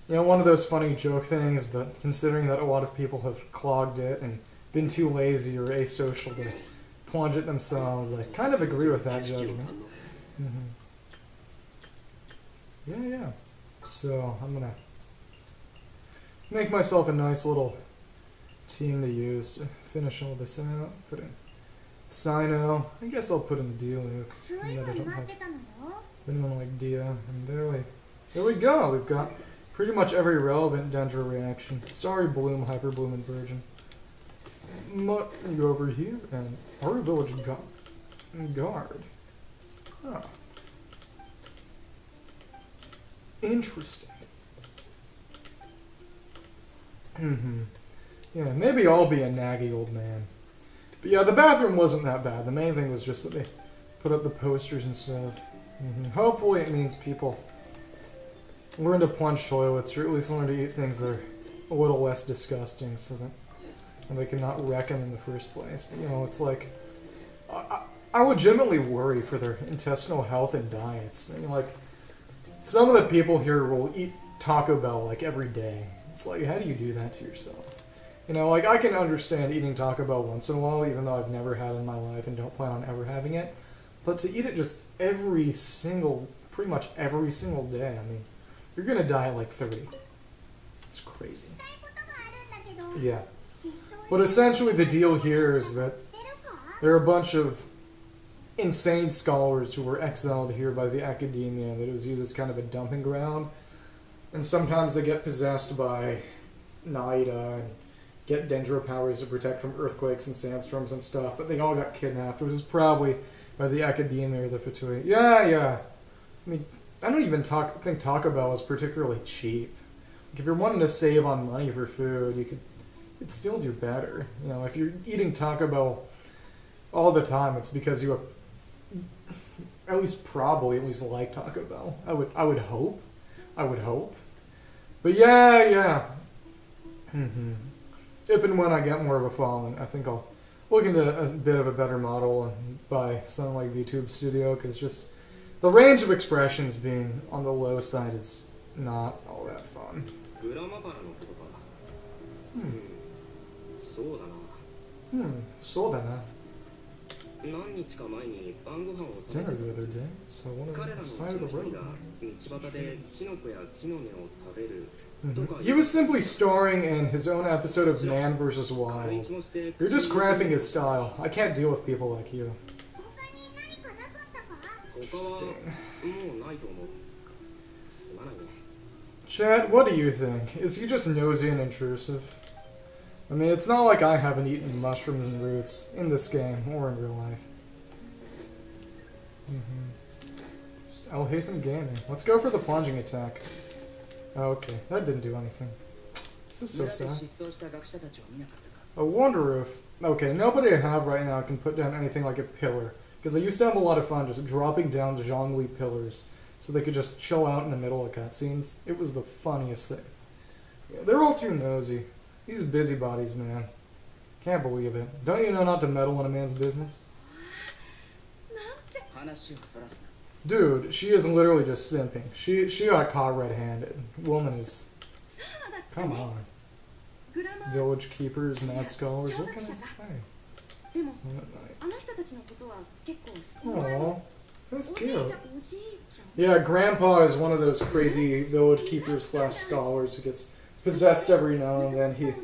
Speaker 1: You know, one of those funny joke things, but considering that a lot of people have clogged it and been too lazy or asocial to plunge it themselves, I kind of agree with that judgment. Yeah. So, I'm gonna make myself a nice little team to use to finish all this out. Put in Sino. I guess I'll put in Diluc. I don't have anyone like Dia. And there we go. We've got pretty much every relevant Dendro reaction. Sorry, Bloom, Hyper Bloom, and Virgin. You go over here, and our village guard. Huh. Interesting. Yeah, maybe I'll be a naggy old man. But yeah, the bathroom wasn't that bad. The main thing was just that they put up the posters and stuff. Hopefully it means people learn to plunge toilets, or at least learn to eat things that are a little less disgusting, so that they can not wreck them in the first place. But, you know, it's like... I legitimately worry for their intestinal health and diets. I mean, like, some of the people here will eat Taco Bell, like, every day. It's like, how do you do that to yourself? You know, like, I can understand eating Taco Bell once in a while, even though I've never had it in my life and don't plan on ever having it. But to eat it just pretty much every single day, I mean, you're gonna die at like 30. It's crazy. Yeah. But essentially the deal here is that there are a bunch of insane scholars who were exiled here by the academia, that it was used as kind of a dumping ground. And sometimes they get possessed by Naida and get Dendro powers to protect from earthquakes and sandstorms and stuff, but they all got kidnapped, which is probably by the academia or the Fatui. Yeah. I mean, I don't even think Taco Bell is particularly cheap. Like, if you're wanting to save on money for food, you could still do better. You know, if you're eating Taco Bell all the time, it's because you at least like Taco Bell. I would hope. But yeah. If and when I get more of a following, I think I'll look into a bit of a better model and buy something like VTube Studio, because just the range of expressions being on the low side is not all that fun. So then, it's dinner the other day, so I went on the side of the road. He was simply starring in his own episode of Man vs. Wild. You're just cramping his style. I can't deal with people like you. Interesting. Chad, what do you think? Is he just nosy and intrusive? I mean, it's not like I haven't eaten mushrooms and roots in this game or in real life. Just Elhatham Gaming. Let's go for the plunging attack. Oh, okay, that didn't do anything. This is so sad. I wonder if... Okay, nobody I have right now can put down anything like a pillar. Because I used to have a lot of fun just dropping down Zhongli pillars so they could just chill out in the middle of cutscenes. It was the funniest thing. Yeah, they're all too nosy. These busybodies, man. Can't believe it. Don't you know not to meddle in a man's business? Dude, she is literally just simping. She got caught red-handed. Woman is... Come on. Village keepers, mad scholars, what can I say? It's not at night. Aww. That's cute. Yeah, Grandpa is one of those crazy village keepers / scholars who gets possessed every now and then. He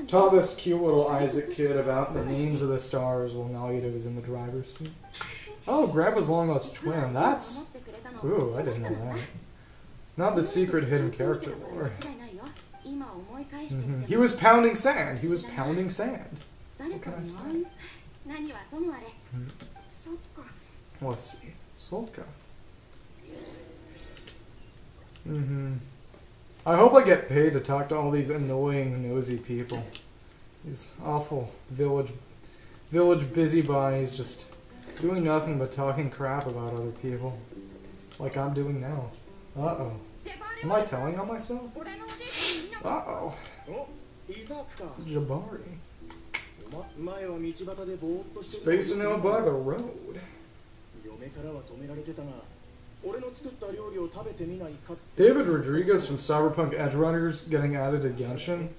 Speaker 1: taught this cute little Isaac kid about the names of the stars while Naida was in the driver's seat. Oh, Grandpa's long lost twin. That's... Ooh, I didn't know that. Not the secret hidden character lore. He was pounding sand. He was pounding sand. What can I say? Let's see. Solka. I hope I get paid to talk to all these annoying, nosy people. These awful village busybodies just doing nothing but talking crap about other people. Like I'm doing now. Uh-oh. Am I telling on myself? Uh-oh. Jabari. Spacing out by the road. David Rodriguez from Cyberpunk Edgerunners getting added to Genshin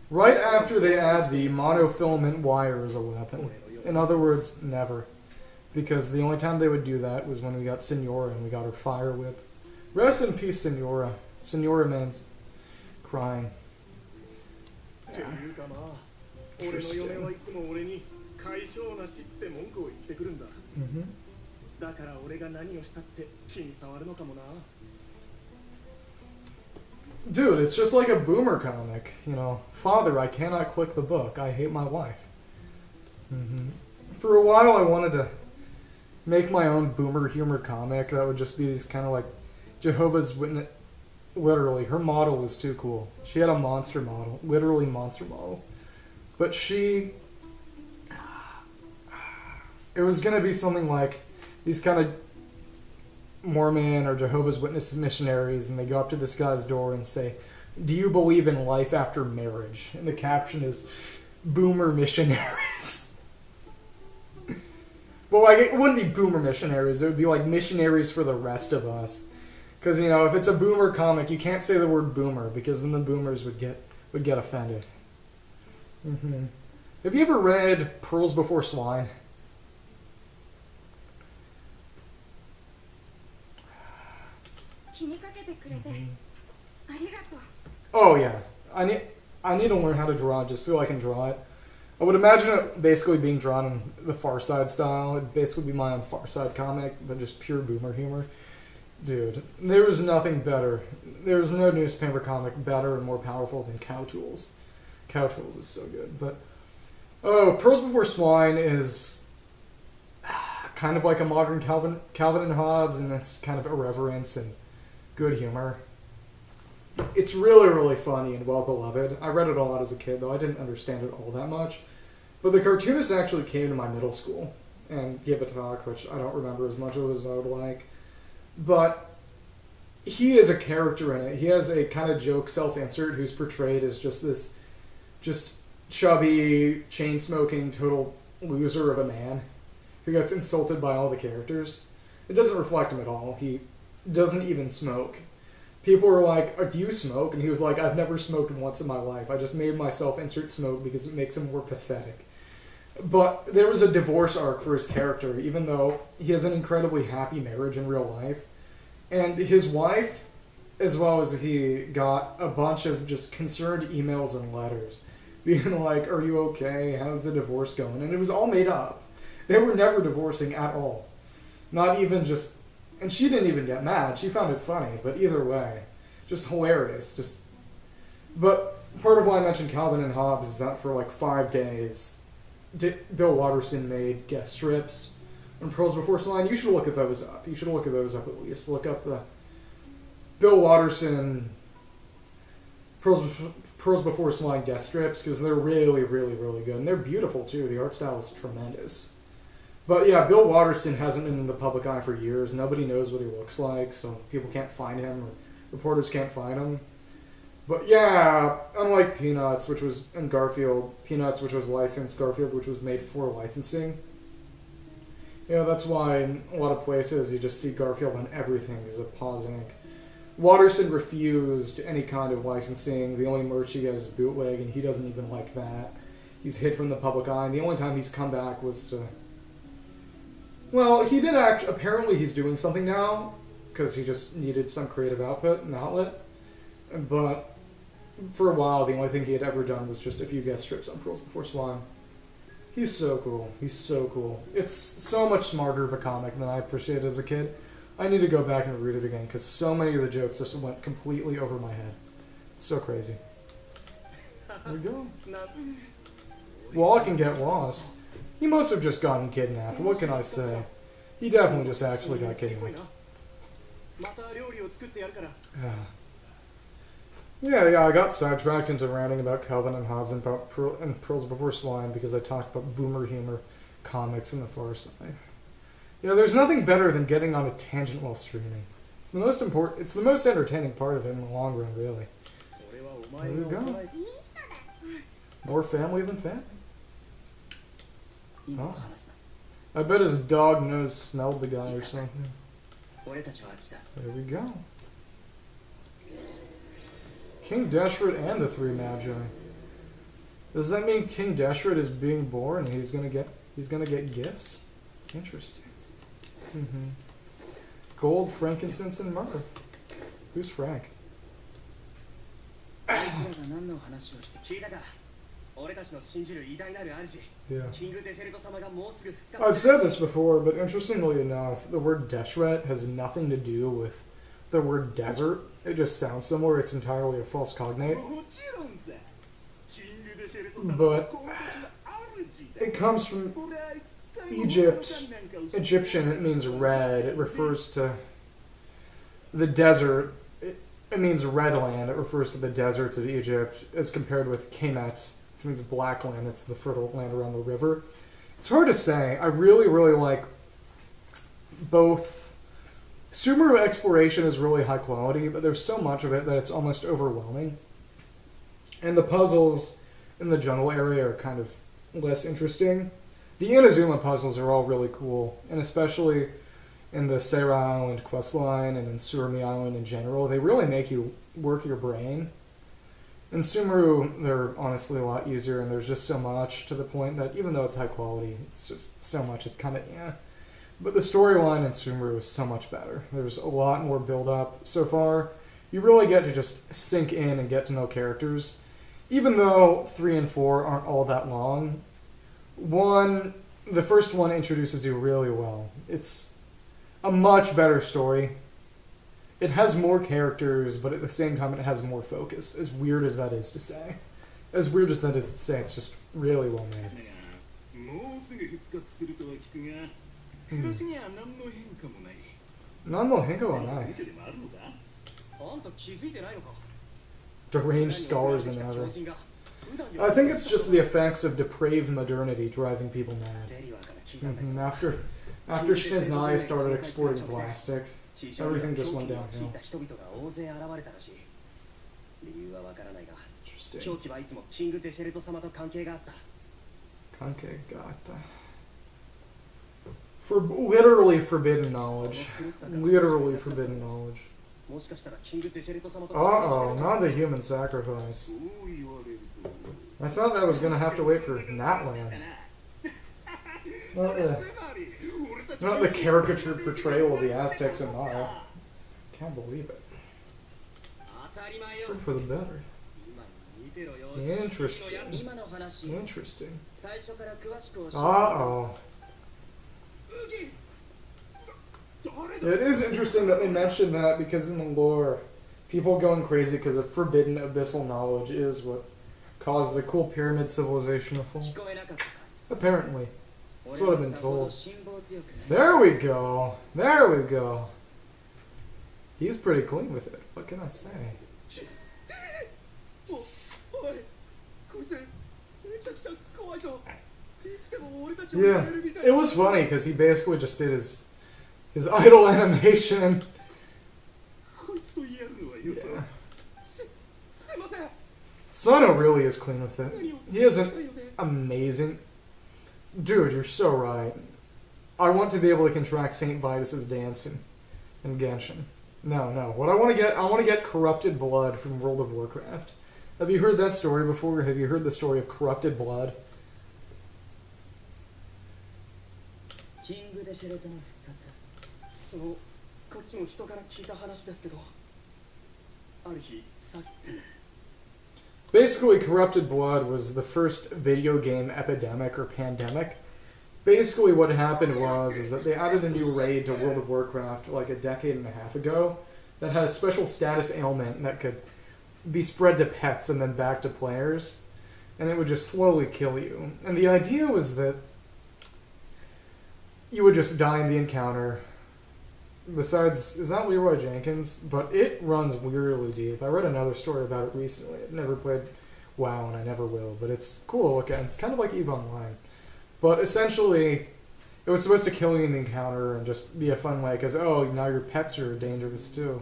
Speaker 1: right after they add the monofilament wire as a weapon. In other words, never. Because the only time they would do that was when we got Senora and we got her fire whip. Rest in peace, Senora. Senora man's crying. Yeah. Dude, it's just like a boomer comic, you know. Father, I cannot click the book. I hate my wife. For a while, I wanted to make my own boomer humor comic that would just be these kind of like Jehovah's Witness. Literally, her model was too cool. She had a monster model, literally monster model. But it was gonna be something like these kind of Mormon or Jehovah's Witness missionaries, and they go up to this guy's door and say, "Do you believe in life after marriage?" And the caption is, "Boomer missionaries." Well, like, it wouldn't be boomer missionaries. It would be like missionaries for the rest of us. Because, you know, if it's a boomer comic, you can't say the word boomer, because then the boomers would get offended. Have you ever read Pearls Before Swine? Oh yeah, I need to learn how to draw just so I can draw it. I would imagine it basically being drawn in the Far Side style. It'd basically be my own Far Side comic, but just pure boomer humor. Dude, there was nothing better. There was no newspaper comic better and more powerful than Cow Tools. Cow Tools is so good, but Pearls Before Swine is kind of like a modern Calvin and Hobbes, and it's kind of irreverence and good humor. It's really, really funny and well-beloved. I read it a lot as a kid, though I didn't understand it all that much. But the cartoonist actually came to my middle school and gave a talk, which I don't remember as much as I would like. But he is a character in it. He has a kind of joke self-insert who's portrayed as just this chubby, chain-smoking, total loser of a man who gets insulted by all the characters. It doesn't reflect him at all. He doesn't even smoke. People were like, "Do you smoke?" And he was like, "I've never smoked once in my life. I just made myself insert smoke because it makes him more pathetic." But there was a divorce arc for his character, even though he has an incredibly happy marriage in real life. And his wife, as well as he, got a bunch of just concerned emails and letters being like, "Are you okay? How's the divorce going?" And it was all made up. They were never divorcing at all. Not even just... And she didn't even get mad. She found it funny, but either way, just hilarious. But part of why I mentioned Calvin and Hobbes is that for like 5 days, Bill Watterson made guest strips on Pearls Before Swine. You should look at those up. You should look at those up at least. Look up the Bill Watterson Pearls Before Swine guest strips, because they're really, really, really good. And they're beautiful too. The art style is tremendous. But yeah, Bill Watterson hasn't been in the public eye for years. Nobody knows what he looks like, so people can't find him, or reporters can't find him. But yeah, unlike Peanuts, which was in Garfield, Peanuts, which was licensed, Garfield, which was made for licensing. You know, that's why in a lot of places you just see Garfield on everything as a pausing. Watterson refused any kind of licensing. The only merch he got is bootleg, and he doesn't even like that. He's hid from the public eye, and the only time he's come back was to Well, he did apparently he's doing something now, because he just needed some creative output and outlet. But for a while, the only thing he had ever done was just a few guest strips on Pearls Before Swine. He's so cool. He's so cool. It's so much smarter of a comic than I appreciated as a kid. I need to go back and read it again, because so many of the jokes just went completely over my head. It's so crazy. There we go. Wall can get lost. He must have just gotten kidnapped. What can I say? He definitely just actually got kidnapped. Yeah, I got sidetracked into ranting about Calvin and Hobbes and about Pearls Before Swine because I talked about boomer humor comics and the Far Side. Yeah, there's nothing better than getting on a tangent while streaming. It's the most important. It's the most entertaining part of it in the long run, really. There we go. More family than family. Oh. I bet his dog nose smelled the guy or something. There we go. King Deshret and the Three Magi. Does that mean King Deshret is being born and he's gonna get gifts? Interesting. Gold, frankincense, and myrrh. Who's Frank? Yeah. I've said this before, but interestingly enough, the word Deshret has nothing to do with the word desert. It just sounds similar. It's entirely a false cognate. But it comes from Egyptian. It means red. It refers to the desert. It means red land. It refers to the deserts of Egypt as compared with Kemet, which means black land. It's the fertile land around the river. It's hard to say. I really, really like both. Sumeru exploration is really high quality, but there's so much of it that it's almost overwhelming. And the puzzles in the jungle area are kind of less interesting. The Inazuma puzzles are all really cool, and especially in the Seira Island questline and in Surumi Island in general, they really make you work your brain. In Sumeru, they're honestly a lot easier, and there's just so much to the point that even though it's high quality, it's just so much, it's kind of, yeah. But the storyline in Sumeru is so much better. There's a lot more build-up so far. You really get to just sink in and get to know characters. Even though 3 and 4 aren't all that long, the first one introduces you really well. It's a much better story. It has more characters, but at the same time it has more focus, as weird as that is to say. It's just really well made. Deranged scholars and other. I think it's just the effects of depraved modernity driving people mad. After Shiznai started exporting plastic, everything just went downhill. Kankegata. For literally forbidden knowledge. Literally forbidden knowledge. Uh-oh, not the human sacrifice. I thought that was gonna have to wait for Natland. Not the caricature portrayal of the Aztecs in Maya. Can't believe it. For the better. Interesting. Interesting. Uh-oh. It is interesting that they mentioned that because in the lore, people going crazy because of forbidden abyssal knowledge is what caused the cool pyramid civilization to fall. Apparently. That's what I've been told. There we go. There we go. He's pretty clean with it. What can I say? Yeah. It was funny because he basically just did his idle animation. Yeah. Sano really is clean with it. He isn't amazing. Dude, you're so right. I want to be able to contract Saint Vitus's dance in Genshin. No. What I want to get corrupted blood from World of Warcraft. Have you heard that story before? Have you heard the story of corrupted blood?
Speaker 2: キングで知れての復活。そのこっちも人から聞いた話ですけど、ある日さっき
Speaker 1: Basically, Corrupted Blood was the first video game epidemic or pandemic. Basically, what happened was is that they added a new raid to World of Warcraft like a decade and a half ago that had a special status ailment that could be spread to pets and then back to players, and it would just slowly kill you. And the idea was that you would just die in the encounter. Besides, is that Leroy Jenkins? But it runs weirdly deep. I read another story about it recently. I've never played WoW, and I never will, but it's cool to look at. It's kind of like EVE Online. But essentially, it was supposed to kill you in the encounter and just be a fun way, because, oh, now your pets are dangerous too.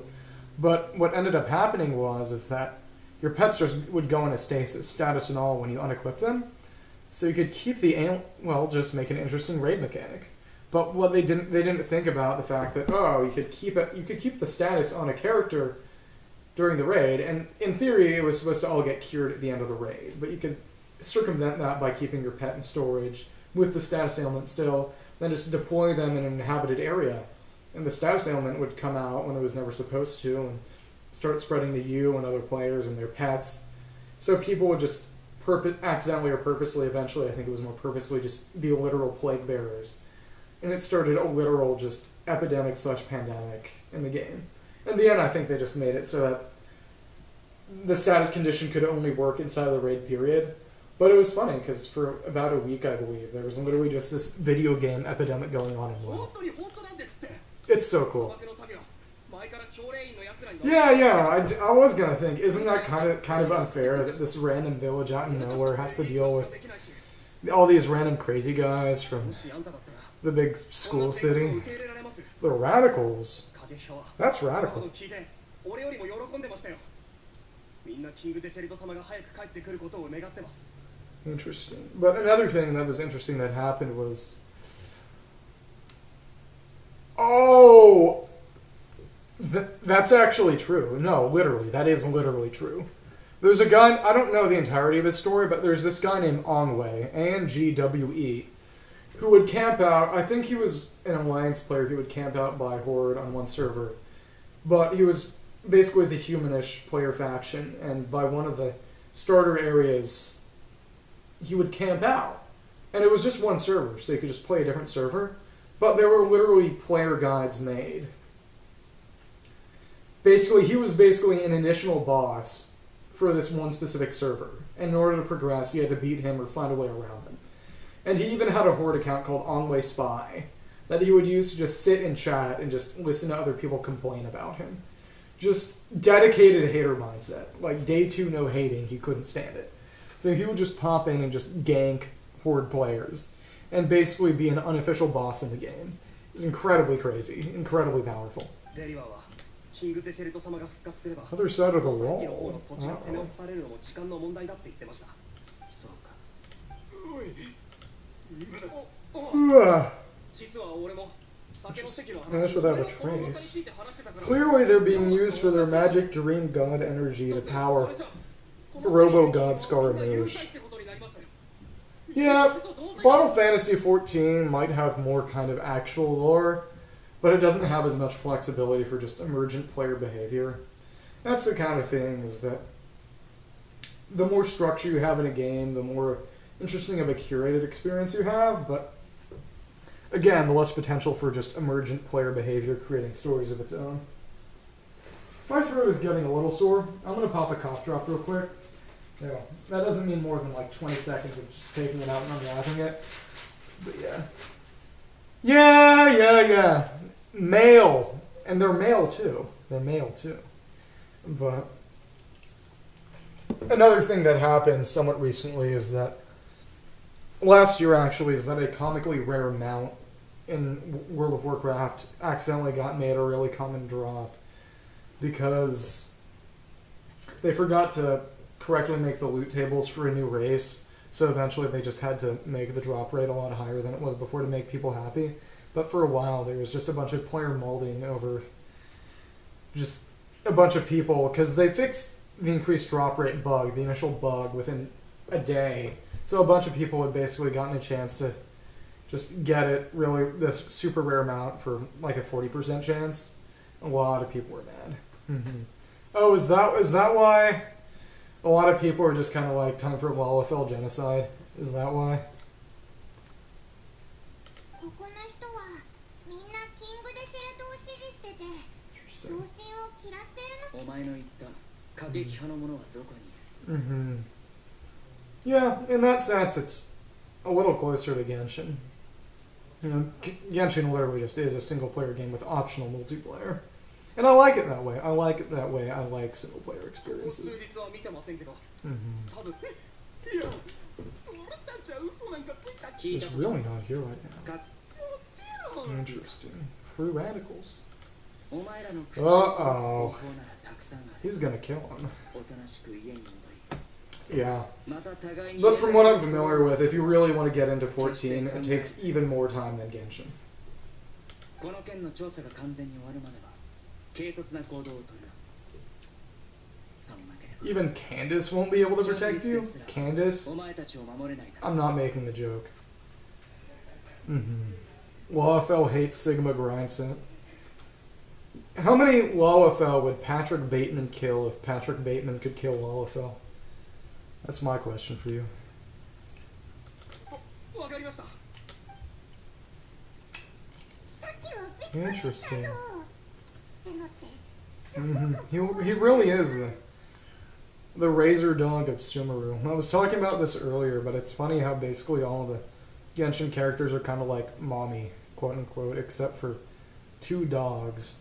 Speaker 1: But what ended up happening is that your pets just would go into stasis, status and all, when you unequip them. So you could keep just make an interesting raid mechanic. But what they didn't think about the fact that you could keep the status on a character during the raid, and in theory it was supposed to all get cured at the end of the raid. But you could circumvent that by keeping your pet in storage with the status ailment still, then just deploy them in an inhabited area, and the status ailment would come out when it was never supposed to, and start spreading to you and other players and their pets. So people would just accidentally or purposely, eventually I think it was more purposely, just be literal plague bearers. And it started a literal just epidemic/pandemic in the game. In the end, I think they just made it so that the status condition could only work inside of the raid period. But it was funny, because for about a week, I believe, there was literally just this video game epidemic going on in WoW. It's so cool. Yeah, I was gonna think, isn't that kind of unfair that this random village out in nowhere has to deal with all these random crazy guys from the big school city? The radicals. That's radical. Interesting. But another thing that was interesting that happened was... Oh! That's actually true. No, literally. That is literally true. There's a guy, I don't know the entirety of his story, but there's this guy named Angwe, A-N-G-W-E, who would camp out. I think he was an Alliance player. He would camp out by Horde on one server. But he was basically the humanish player faction, and by one of the starter areas, he would camp out. And it was just one server, so you could just play a different server. But there were literally player guides made. Basically, he was basically an initial boss for this one specific server. And in order to progress, you had to beat him or find a way around him. And he even had a Horde account called Angwe Spy that he would use to just sit and chat and just listen to other people complain about him. Just dedicated hater mindset. Like, day 2 no hating, he couldn't stand it. So he would just pop in and just gank Horde players and basically be an unofficial boss in the game. It's incredibly crazy, incredibly powerful. Other side of the wall. Vanish without a trace. Clearly they're being used for their magic dream god energy to power Robo-God Scaramouche. Yeah, Final Fantasy XIV might have more kind of actual lore, but it doesn't have as much flexibility for just emergent player behavior. That's the kind of thing, is that the more structure you have in a game, the more interesting of a curated experience you have, but again, the less potential for just emergent player behavior creating stories of its own. My throat is getting a little sore. I'm going to pop a cough drop real quick. Yeah, that doesn't mean more than like 20 seconds of just taking it out and unwrapping it. But yeah. Yeah. Male. And they're male too. But another thing that happened somewhat recently is that last year actually is that a comically rare mount in World of Warcraft accidentally got made a really common drop because they forgot to correctly make the loot tables for a new race, so eventually they just had to make the drop rate a lot higher than it was before to make people happy. But for a while there was just a bunch of player molding over just a bunch of people, because they fixed the increased drop rate bug, the initial bug, within a day. So a bunch of people had basically gotten a chance to just get it really this super rare mount for like a 40% chance, a lot of people were mad. Oh, is that why a lot of people are just kind of like time for Lalafell genocide? Is that why?
Speaker 3: ここの人はみんなキングでシェルトを支持してて同心を嫌ってるの。
Speaker 2: お前の言った過激派の者はどこに？
Speaker 1: Yeah, in that sense, it's a little closer to Genshin. You know, Genshin literally just is a single-player game with optional multiplayer. And I like it that way. I like it that way. I like single-player experiences.
Speaker 2: 数日は見てませんけど、
Speaker 1: Mm-hmm.
Speaker 2: 多分。いや、俺たちは嘘なんかついた。聞い
Speaker 1: He's
Speaker 2: た。
Speaker 1: really not here right
Speaker 2: か
Speaker 1: now.
Speaker 2: もちろん。
Speaker 1: Interesting. Free radicals.
Speaker 2: お前らの口
Speaker 1: Uh-oh.
Speaker 2: 方法ならたくさんある。
Speaker 1: He's gonna kill him.
Speaker 2: おとなしく家に戻り。
Speaker 1: Yeah.
Speaker 2: また互いに。
Speaker 1: But from what I'm familiar with, if you really want to get into 14, it takes even more time than Genshin.
Speaker 2: この件の調査が完全に終わるまでは軽率な行動をとる。さもなければ。
Speaker 1: Even Candace won't be able to protect you? Candace?
Speaker 2: お前たちを守れないだ
Speaker 1: I'm not making the joke. Lalafell hates Sigma Grindset. How many Lalafell would Patrick Bateman kill if Patrick Bateman could kill Lalafell? That's my question for you.
Speaker 2: わかりました。
Speaker 1: Interesting. He really is the razor dog of Sumeru. I was talking about this earlier, but it's funny how basically all the Genshin characters are kind of like mommy, quote unquote, except for 2 dogs.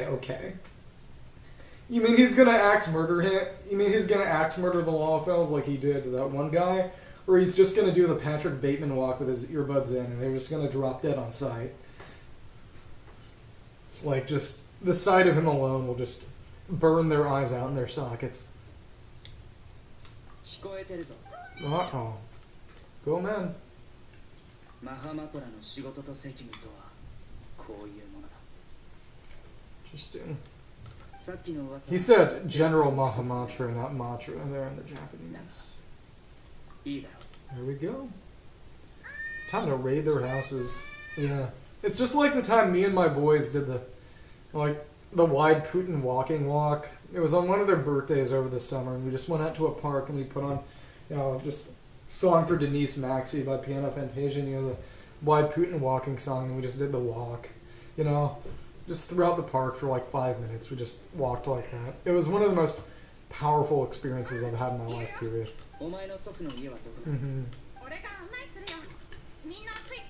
Speaker 1: Okay. You mean he's gonna axe murder him? You mean he's gonna axe murder the Lafells like he did to that one guy? Or he's just gonna do the Patrick Bateman walk with his earbuds in and they're just gonna drop dead on sight? It's like just the sight of him alone will just burn their eyes out in their sockets.
Speaker 2: 聞こえてるぞ。
Speaker 1: Uh-oh. Go man.
Speaker 2: マハマトラの仕事と責務とはこういうものだ。
Speaker 1: Interesting.
Speaker 2: さっきの噂。
Speaker 1: He said General Mahamatra, not Matra, there in the Japanese.
Speaker 2: いいだろう。
Speaker 1: There we go. Time to raid their houses. Yeah. It's just like the time me and my boys did the wide Putin walking walk. It was on one of their birthdays over the summer, and we just went out to a park and we put on, just Song for Denise Maxey by Piano Fantasia, the wide Putin walking song, and we just did the walk. Just throughout the park for like 5 minutes. We just walked like that. It was one of the most powerful experiences I've had in my life, period.
Speaker 2: お前の祖父の家はどこだ？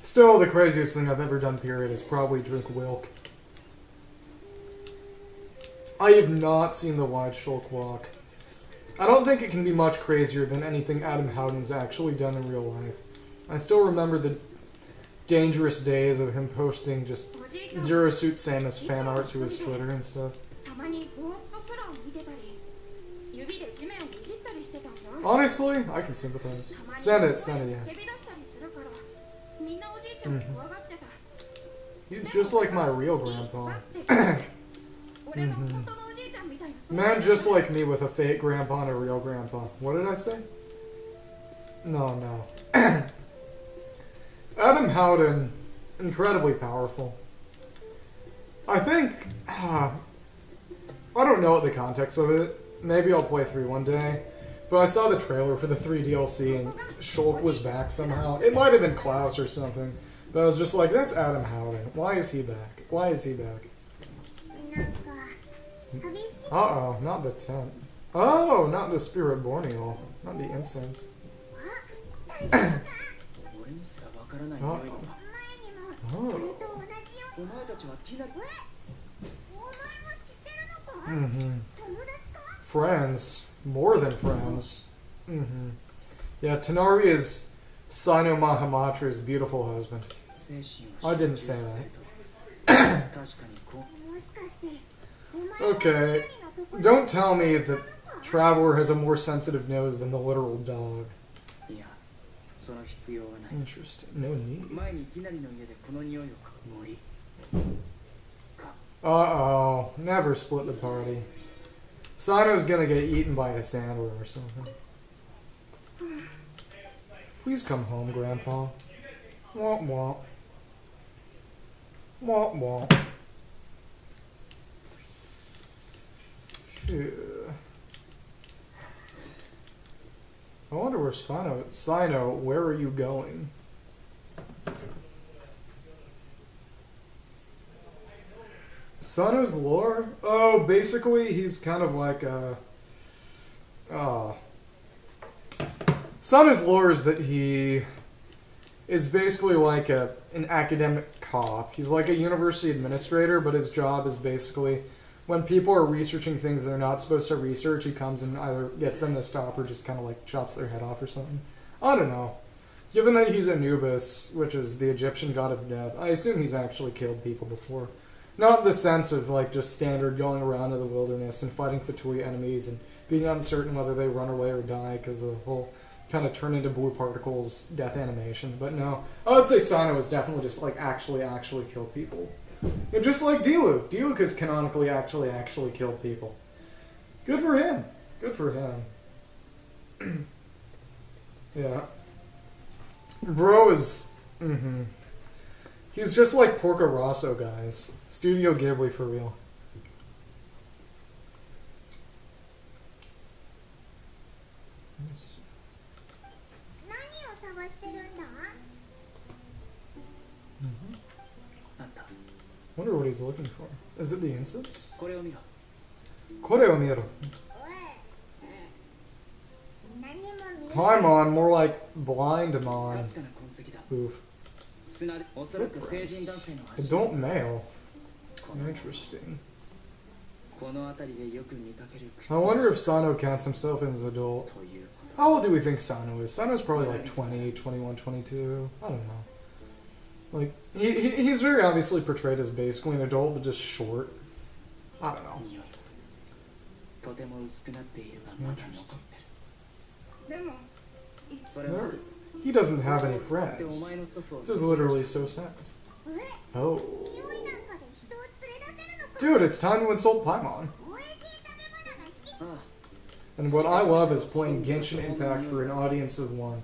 Speaker 1: Still, the craziest thing I've ever done, period, is probably drink Wilk. I have not seen the Wide Shulk walk. I don't think it can be much crazier than anything Adam Howden's actually done in real life. I still remember the dangerous days of him posting just Zero Suit Samus fan art to his Twitter and stuff. Honestly, I can sympathize. Send it, yeah. He's just like my real grandpa. Man just like me with a fake grandpa and a real grandpa. What did I say? No. Adam Howden, incredibly powerful. I think... I don't know the context of it. Maybe I'll play 3 one day. But I saw the trailer for the 3 DLC and Shulk was back somehow. It might have been Klaus or something. But I was just like, that's Adam Howden. Why is he back? Uh-oh, not the tent. Oh, not the Spirit Borneo. Not the incense. Uh-oh. Oh. Friends. More than friends. Yeah, Tanari is Sino Mahamatra's beautiful husband. I didn't say that. Okay. Don't tell me that Traveler has a more sensitive nose than the literal dog.
Speaker 2: その必要はない。
Speaker 1: Interesting. No need.
Speaker 2: 前にきなりの家でこの匂いを嗅ぐ森。
Speaker 1: Uh-oh. Never split the party. Sino's gonna get eaten by a sandworm or something. Please come home, Grandpa. Womp womp. Womp womp. Phew. I wonder where Sino, where are you going? Sino's lore? Oh, basically he's kind of like a... Sino's lore is that he is basically like an academic cop. He's like a university administrator, but his job is basically when people are researching things they're not supposed to research, he comes and either gets them to stop or just kind of like chops their head off or something. I don't know. Given that he's Anubis, which is the Egyptian god of death, I assume he's actually killed people before. Not in the sense of like just standard going around in the wilderness and fighting Fatui enemies and being uncertain whether they run away or die because the whole kind of turn into blue particles death animation. But no, I would say Sino is definitely just like actually kill people. And just like Diluc. Diluc has canonically actually killed people. Good for him. Good for him. Yeah. Bro is... He's just like Porco Rosso, guys. Studio Ghibli for real.
Speaker 3: 何を探してるんだ？
Speaker 1: Wonder what he's looking for. Is it the incense?
Speaker 2: これを見ろ。
Speaker 1: Koreo miro.
Speaker 3: 何も見えない。
Speaker 1: Paimon, more like Blindmon.
Speaker 2: かすかな痕跡だ。
Speaker 1: Oof.
Speaker 2: すなおそらく成人男性の足。
Speaker 1: Adult male. Interesting.
Speaker 2: この辺りでよく見かける靴
Speaker 1: I wonder if Sano counts himself as an adult.
Speaker 2: という。
Speaker 1: How old do we think Sano is? Sano's probably like 20, 21, 22. I don't know. Like, he's very obviously portrayed as basically an adult, but just short. I don't know.
Speaker 2: 匂いとても薄くなっているがまだ残ってる。
Speaker 3: でも、
Speaker 2: それは
Speaker 1: There- He doesn't have any
Speaker 2: お
Speaker 1: friends.
Speaker 2: 前の祖父を
Speaker 1: This is literally so sad.
Speaker 3: え、
Speaker 1: Oh.
Speaker 3: 匂いなんかで人を連れ出せるのか？
Speaker 1: Dude, it's time to insult Paimon.
Speaker 3: 美味しい食べ物が好き。
Speaker 2: ああ
Speaker 1: And what I love is playing Genshin Impact for an audience of one.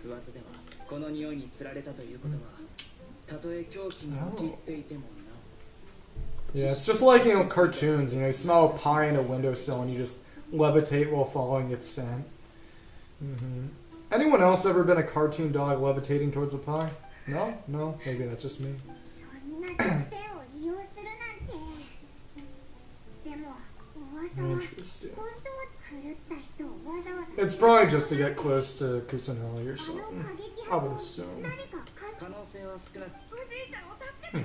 Speaker 2: 噂ではこの匂いに釣られたということはたとえ狂気に陥っていてもな
Speaker 1: Yeah, it's just like, cartoons, you smell a pie in a windowsill and you just levitate while following its scent. Anyone else ever been a cartoon dog levitating towards a pie? No? No? Maybe that's just me.
Speaker 3: そんな弱点を利用するなんて。でも、噂は
Speaker 1: Interesting.
Speaker 3: 本当は狂った人をわざわざ。
Speaker 1: It's probably just to get close to Kusanagi or
Speaker 3: あの
Speaker 1: something.
Speaker 3: 過激
Speaker 1: I
Speaker 3: 派
Speaker 1: would
Speaker 3: と
Speaker 1: assume.
Speaker 3: 何か関
Speaker 2: 可能性は少なく
Speaker 3: おじいちゃんを助けて。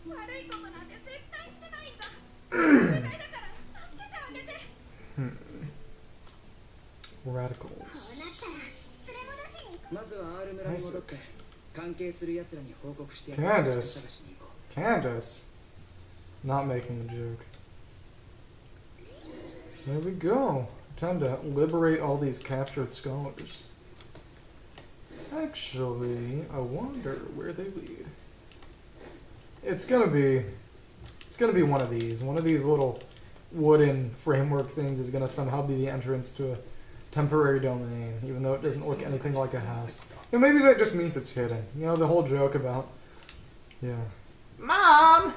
Speaker 3: 悪いことなんて絶対してないんだ。お願いだから助けてあげて。 こうなったら
Speaker 1: Radicals.
Speaker 3: 連れ戻しに行く。
Speaker 2: まずは R 村に戻って関係する奴らに報告して
Speaker 1: Candace.
Speaker 2: 探しに行こ
Speaker 1: Candace. Not making a joke. There we go. Time to liberate all these captured scholars. Actually, I wonder where they lead. It's gonna be one of these. One of these little wooden framework things is gonna somehow be the entrance to a temporary domain, even though it doesn't look anything like a house. And maybe that just means it's hidden. The whole joke about... Yeah. Mom!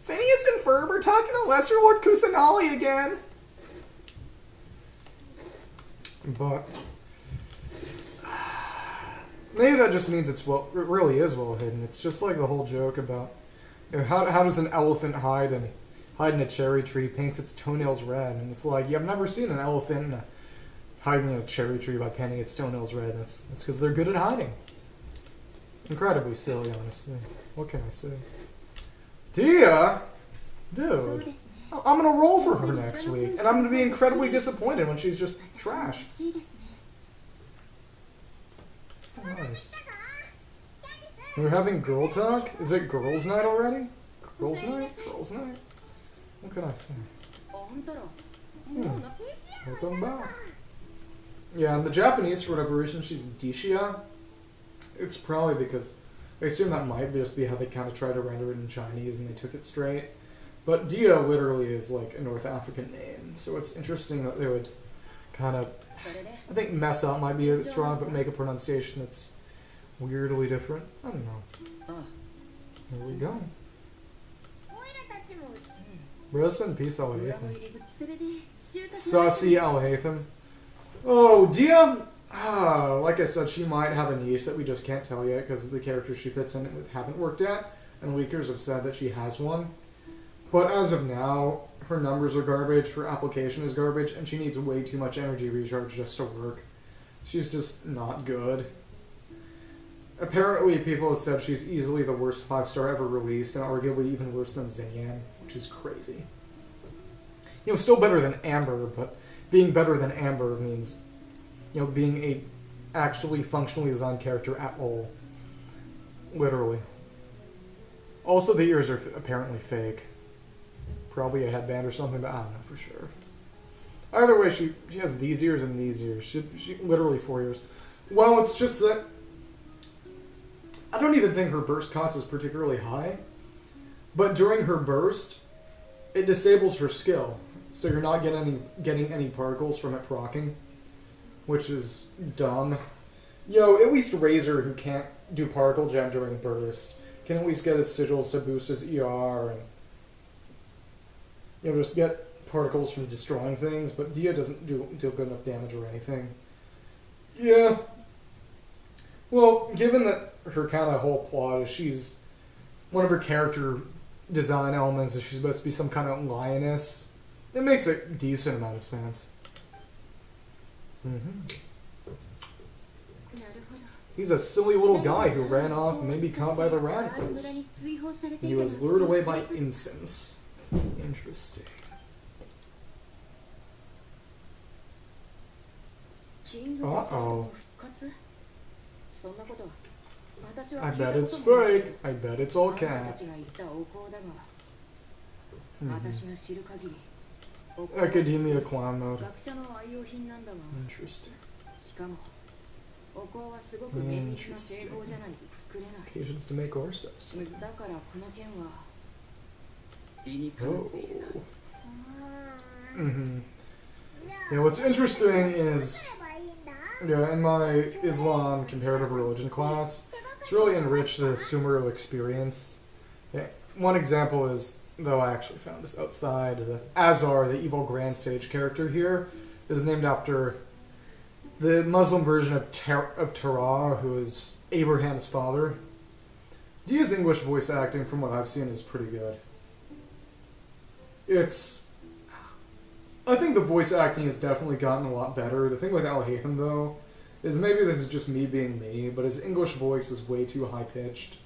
Speaker 1: Phineas and Ferb are talking to Lesser Lord Kusanali again! But... Maybe that just means it really is well hidden. It's just like the whole joke about... how does an elephant hide in a cherry tree, paints its toenails red? And it's like, I've never seen an elephant hiding in a cherry tree by painting its toenails red. That's because they're good at hiding. Incredibly silly, honestly. What can I say? Tia! Dude. I'm gonna roll for her next week, and I'm gonna be incredibly disappointed when she's just trash. Nice. We're having girl talk? Is it girls' night already? Girls' night? Girls' night? What can I say?
Speaker 2: う。あんたらもうな
Speaker 1: Welcome back. Yeah, in the Japanese, for whatever reason, she's Dishia. It's probably because I assume that might just be how they kind of tried to render it in Chinese and they took it straight. But Dia literally is like a North African name, so it's interesting that they would kind of, I think mess up might be a bit strong, but make a pronunciation that's weirdly different. I don't know. There we go.
Speaker 3: オイラたちも
Speaker 1: Rest in peace, Al
Speaker 2: 裏の
Speaker 1: Haytham.
Speaker 2: 入り口それで収穫
Speaker 1: Saucy Al Haytham. Oh, Dia! Like I said, she might have a niche that we just can't tell yet because the characters she fits in with haven't worked yet, and leakers have said that she has one. But as of now, her numbers are garbage, her application is garbage, and she needs way too much energy recharge just to work. She's just not good. Apparently, people have said she's easily the worst 5-star ever released, and arguably even worse than Xinyan, which is crazy. You know, still better than Amber, but being better than Amber means, you know, being a actually functionally designed character at all. Literally. Also, the ears are apparently fake. Probably a headband or something, but I don't know for sure. Either way, she has these ears and these ears. She literally 4 ears. Well, it's just that I don't even think her burst cost is particularly high, but during her burst, it disables her skill, so you're not getting any particles from it proccing, which is dumb. At least Razor, who can't do particle gem during burst, can at least get his sigils to boost his ER and just get particles from destroying things, but Dia doesn't do good enough damage or anything. Yeah. Well, given that her kind of whole plot is one of her character design elements is she's supposed to be some kind of lioness, it makes a decent amount of sense. He's a silly little guy who ran off and maybe caught by the radicals. He was lured away by incense. Interesting. Uh-oh. I bet it's fake. I bet it's all cat. Academia clown mode. Interesting. Interesting. Patience to make ourselves. Oh. What's interesting is, in my Islam comparative religion class, it's really enriched the Sumeru experience. One example is, though I actually found this outside, the Azar, the evil Grand Sage character here, is named after the Muslim version of Terah, who is Abraham's father. Dia's English voice acting, from what I've seen, is pretty good. I think the voice acting has definitely gotten a lot better. The thing with Al Haytham, though, is maybe this is just me being me, but his English voice is way too high-pitched.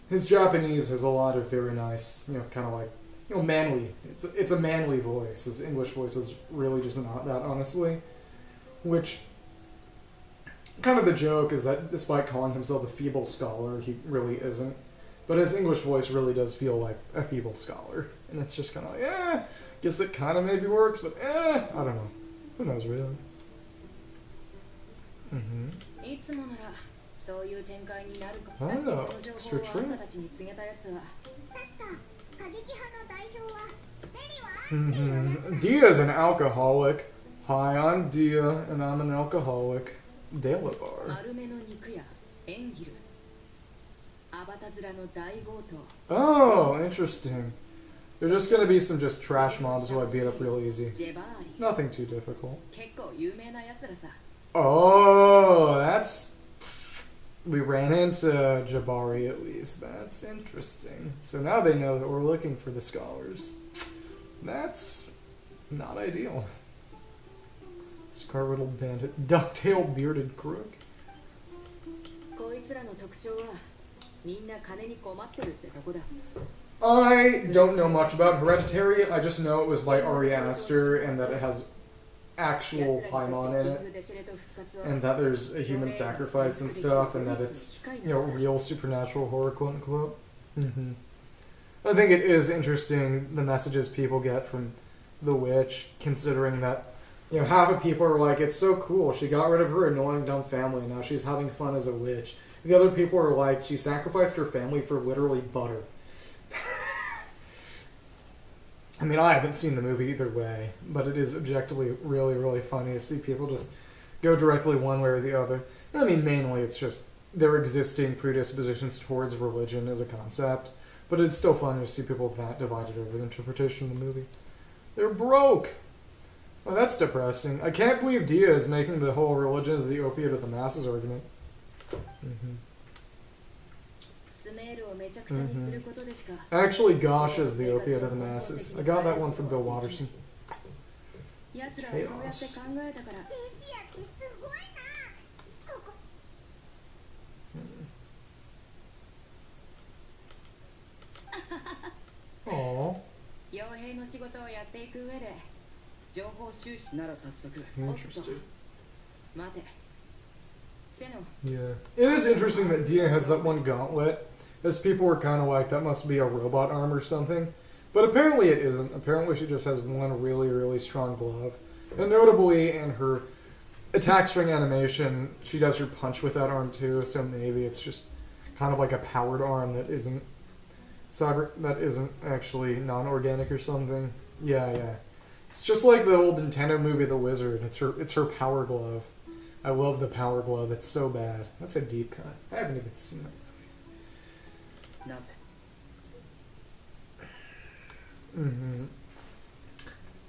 Speaker 1: His Japanese has a lot of very nice, kind of like, manly. It's a manly voice. His English voice is really just not that, honestly. Which, kind of the joke is that despite calling himself a feeble scholar, he really isn't. But his English voice really does feel like a feeble scholar. And it's just kind of like, guess it kind of maybe works, but I don't know. Who knows, really? Oh, extra trip. Dia's an alcoholic. Hi, I'm Dia, and I'm an alcoholic. Delavar. Oh, interesting. There's just gonna be some just trash mobs who I beat up real easy. Nothing too difficult. Oh, that's... We ran into Jabari at least. That's interesting. So now they know that we're looking for the scholars. That's not ideal. Scar-riddled bandit. Ducktail bearded crook. I don't know much about Hereditary. I just know it was by Ari Aster and that it has actual Paimon in it, and that there's a human sacrifice and stuff, and that it's real supernatural horror, quote unquote. I think it is interesting the messages people get from the witch, considering that half of people are like, it's so cool, she got rid of her annoying dumb family, and now she's having fun as a witch. The other people are like, she sacrificed her family for literally butter. I mean, I haven't seen the movie either way, but it is objectively really, really funny to see people just go directly one way or the other. I mean, mainly it's just their existing predispositions towards religion as a concept, but it's still funny to see people that divided over the interpretation of the movie. They're broke! Well, that's depressing. I can't believe Dia is making the whole religion is the opiate of the masses argument. Actually, gosh is the opiate of the masses. I got that one from Bill Watterson. Chaos. Aww.
Speaker 2: なら早速
Speaker 1: Interesting.
Speaker 2: 待て
Speaker 1: Yeah. It is interesting that Dia has that one gauntlet, as people were kind of like, that must be a robot arm or something. But apparently it isn't. Apparently she just has one really, really strong glove. And notably, in her attack string animation, she does her punch with that arm too, so maybe it's just kind of like a powered arm that isn't actually non-organic or something. Yeah. It's just like the old Nintendo movie The Wizard. It's her power glove. I love the power glove. It's so bad. That's a deep cut. I haven't even seen that movie.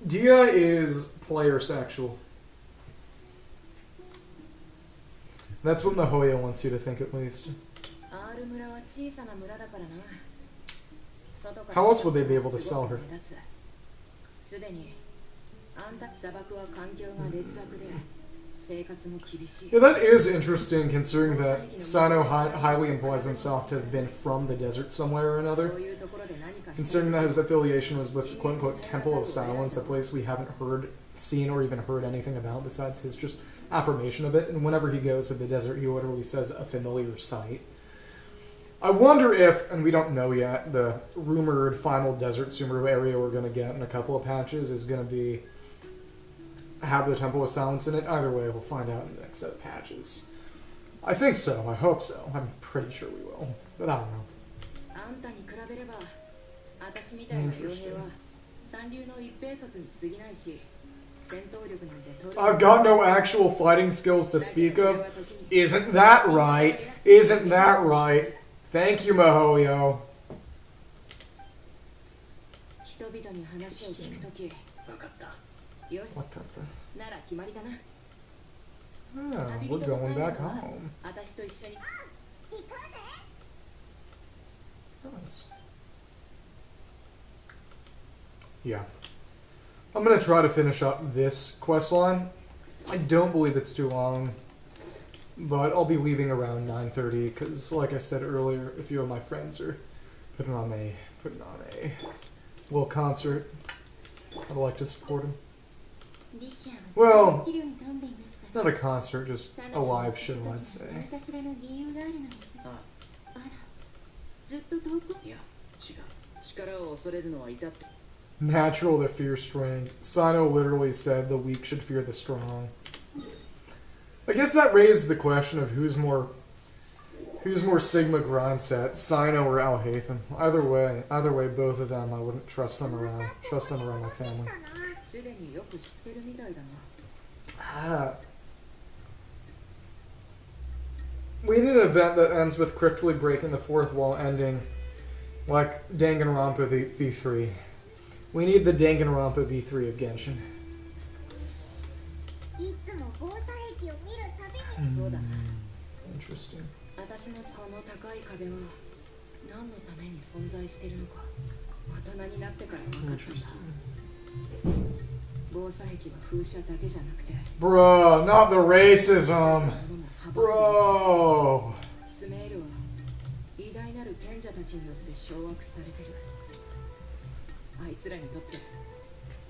Speaker 1: Dia is player sexual. That's what Nahoya wants you to think, at least. How else would they be able to sell her? Yeah, that is interesting, considering that Sano highly implies himself to have been from the desert somewhere or another. Considering that his affiliation was with the quote-unquote Temple of Silence, a place we haven't seen or even heard anything about besides his just affirmation of it. And whenever he goes to the desert, he literally says a familiar sight. I wonder if, and we don't know yet, the rumored final Desert Sumeru area we're going to get in a couple of patches is going to have the Temple of Silence in it. Either way, we'll find out in the next set of patches. I think so. I hope so. I'm pretty sure we will. But I don't know. Interesting. I've got no actual fighting skills to speak of. Isn't that right? Isn't that right? Thank you, Mihoyo. Wakata. Ah, we're going back home. Nice. Yeah. I'm gonna try to finish up this quest line. I don't believe it's too long, but I'll be leaving around 9:30 because, like I said earlier, a few of my friends are putting on a little concert. I'd like to support them. Well, not a concert, just a live show, I'd say. Natural to fear strength. Sino literally said the weak should fear the strong. I guess that raised the question of who's more Sigma grind set, Sino or Alhaitham. Either way, both of them, I wouldn't trust them around my family. We need an event that ends with quickly breaking the fourth wall, ending like Danganronpa V3. We need the Danganronpa V3 of Genshin. Interesting. Bro, not the racism. Bro.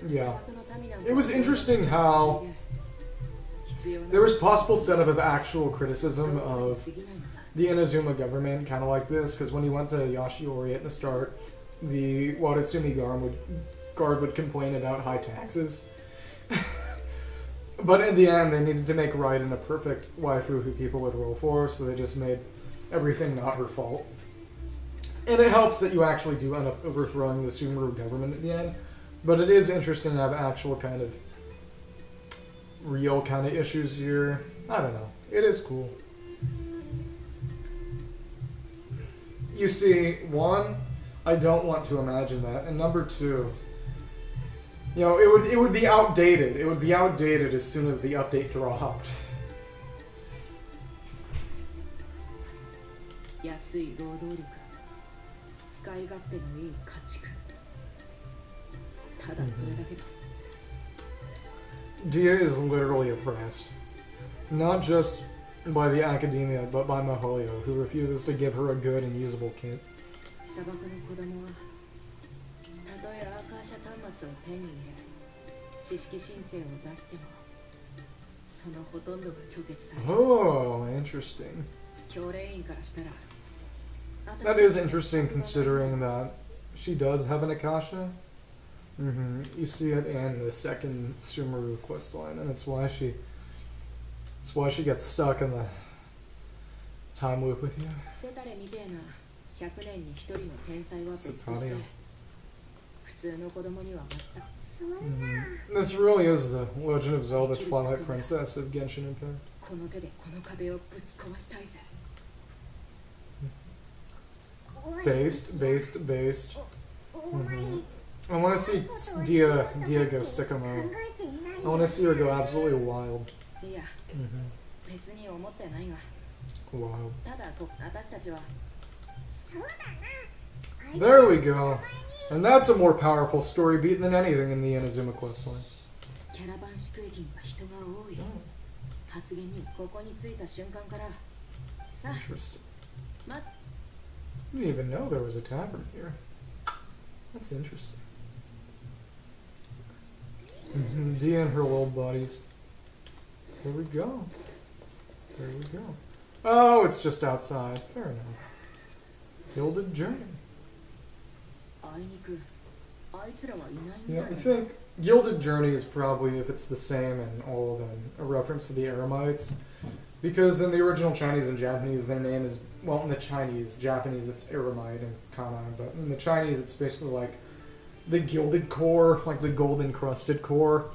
Speaker 1: Yeah. It was interesting how there was possible setup of actual criticism of the Inazuma government, kind of like this, because when he went to Yashiori at the start, the Watatsumi guard would complain about high taxes. But in the end, they needed to make Raiden a perfect waifu who people would roll for, so they just made everything not her fault. And it helps that you actually do end up overthrowing the Sumeru government at the end. But it is interesting to have actual kind of real kind of issues here. I don't know. It is cool. You see, one, I don't want to imagine that, and number two, you know, it would be outdated. It would be outdated as soon as the update dropped.
Speaker 4: 安い労働力、使い勝手のいい家畜。ただそれだけだ。
Speaker 1: Dia is literally oppressed. Not just by the academia, but by Mahoyo, who refuses to give her a good and usable kit.
Speaker 4: 砂漠の子供は、たとえアーカーシャ端末を手に入れ、知識申請を出しても、そのほとんどが拒絶される。
Speaker 1: Oh, interesting.
Speaker 4: 教令員からしたら、
Speaker 1: That is interesting considering that she does have an Akasha. You see it in the second Sumeru quest line, and it's why she gets stuck in the time loop with you.
Speaker 4: セタレみてえな100年に1人の天才は別として、普通の子供には全く。
Speaker 1: This really is the Legend of Zelda Twilight Princess of Genshin Impact.
Speaker 4: この手でこの壁をぶち壊したいぜ。
Speaker 1: Based. I want to see Dia go sicko. I want to see her go absolutely wild.
Speaker 4: いや、別に思ってないが。
Speaker 1: Wild.
Speaker 4: ただ私たちは。
Speaker 1: There we go. And that's a more powerful story beat than anything in the Inazuma quest line.
Speaker 4: キャラバン宿駅には人が多い。発言にここに着いた瞬間から。さあ。
Speaker 1: Interesting.
Speaker 4: まず。
Speaker 1: I didn't even know there was a tavern here. That's interesting. Dia and her little buddies. Here we go. There we go. Oh, it's just outside. Fair enough. Gilded Journey. Yeah, I think Gilded Journey is probably, if it's the same in all of them, a reference to the Eremites. Because in the original Chinese and Japanese, their name is, well, in the Japanese it's Eremite and Kana, but in the Chinese it's basically like the gilded core, like the gold-encrusted core.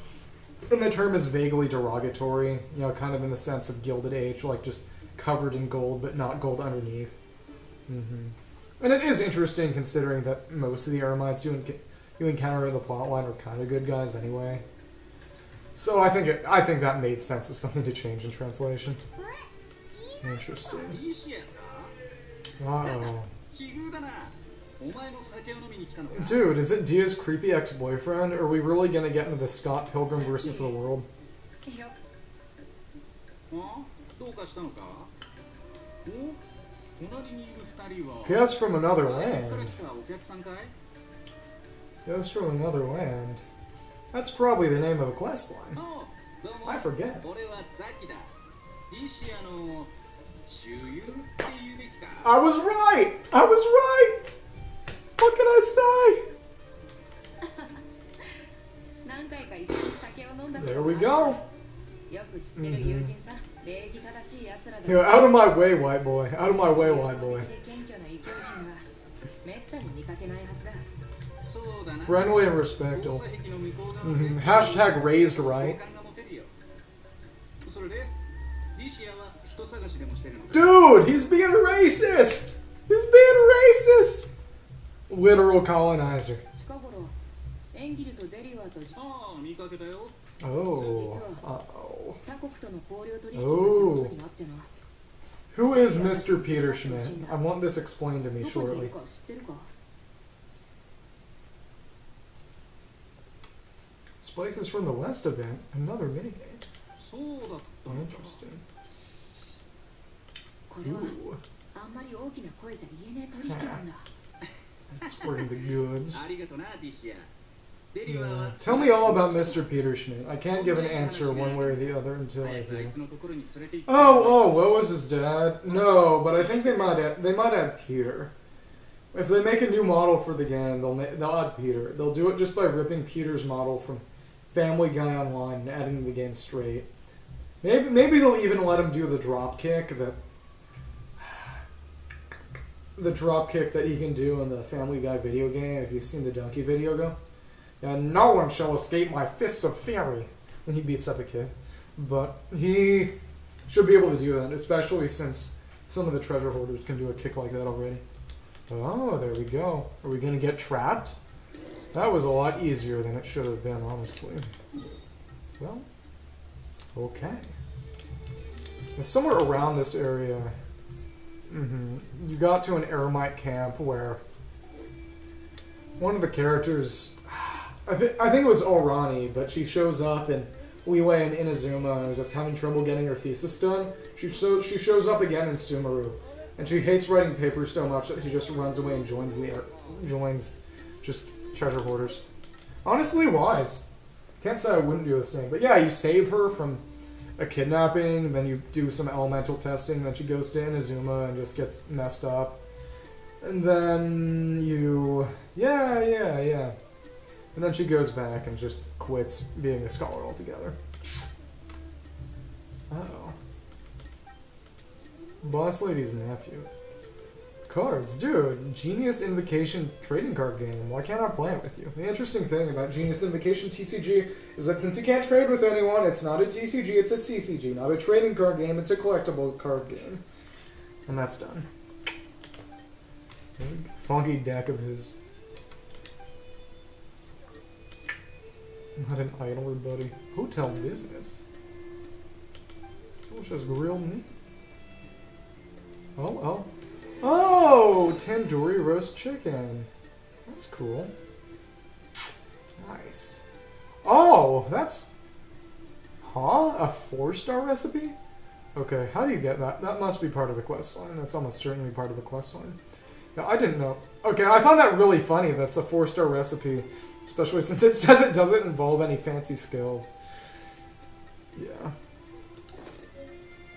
Speaker 1: And the term is vaguely derogatory, you know, kind of in the sense of Gilded Age, like just covered in gold, but not gold underneath. And it is interesting considering that most of the Eremites you encounter in the plotline are kind of good guys anyway. So I think that made sense as something to change in translation. Interesting. Uh-oh. Dude, is it Dia's creepy ex-boyfriend? Or are we really gonna get into the Scott Pilgrim versus the world? Guess from another land. Guess from another land. That's probably the name of a quest line. I forget. I was right! I was right! What can I say? There we go. Yo, out of my way, white boy. Out of my way, white boy. Friendly and respectful. Hashtag raised right. Dude, he's being racist! He's being racist! Literal colonizer. Oh. Uh-oh. Oh. Who is Mr. Peter Schmidt? I want this explained to me shortly. Spices from the West event. Another minigame. Interesting. Ooh. Exporting the goods. Yeah. Tell me all about Mr. Peter Schmidt. I can't give an answer one way or the other until I hear. Oh, what was his dad? No, but I think they might add Peter. If they make a new model for the game, they'll add Peter. They'll do it just by ripping Peter's model from Family Guy Online and adding the game straight. Maybe they'll even let him do the drop kick that the drop kick that he can do in the Family Guy video game. If you've seen the donkey video go, and no one shall escape my fists of fury. And he beats up a kid, but he should be able to do that, especially since some of the treasure holders can do a kick like that already. Oh, there we go. Are we gonna get trapped? That was a lot easier than it should have been, honestly. Well, okay. And somewhere around this area, you got to an Eremite camp where one of the characters, I think it was Orani, but she shows up and Liyue and Inazuma and was just having trouble getting her thesis done. She shows up again in Sumeru, and she hates writing papers so much that she just runs away and joins just treasure hoarders. Honestly, wise. Can't say I wouldn't do the same, but yeah, you save her from a kidnapping, then you do some elemental testing, then she goes to Inazuma and just gets messed up, and then you and then she goes back and just quits being a scholar altogether. Uh-oh. Boss Lady's nephew. Cards. Dude, Genius Invocation trading card game. Why can't I play it with you? The interesting thing about Genius Invocation TCG is that since you can't trade with anyone, it's not a TCG, it's a CCG. Not a trading card game, it's a collectible card game. And that's done. Funky deck of his. Not an idler, buddy. Hotel business. Which has grilled me. Oh. Oh! Tandoori roast chicken. That's cool. Nice. Oh! That's... Huh? A 4-star recipe? Okay, how do you get that? That must be part of the quest line. That's almost certainly part of the quest line. Yeah, I didn't know. Okay, I found that really funny. That's a 4-star recipe. Especially since it says it doesn't involve any fancy skills. Yeah.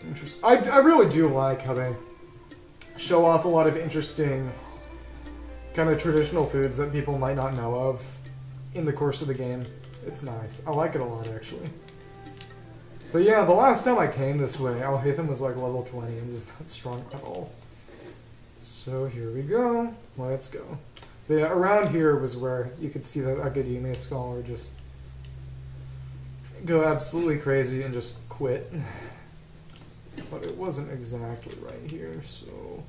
Speaker 1: Interesting. I really do like how they show off a lot of interesting kind of traditional foods that people might not know of in the course of the game. It's nice. I like it a lot, actually. But yeah, the last time I came this way, Alhaitham was like level 20 and just not strong at all. So here we go. Let's go. But yeah, around here was where you could see that Academia Scholar just go absolutely crazy and just quit. But it wasn't exactly right here, so...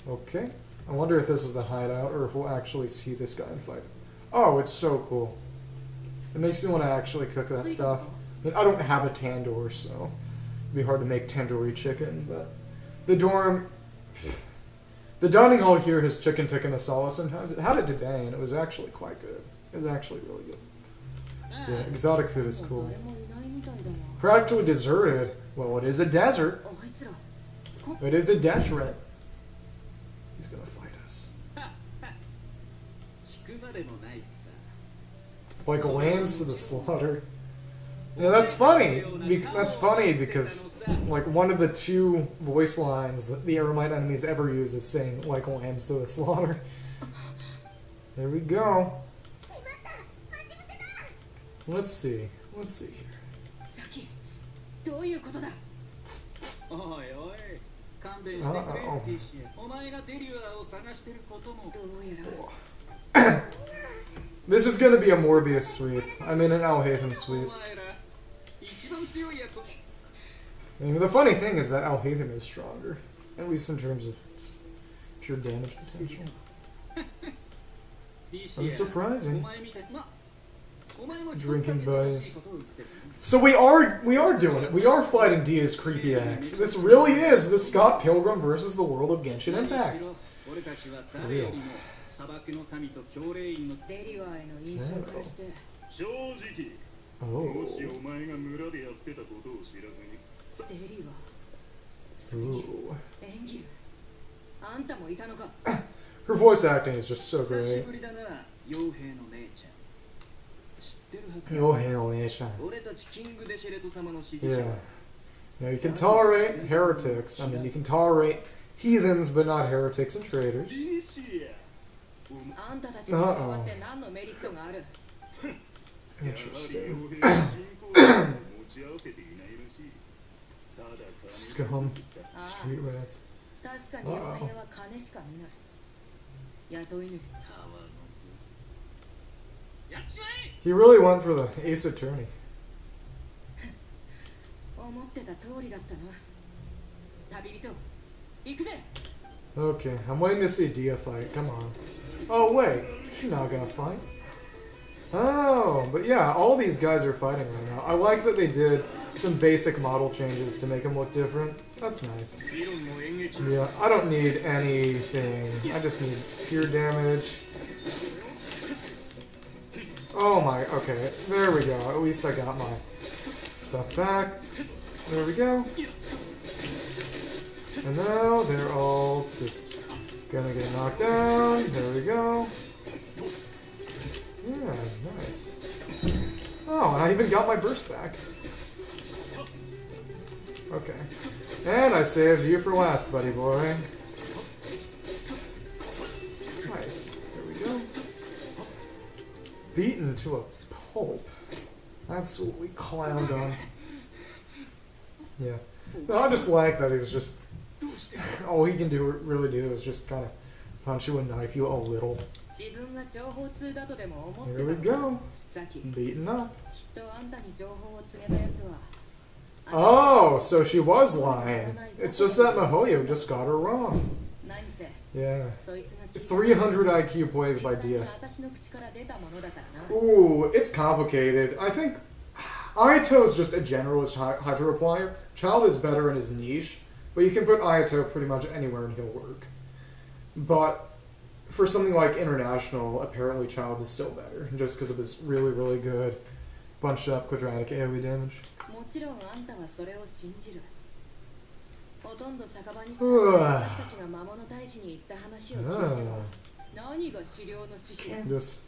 Speaker 1: Okay. I wonder if this is the hideout, or if we'll actually see this guy and fight. Oh, it's so cool. It makes me want to actually cook that stuff. I mean, I don't have a tandoor, so it'd be hard to make tandoori chicken, but... The dorm... The dining hall here has chicken tikka masala sometimes. It had it today, and it was actually quite good. It was actually really good. Yeah, exotic food is cool. Practically deserted. Well, it is a desert. It is a desert. He's gonna fight us. Like lambs to the slaughter. Yeah, that's funny. That's funny because, like, one of the 2 voice lines that the Eremite enemies ever use is saying, like lambs to the slaughter. There we go. Let's see. Let's see here. This is gonna be a Morbius sweep. I mean an Alhaitham sweep. I mean, the funny thing is that Alhaitham is stronger. At least in terms of just pure damage potential. Unsurprising. Drinking buddies. So we are doing it. We are fighting Dia's creepy axe. This really is the Scott Pilgrim versus the world of Genshin Impact. For real. Oh. Ooh. Her voice acting is just so great. Yeah. Now you can tolerate heretics. I mean, you can tolerate heathens, but not heretics and traitors. Uh-oh. Interesting. Scum. Street rats.
Speaker 4: 確かに傭兵は金しか見ない。雇い主。
Speaker 1: He really went for the ace attorney.
Speaker 4: 思ってた通りだったな。旅人、行くぜ。
Speaker 1: Okay, I'm waiting to see Dia fight. Come on. Oh, wait. She's not gonna fight. Oh, but yeah, all these guys are fighting right now. I like that they did some basic model changes to make them look different. That's nice. Yeah, I don't need anything. I just need pure damage. Oh my, okay. There we go. At least I got my stuff back. There we go. And now they're all just gonna get knocked down. There we go. Yeah, nice. Oh, and I even got my burst back. Okay. And I saved you for last, buddy boy. Nice. There we go. Beaten to a pulp. Absolutely clowned on. Yeah. No, I just like that he's just... all he can really do is just kind of punch you and knife you a little. Here we go. Beaten up. Oh, so she was lying. It's just that Mihoyo just got her wrong. Yeah. 300 IQ plays by Dia. Ooh, it's complicated. I think Ayato is just a generalist Hydro player. Child is better in his niche, but you can put Ayato pretty much anywhere and he'll work. But for something like International, apparently Child is still better, just because of his really, really good bunched up quadratic AoE damage. This.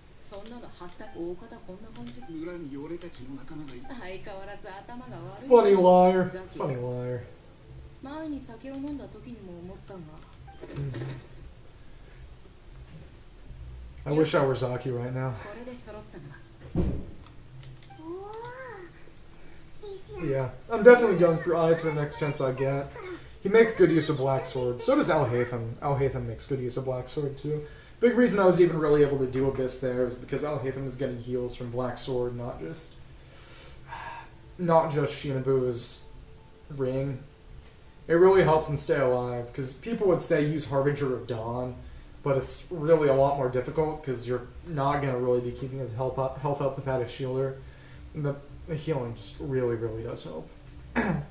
Speaker 1: Funny liar. Funny liar. I wish I were Zaki right now. Yeah, I'm definitely going for Ayato the next chance I get. He makes good use of Black Sword. So does Alhaitham. Alhaitham makes good use of Black Sword too. Big reason I was even really able to do Abyss there is because Alhaitham is getting heals from Black Sword, not just Shinabu's ring. It really helped him stay alive, because people would say use Harbinger of Dawn, but it's really a lot more difficult because you're not going to really be keeping his health up without a shielder. And the healing just really, really does help. Nice.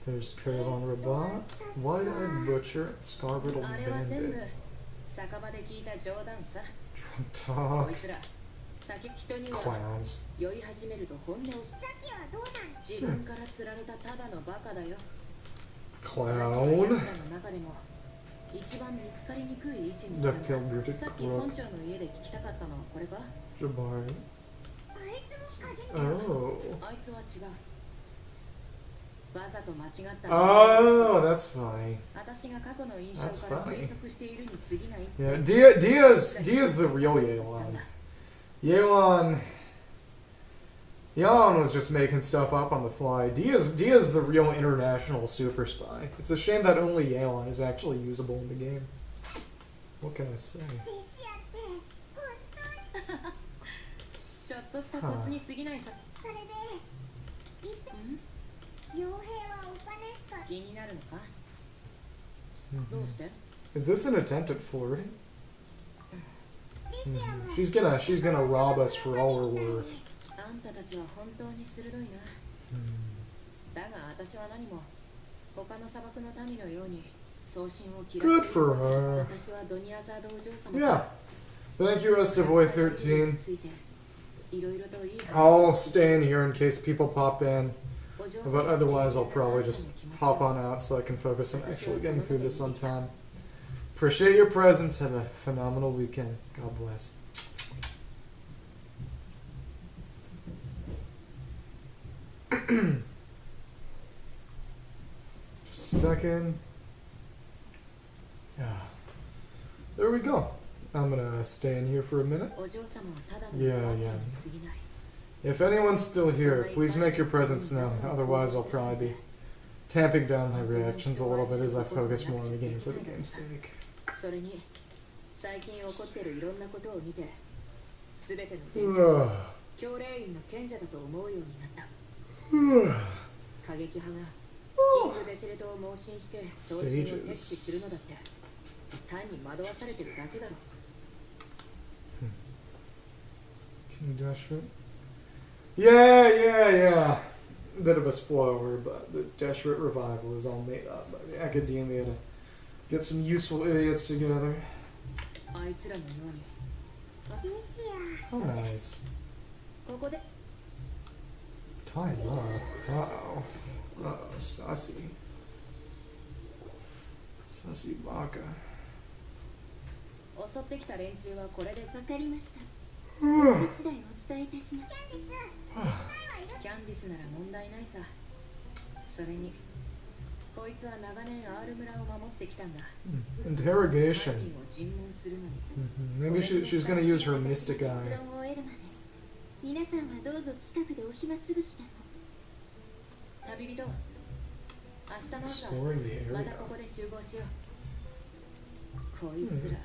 Speaker 1: There's Caravan Rabat, Wide-Eyed Butcher, and Scar-Riddled Bandit. Drunk talk. Clowns. Clown. Ducktail Bearded Crook. Jabari. Oh. Oh, that's funny. That's funny. Yeah, Dia's the real Yelan. Yelan was just making stuff up on the fly. Dia's the real international super spy. It's a shame that only Yelan is actually usable in the game. What can I say? Is this an attempt at flirting? She's gonna rob us for all we're worth. Good for her. Yeah. Thank you, Estevoy13. I'll stay in here in case people pop in, but otherwise I'll probably just hop on out so I can focus on actually getting through this on time. Appreciate your presence. Have a phenomenal weekend. God bless. Just a second. there we go. I'm gonna stay in here for a minute.
Speaker 4: お嬢様はただの
Speaker 1: Yeah,
Speaker 4: おばあち
Speaker 1: yeah.
Speaker 4: ゃんに過ぎない。
Speaker 1: If anyone's still here, please make your presence known. Otherwise, I'll probably be tamping down my reactions a little bit as I focus more on the game for the game's sake.
Speaker 4: それに最近起こってるいろんなことを見て、すべての伝統
Speaker 1: Ugh.
Speaker 4: 教令員の賢者だと思うようになった。
Speaker 1: Ugh.
Speaker 4: 過激派がキングデシレトを盲信して同心を敵視するのだって単に惑わされてるだけだろ。
Speaker 1: Can you dash it? Yeah. Bit of a spoiler, but the Deshret revival is all made up by the academia to get some useful idiots together.
Speaker 4: あいつらのように。
Speaker 1: Oh, nice.
Speaker 4: ここで
Speaker 1: Time up. Uh-oh. Uh-oh, Sassy. Sassy Baka.
Speaker 4: 襲ってきた連中はこれで
Speaker 3: わかりました。
Speaker 1: Ugh.
Speaker 3: 次第お伝えいたします。
Speaker 4: キャンディスなら問題ないさ。それにこいつは長年アール村を守ってきたんだ。
Speaker 1: Interrogation.
Speaker 4: 犯人を尋問するのに。
Speaker 1: Maybe she's gonna use her mystic
Speaker 3: 結
Speaker 1: eye.
Speaker 3: 論を得るまで、皆さんはどうぞ近くでお暇つぶしたの。
Speaker 4: 旅人、明日の朝
Speaker 1: Exploring the
Speaker 4: ま
Speaker 1: area.
Speaker 4: たここで集合しよう。こいつら、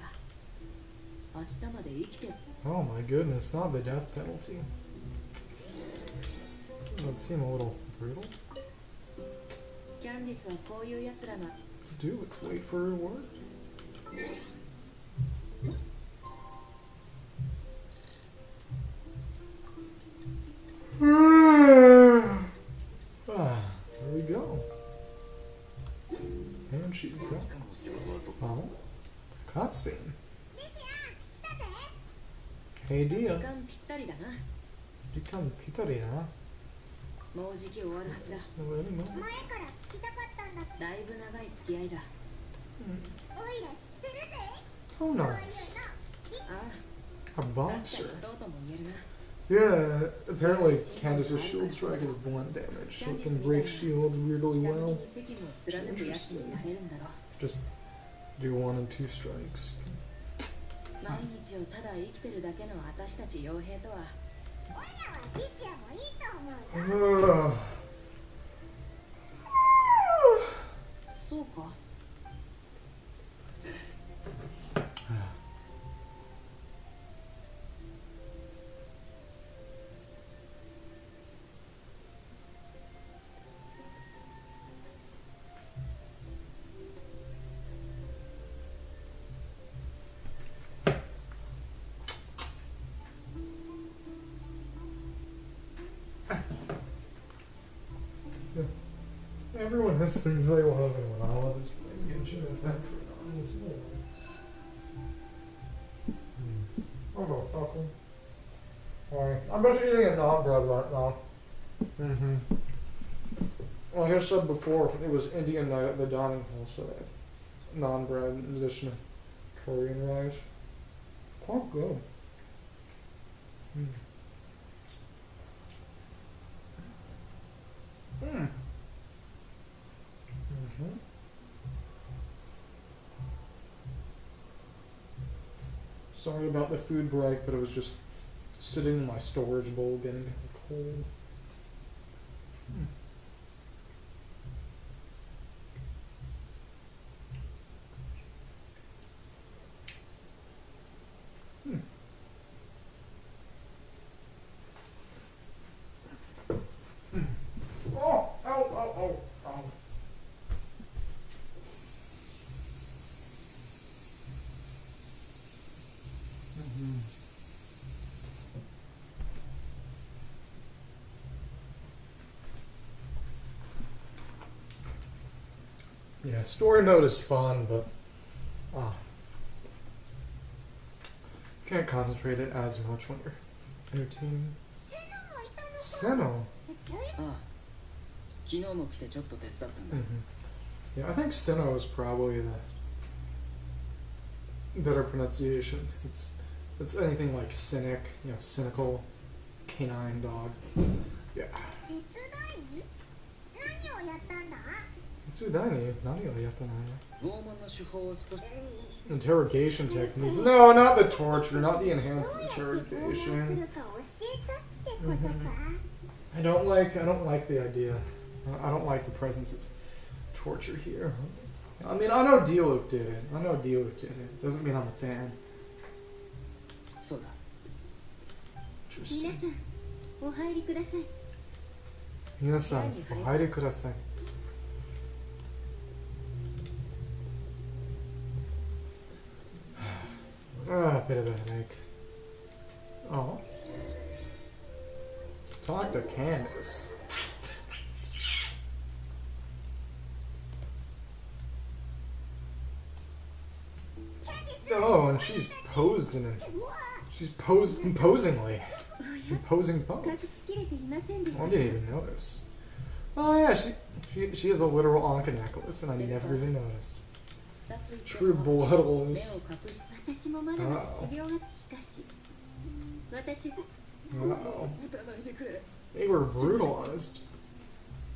Speaker 4: 明日まで生きてる。
Speaker 1: Oh my goodness, not the death penalty. Doesn't that seem a little brutal?
Speaker 4: キャンディスはこういう奴らが
Speaker 1: To do with wait for her word? There we go. And she's gone. Oh, cutscene. Hey
Speaker 4: 時
Speaker 1: dear.
Speaker 4: 間ぴったりだな。
Speaker 1: Become Pitari, huh?
Speaker 4: もうじき終わるはずだ。
Speaker 1: No, anymore.
Speaker 3: 前から聞きたかったんだって。
Speaker 4: だいぶ長い付き合いだ。
Speaker 3: おいら知ってるぜ。
Speaker 1: How nice.
Speaker 4: あ
Speaker 1: A
Speaker 4: あ、確か
Speaker 1: boxer.
Speaker 4: にそうとも言えるな。
Speaker 1: Yeah, apparently Candace's shield strike is blunt damage, so it can break shields weirdly
Speaker 4: 北向
Speaker 1: well.
Speaker 4: きに責務を貫くやつになれるんだろう。
Speaker 1: Just do 1 and 2 strikes.
Speaker 4: 毎日をただ生きてるだけの私たち傭兵とは
Speaker 3: おいらはリシアもいいと思うよ。
Speaker 1: Ugh.
Speaker 4: そうか。
Speaker 1: Everyone has things they love, and what I love is playing Genshin Impact for non. It's more. Oh, fucker. Sorry. I'm just eating a non-bread right now. Mm-hmm. Like I said before, it was Indian night at the dining hall, so they had non-bread in addition to curry and rice. Quite good. Mm. Mm. Mm-hmm. Sorry about the food break, but it was just sitting in my storage bowl getting cold. Mm. Mm. Mm. Oh! Ow! Ow! Ow! Ow! Mm-hmm. Yeah, story mode is fun, but can't concentrate it as much when you're entertaining.
Speaker 3: セノもいたのか。
Speaker 1: Seno.
Speaker 2: ああ、昨日も来てちょっと手伝ったんだ。
Speaker 1: Mm-hmm. Yeah, I think Seno is probably the better pronunciation because it's anything like cynic, cynical, canine dog. Yeah.
Speaker 3: 手伝い？何をやったんだ？
Speaker 1: 普通だね。何をやったの？
Speaker 2: 拷問の手法を少し
Speaker 1: Interrogation techniques. No, not the torture, not the enhanced
Speaker 3: どうやって拷問す
Speaker 1: interrogation.
Speaker 3: るか教えたってことか。
Speaker 1: I don't like the idea. I don't like the presence of torture here. I mean, I know Diluc did it. Doesn't mean I'm a fan.
Speaker 2: そうだ。
Speaker 3: 皆
Speaker 1: Interesting.
Speaker 3: さん、お入りください。
Speaker 1: 皆さん、お入りください。Ah, bit of a headache. Oh. Talk to Candace. Oh, and she's posed imposingly. Imposing
Speaker 3: 隠
Speaker 1: pose.
Speaker 3: しきれていませんでし
Speaker 1: I
Speaker 3: た。
Speaker 1: didn't even notice. Oh yeah, she has a literal Anka necklace, and I never even noticed.
Speaker 4: 殺意って
Speaker 1: True
Speaker 4: のは
Speaker 1: bloodles.
Speaker 4: 目を隠し
Speaker 3: 私もまだまだ修行がしかし、私
Speaker 1: Uh-oh.
Speaker 2: 撃たないでくれ。
Speaker 1: They were brutalized.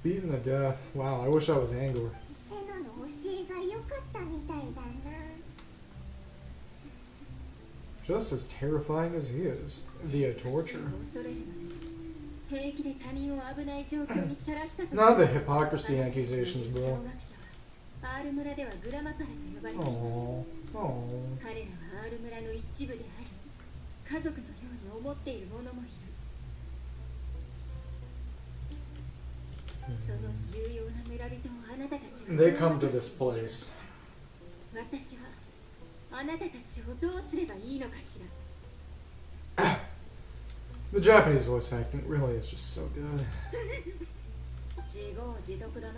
Speaker 1: Beaten to death. Wow, I wish I was Angor.
Speaker 3: セナの教えが良かったみたいだな。
Speaker 1: Just as terrifying as he is, via torture.
Speaker 3: 恐れるので、平気で他人を危ない状況にさらしたと。
Speaker 1: Not the hypocrisy accusations, bro.
Speaker 3: 科学者はアール村ではグラマパラと呼ばれています。
Speaker 1: Oh, oh.
Speaker 3: 彼らはアール村の一部であり、家族のように思っている者もいる。その重要な村人をあなたたちが
Speaker 1: They come to this place.
Speaker 3: 私はあなたたちをどうすればいいのかしら。
Speaker 1: The Japanese voice acting really is just so good.
Speaker 3: 自業自得だな。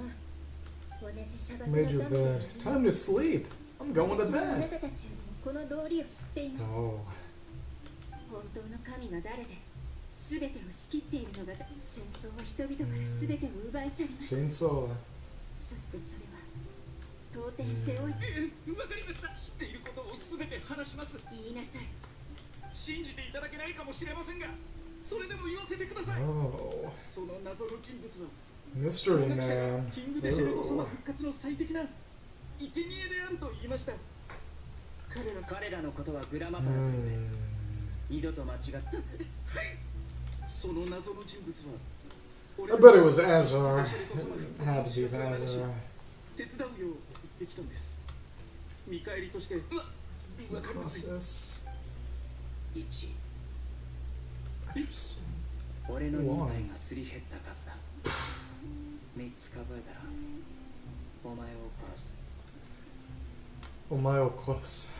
Speaker 3: 同じ砂漠
Speaker 1: Made
Speaker 3: の
Speaker 1: your
Speaker 3: 民で
Speaker 1: bed. Time to sleep. I'm going to
Speaker 3: 私はあな
Speaker 1: bed.
Speaker 3: たたちよりもこの道理を知っています。
Speaker 1: No.
Speaker 3: 本当の神が誰で、全てを仕切っているのが戦争は人々から全てを奪い去ります。
Speaker 1: Chainsaw.
Speaker 3: そしてそれは到底背負い
Speaker 2: わかりました。知っていることをすべて話します。
Speaker 3: 言いなさい。
Speaker 2: 信じていただけないかもしれませんが、それでも言わせてください。
Speaker 1: Oh.
Speaker 2: その謎の人物は
Speaker 1: Mystery
Speaker 2: 科学者が
Speaker 1: man.
Speaker 2: キングデシェルこそ
Speaker 1: Ooh.
Speaker 2: は復活の最適な生贄であると言いました。彼らのことはグラマパラと呼んで、
Speaker 1: Hmm.
Speaker 2: 二度と間違ってはい。その謎の人物は
Speaker 1: I bet it was Azar. It had to be Azar.
Speaker 2: 手伝うよう言ってきたんです。見返りとしてわかりますよ。
Speaker 1: Process.
Speaker 2: 1、
Speaker 1: Interesting.
Speaker 2: 俺の忍耐がすり減った数だ。3つ数えたらお前を殺す。
Speaker 1: お前を殺す。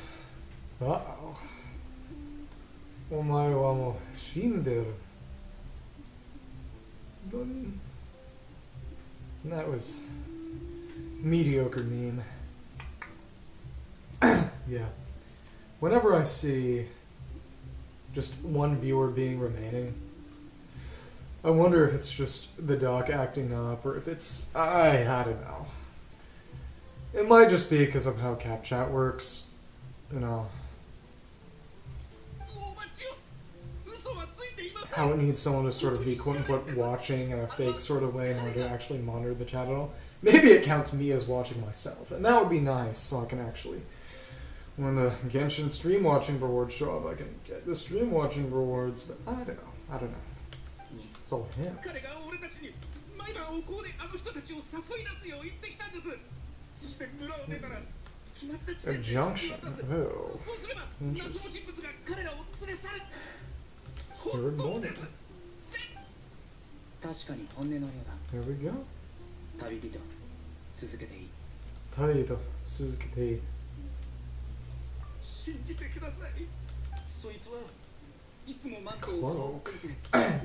Speaker 1: Uh-oh. お前はもう死んでる。何? That was mediocre meme. Yeah. Whenever I see just one viewer being remaining, I wonder if it's just the doc acting up or if it's I don't know. It might just be because of how CapChat works, you know. How it needs someone to sort of be quote-unquote watching in a fake sort of way in order to actually monitor the chat at all. Maybe it counts me as watching myself, and that would be nice, so I can actually, when the Genshin stream watching rewards show up, I can get the stream watching rewards, but I don't know. It's all him.
Speaker 2: 彼が俺たちに毎晩お香であの人たちを誘い出すよう言ってきたんです。そして村を出たら決まった地
Speaker 1: A
Speaker 2: 点で
Speaker 1: junction.
Speaker 2: 渡す。
Speaker 1: Oh.
Speaker 2: そうすれば謎の人物が彼らを連れ去る。
Speaker 1: Spirit morning.
Speaker 2: 確かに本音のようだ。
Speaker 1: Here we go.
Speaker 2: 旅人、続けていい。
Speaker 1: Taito, Suzuki.
Speaker 2: 信じてください。そいつはいつもマットを放っていて、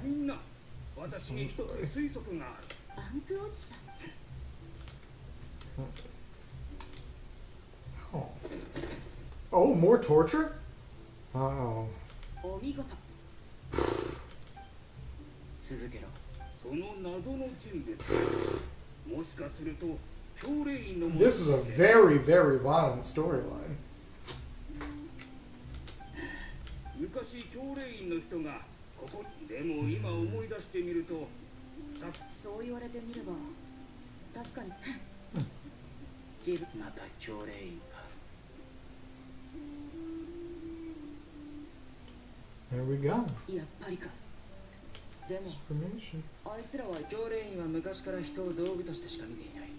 Speaker 2: みんな私に一つ推測がある。
Speaker 3: バンクおじさん。
Speaker 1: Oh. Oh, more torture? Uh-oh.
Speaker 3: お見事。
Speaker 2: 続けろ。その謎の人物。もしかすると教令員のもの。
Speaker 1: This is a very, very violent storyline.
Speaker 2: 昔教令員の人がここでも今思い出してみると、
Speaker 4: そう言われてみれば確かに
Speaker 2: 自分また教令員か。
Speaker 1: Here we go.
Speaker 2: やっぱりか。でも
Speaker 1: Information.
Speaker 2: あいつらは教令員は昔から人を道具としてしか見ていない。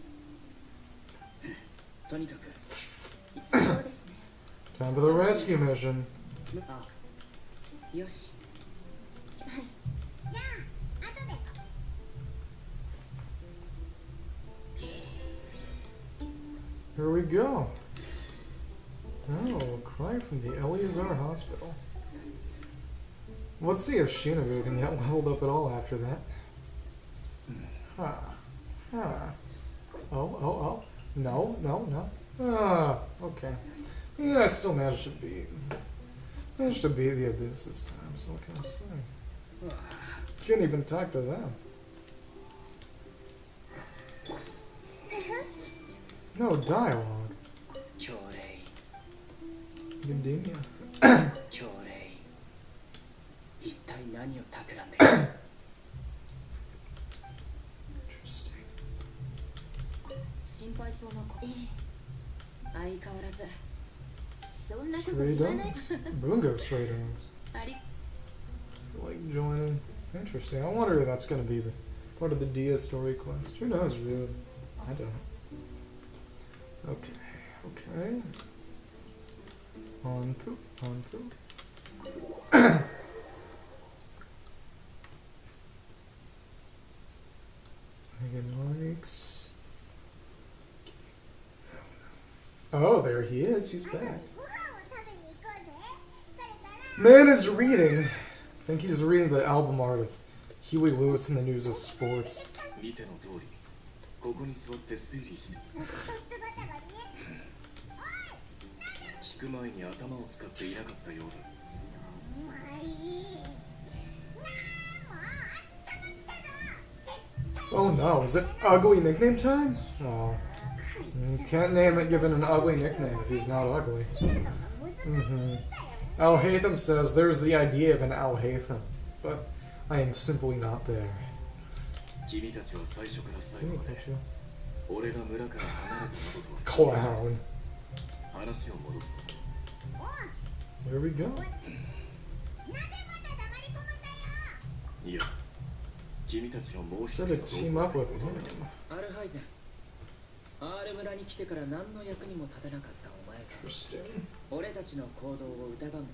Speaker 2: とにかく
Speaker 3: そうですね。
Speaker 1: Time for the rescue mission.
Speaker 2: あ、よし。
Speaker 1: Here we go. Oh, cry from the Eleazar Hospital. Let's see if Shinobu can get leveled up at all after that. Huh. Huh. Oh. No. Ah, okay. Yeah, I still managed to beat the Abyss this time, so what can I say? Can't even talk to them. No dialogue.
Speaker 2: 教令
Speaker 1: Gardenia.
Speaker 2: 教令一体何を企んでいる。
Speaker 1: Interesting.
Speaker 4: 心配そうな子。
Speaker 3: ええ、
Speaker 4: 相変わらず。
Speaker 3: そんなこと
Speaker 1: Stray
Speaker 3: 言わない。
Speaker 1: dogs? Bungo stray dogs.
Speaker 4: あり。
Speaker 1: Like joining. Interesting. I wonder if that's gonna be the part of the Dia story quest. Who knows, really? I don't. Okay. On poop. Megan likes. Oh, there he is. He's back. Man is reading. I think he's reading the album art of Huey Lewis in the News of Sports.
Speaker 2: 見ての通り、ここに座って推理して。聞く前に頭を使っていなかったようだ。
Speaker 1: Oh no, is it ugly nickname time? Oh. You can't name it given an ugly nickname if he's not ugly. Al Hatham says there's the idea of an Al Hatham, but I am simply not there.
Speaker 2: 君たちは最初から最後まで俺が村から離れたこととは
Speaker 1: Clown.
Speaker 2: 話を戻す。
Speaker 1: Here we go.
Speaker 2: いや、君たちのもう一
Speaker 1: Said
Speaker 2: 人
Speaker 1: to
Speaker 2: の
Speaker 1: team up with him.
Speaker 2: アルハイゼン。R村に来てから何の役にも立てなかったお前が
Speaker 1: Interesting.
Speaker 2: 俺たちの行動を疑うのか。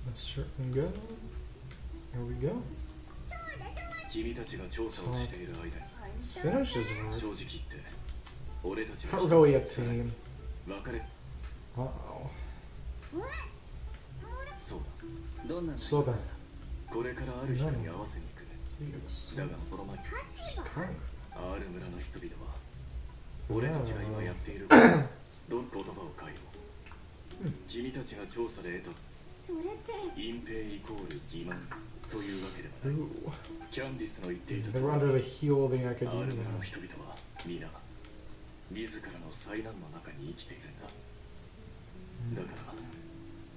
Speaker 1: Let's certainly go. Here we go.
Speaker 2: 君たちが調査をしている間に
Speaker 1: Let's finish his
Speaker 2: 正
Speaker 1: work.
Speaker 2: 直言って俺たちが
Speaker 1: Not really a team.
Speaker 2: 別れ
Speaker 1: Uh-oh.
Speaker 2: そうだ。どんな
Speaker 1: So then.
Speaker 2: これからある人に合わせに行く。
Speaker 1: Yes.
Speaker 2: だがその前に
Speaker 1: Just kind
Speaker 2: R 村の人々は俺たちが今やっていることどの言葉を変えよう。君たちが調査で得た
Speaker 3: それって
Speaker 2: 隠蔽イコール欺瞞というわけではない。
Speaker 1: Ooh.
Speaker 2: キャンディスの言っていた
Speaker 1: They're
Speaker 2: 通
Speaker 1: under
Speaker 2: り
Speaker 1: the heel of the
Speaker 2: アール
Speaker 1: academia.
Speaker 2: 村の人々は皆自らの災難の中に生きているんだ。だから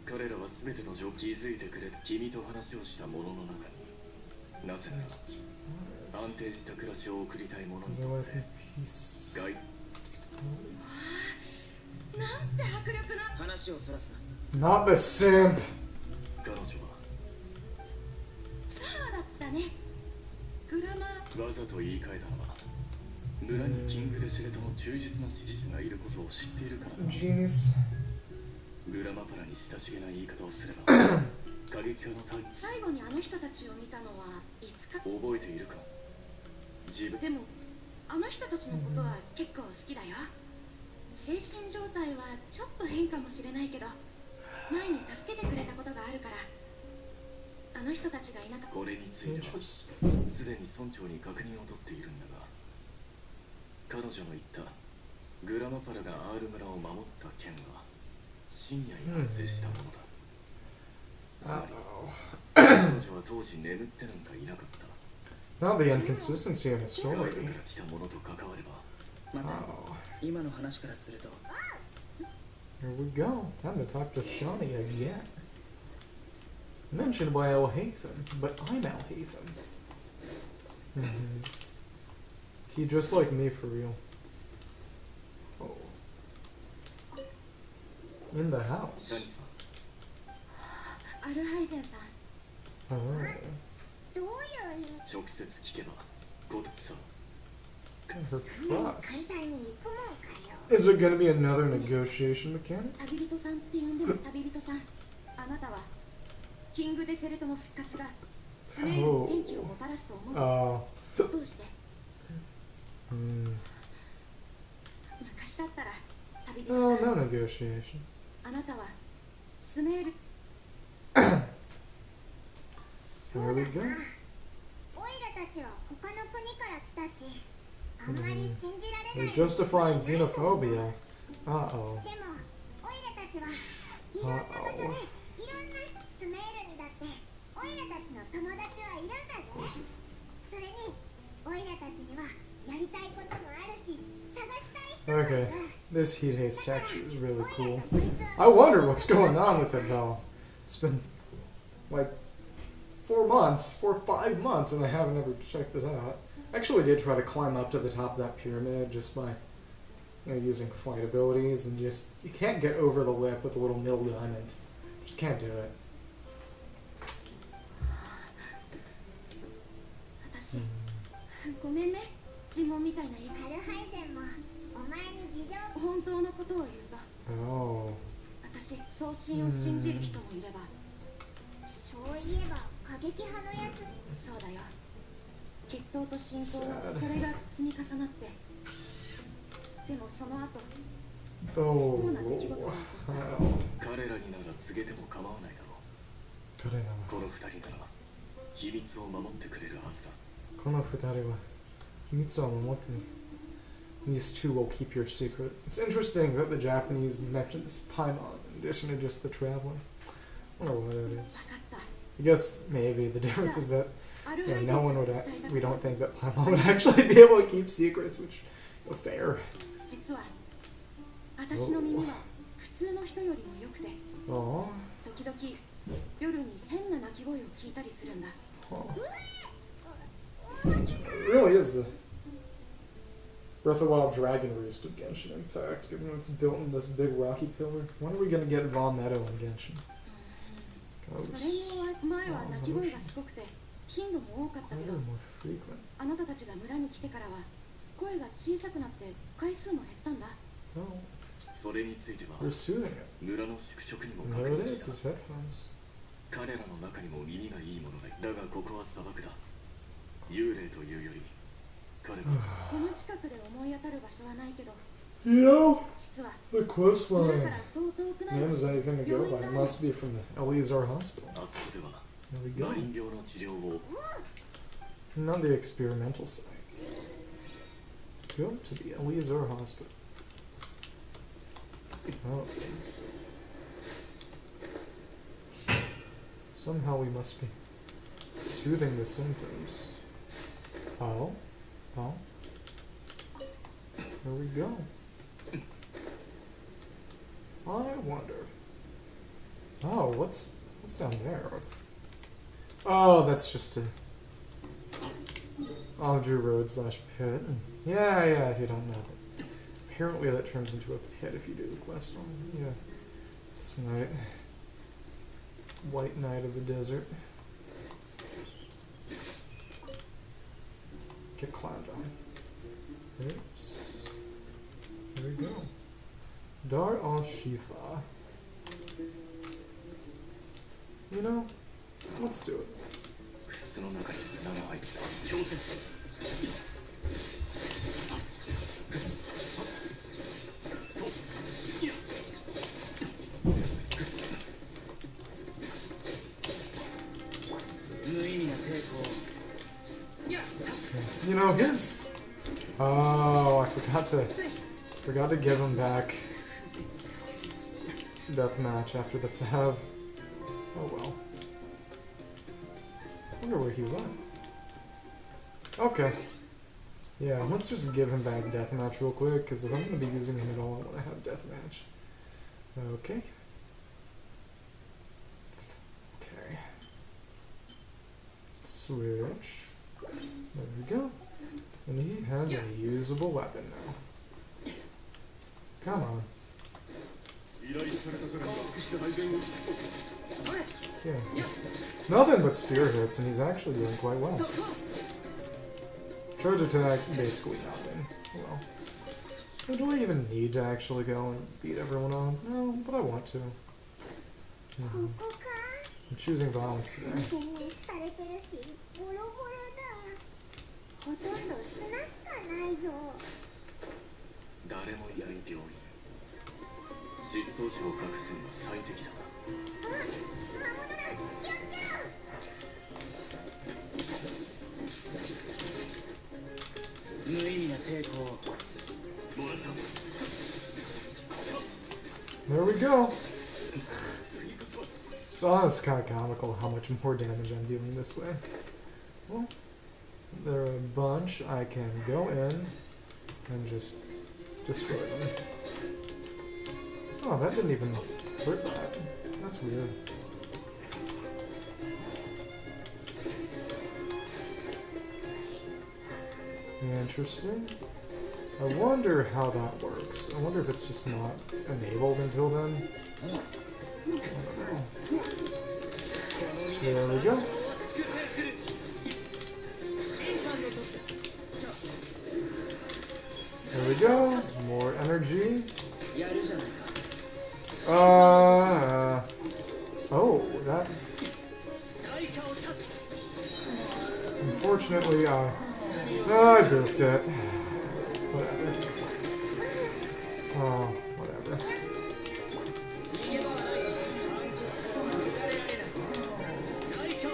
Speaker 2: 彼らは全ての状況気づいてくれ君と話をしたものの中になぜなら安定した暮らしを送りたい者に
Speaker 1: Their
Speaker 2: とっ
Speaker 1: life
Speaker 2: て
Speaker 1: in peace.
Speaker 2: 外
Speaker 3: なんて迫力な。
Speaker 2: 話をそらすな。
Speaker 1: Not the simp.
Speaker 2: 彼女は
Speaker 3: そうだったね。グラマー。
Speaker 2: わざと言い換えたのは村にキングで知れとの忠実な支持者がいることを知っているからだ。
Speaker 1: Genius.
Speaker 2: グラマパラに親しげな言い方をすれば過激派のタイ
Speaker 3: 最後にあの人たちを見たのはいつか。
Speaker 2: 覚えているか。自分
Speaker 3: でもあの人たちのことは結構好きだよ。精神状態はちょっと変かもしれないけど前に助けてくれたことがあるからあの人たちがいなかった。
Speaker 2: これについては
Speaker 1: Interesting.
Speaker 2: すでに村長に確認を取っているんだが彼女の言ったグラマパラが R 村を守った件は深夜に発生したものだ。つまり
Speaker 1: Uh-oh.
Speaker 2: 彼女は当時眠ってなんかいなかった。
Speaker 1: Not the inconsistency in the
Speaker 2: 外部
Speaker 1: story.
Speaker 2: から来たものと関わればまた
Speaker 1: Oh.
Speaker 2: 今の話からすると
Speaker 1: Here we go. Time to talk to Shawnee again. Mentioned by Al-Haytham, but I'm Al-Haytham. He just like me for real. Oh. In the
Speaker 2: 何
Speaker 1: house.
Speaker 2: さん
Speaker 3: アルハイゼンさん、
Speaker 1: Oh.
Speaker 3: どういう意味？
Speaker 2: 直接聞けばごとくさ
Speaker 1: Her trust.
Speaker 3: 簡単に行くもんかよ。
Speaker 1: Is it gonna be another negotiation mechanic?
Speaker 3: 旅人さんって呼んでる旅人さん。あなたはキングデセレトの復活がスメールに元気をもたらすと思う。
Speaker 1: Oh.
Speaker 3: どうして？
Speaker 1: Hmm.
Speaker 3: 昔だったら旅人
Speaker 1: Oh,
Speaker 3: さん、
Speaker 1: no negotiation.
Speaker 3: あなたはスメール
Speaker 1: There we go.
Speaker 3: オイラたちは他の国から来たし、あんまり信じられ
Speaker 1: We're
Speaker 3: ない。
Speaker 1: justifying xenophobia. Uh-oh.
Speaker 3: でもオイラたちはいろんな場所でいろんなスメールにだってオイラたちの友達はいるんだぜ。それにオイラたちにはやりたいこともあるし探したい人もいる。
Speaker 1: Okay. This heat haze texture is really cool. I wonder what's going on with it though. It's been like 4 months, 4 or 5 months, and I haven't ever checked it out. Actually, I did try to climb up to the top of that pyramid just by using flight abilities, and just you can't get over the lip with a little middle diamond. Just can't do it.
Speaker 3: 私、ごめんね。尋問みたいな言い方。アルハイゼンもお前に事情。本当のことを言うと、
Speaker 1: Oh.
Speaker 3: 私、送信を信じる人もいれば。そういえば過激派のやつ。そうだよ。血統と信仰はそれが積み重なって。でもその後、
Speaker 1: Oh.
Speaker 3: 不幸な出来事が起こった。
Speaker 1: Oh.
Speaker 2: 彼らになら告げても構わないだろうこの二人なら秘密を守ってくれるはずだ
Speaker 1: These two will keep your secret. It's interesting that the Japanese mentions Paimon in addition to just the traveling. I don't know why that is.
Speaker 3: 分かった。
Speaker 1: I guess maybe the difference is that
Speaker 3: アルハイゼン
Speaker 1: no
Speaker 3: さん
Speaker 1: one
Speaker 3: に
Speaker 1: would.
Speaker 3: 伝えた
Speaker 1: We
Speaker 3: こと
Speaker 1: don't think that Paimon would actually be able to keep secrets, which fair.
Speaker 3: 実は私の耳は普通の人よりも良くて、
Speaker 1: Oh.
Speaker 3: 時々夜に変な鳴き声を聞いたりするんだ。
Speaker 1: It really is the Breath of the Wild Dragon Roost of Genshin, in fact, given it's built in this big rocky pillar. When are we gonna get Vaughn Meadow in Genshin?
Speaker 3: それに前は鳴き声がすごくて頻度も多かったけ
Speaker 1: Better,
Speaker 3: ど、
Speaker 1: more frequent.
Speaker 3: あなたたちが村に来てからは声が小さくなって回数も減ったんだ。
Speaker 1: Oh,
Speaker 2: それについては
Speaker 1: we're soothing it.
Speaker 2: 村の宿直にも
Speaker 1: And
Speaker 2: 確
Speaker 1: there it
Speaker 2: 認
Speaker 1: is,
Speaker 2: した
Speaker 1: his headphones.
Speaker 2: 彼らの中にも耳がいいものがいるだがここは砂漠だ幽霊というより彼は
Speaker 3: この近くで思い当たる場所はないけど、
Speaker 1: You know,
Speaker 3: 実は
Speaker 1: the quest
Speaker 3: 村
Speaker 1: line.
Speaker 3: から相当遠くない
Speaker 1: Name
Speaker 3: 場
Speaker 1: is
Speaker 3: 所。
Speaker 1: anything to go by. It must be from the Eleazar Hospital.
Speaker 2: あそこでは
Speaker 1: There we go.
Speaker 2: マリン病の治療を
Speaker 1: Not the experimental site. Go to the Eleazar Hospital. Oh. Somehow we must be soothing the symptoms. Oh. Oh. There we go. I wonder. Oh, what's down there? Oh, that's just a Drew Road / pit. Yeah, if you don't know that. Apparently that turns into a pit if you do the quest on it. Yeah. This night. White Knight of the Desert. Get climbed on. Oops. There we go. Dar al-Shifa. You know, let's do it.
Speaker 2: 靴の中に砂が入った強制
Speaker 1: You know, his... Oh, I forgot to give him back deathmatch after the Fav. Oh well. Wonder where he went. Okay. Yeah, let's just give him back deathmatch real quick, because if I'm going to be using him at all, I want to have deathmatch. Okay. Okay. Switch. There we go. And he has a usable weapon now. Come on. Yeah, it's nothing but spear hits, and he's actually doing quite well. Charge attack, basically nothing. Well, do I even need to actually go and beat everyone on? No, but I want to. I'm choosing violence today.
Speaker 3: ほとんど砂しかないぞ。
Speaker 2: 誰もいない病院。失踪者を隠すには最適だ。
Speaker 4: 無意味な抵抗。
Speaker 2: もらった。
Speaker 1: There we go. It's honestly kind of comical how much more damage I'm dealing this way. Well, there are a bunch. I can go in and just destroy them. Oh, that didn't even hurt that. That's weird. Interesting. I wonder how that works. I wonder if it's just not enabled until then. I don't know. There we go. There we go. More energy. Oh, that. Unfortunately, I goofed it. Whatever. Oh, whatever.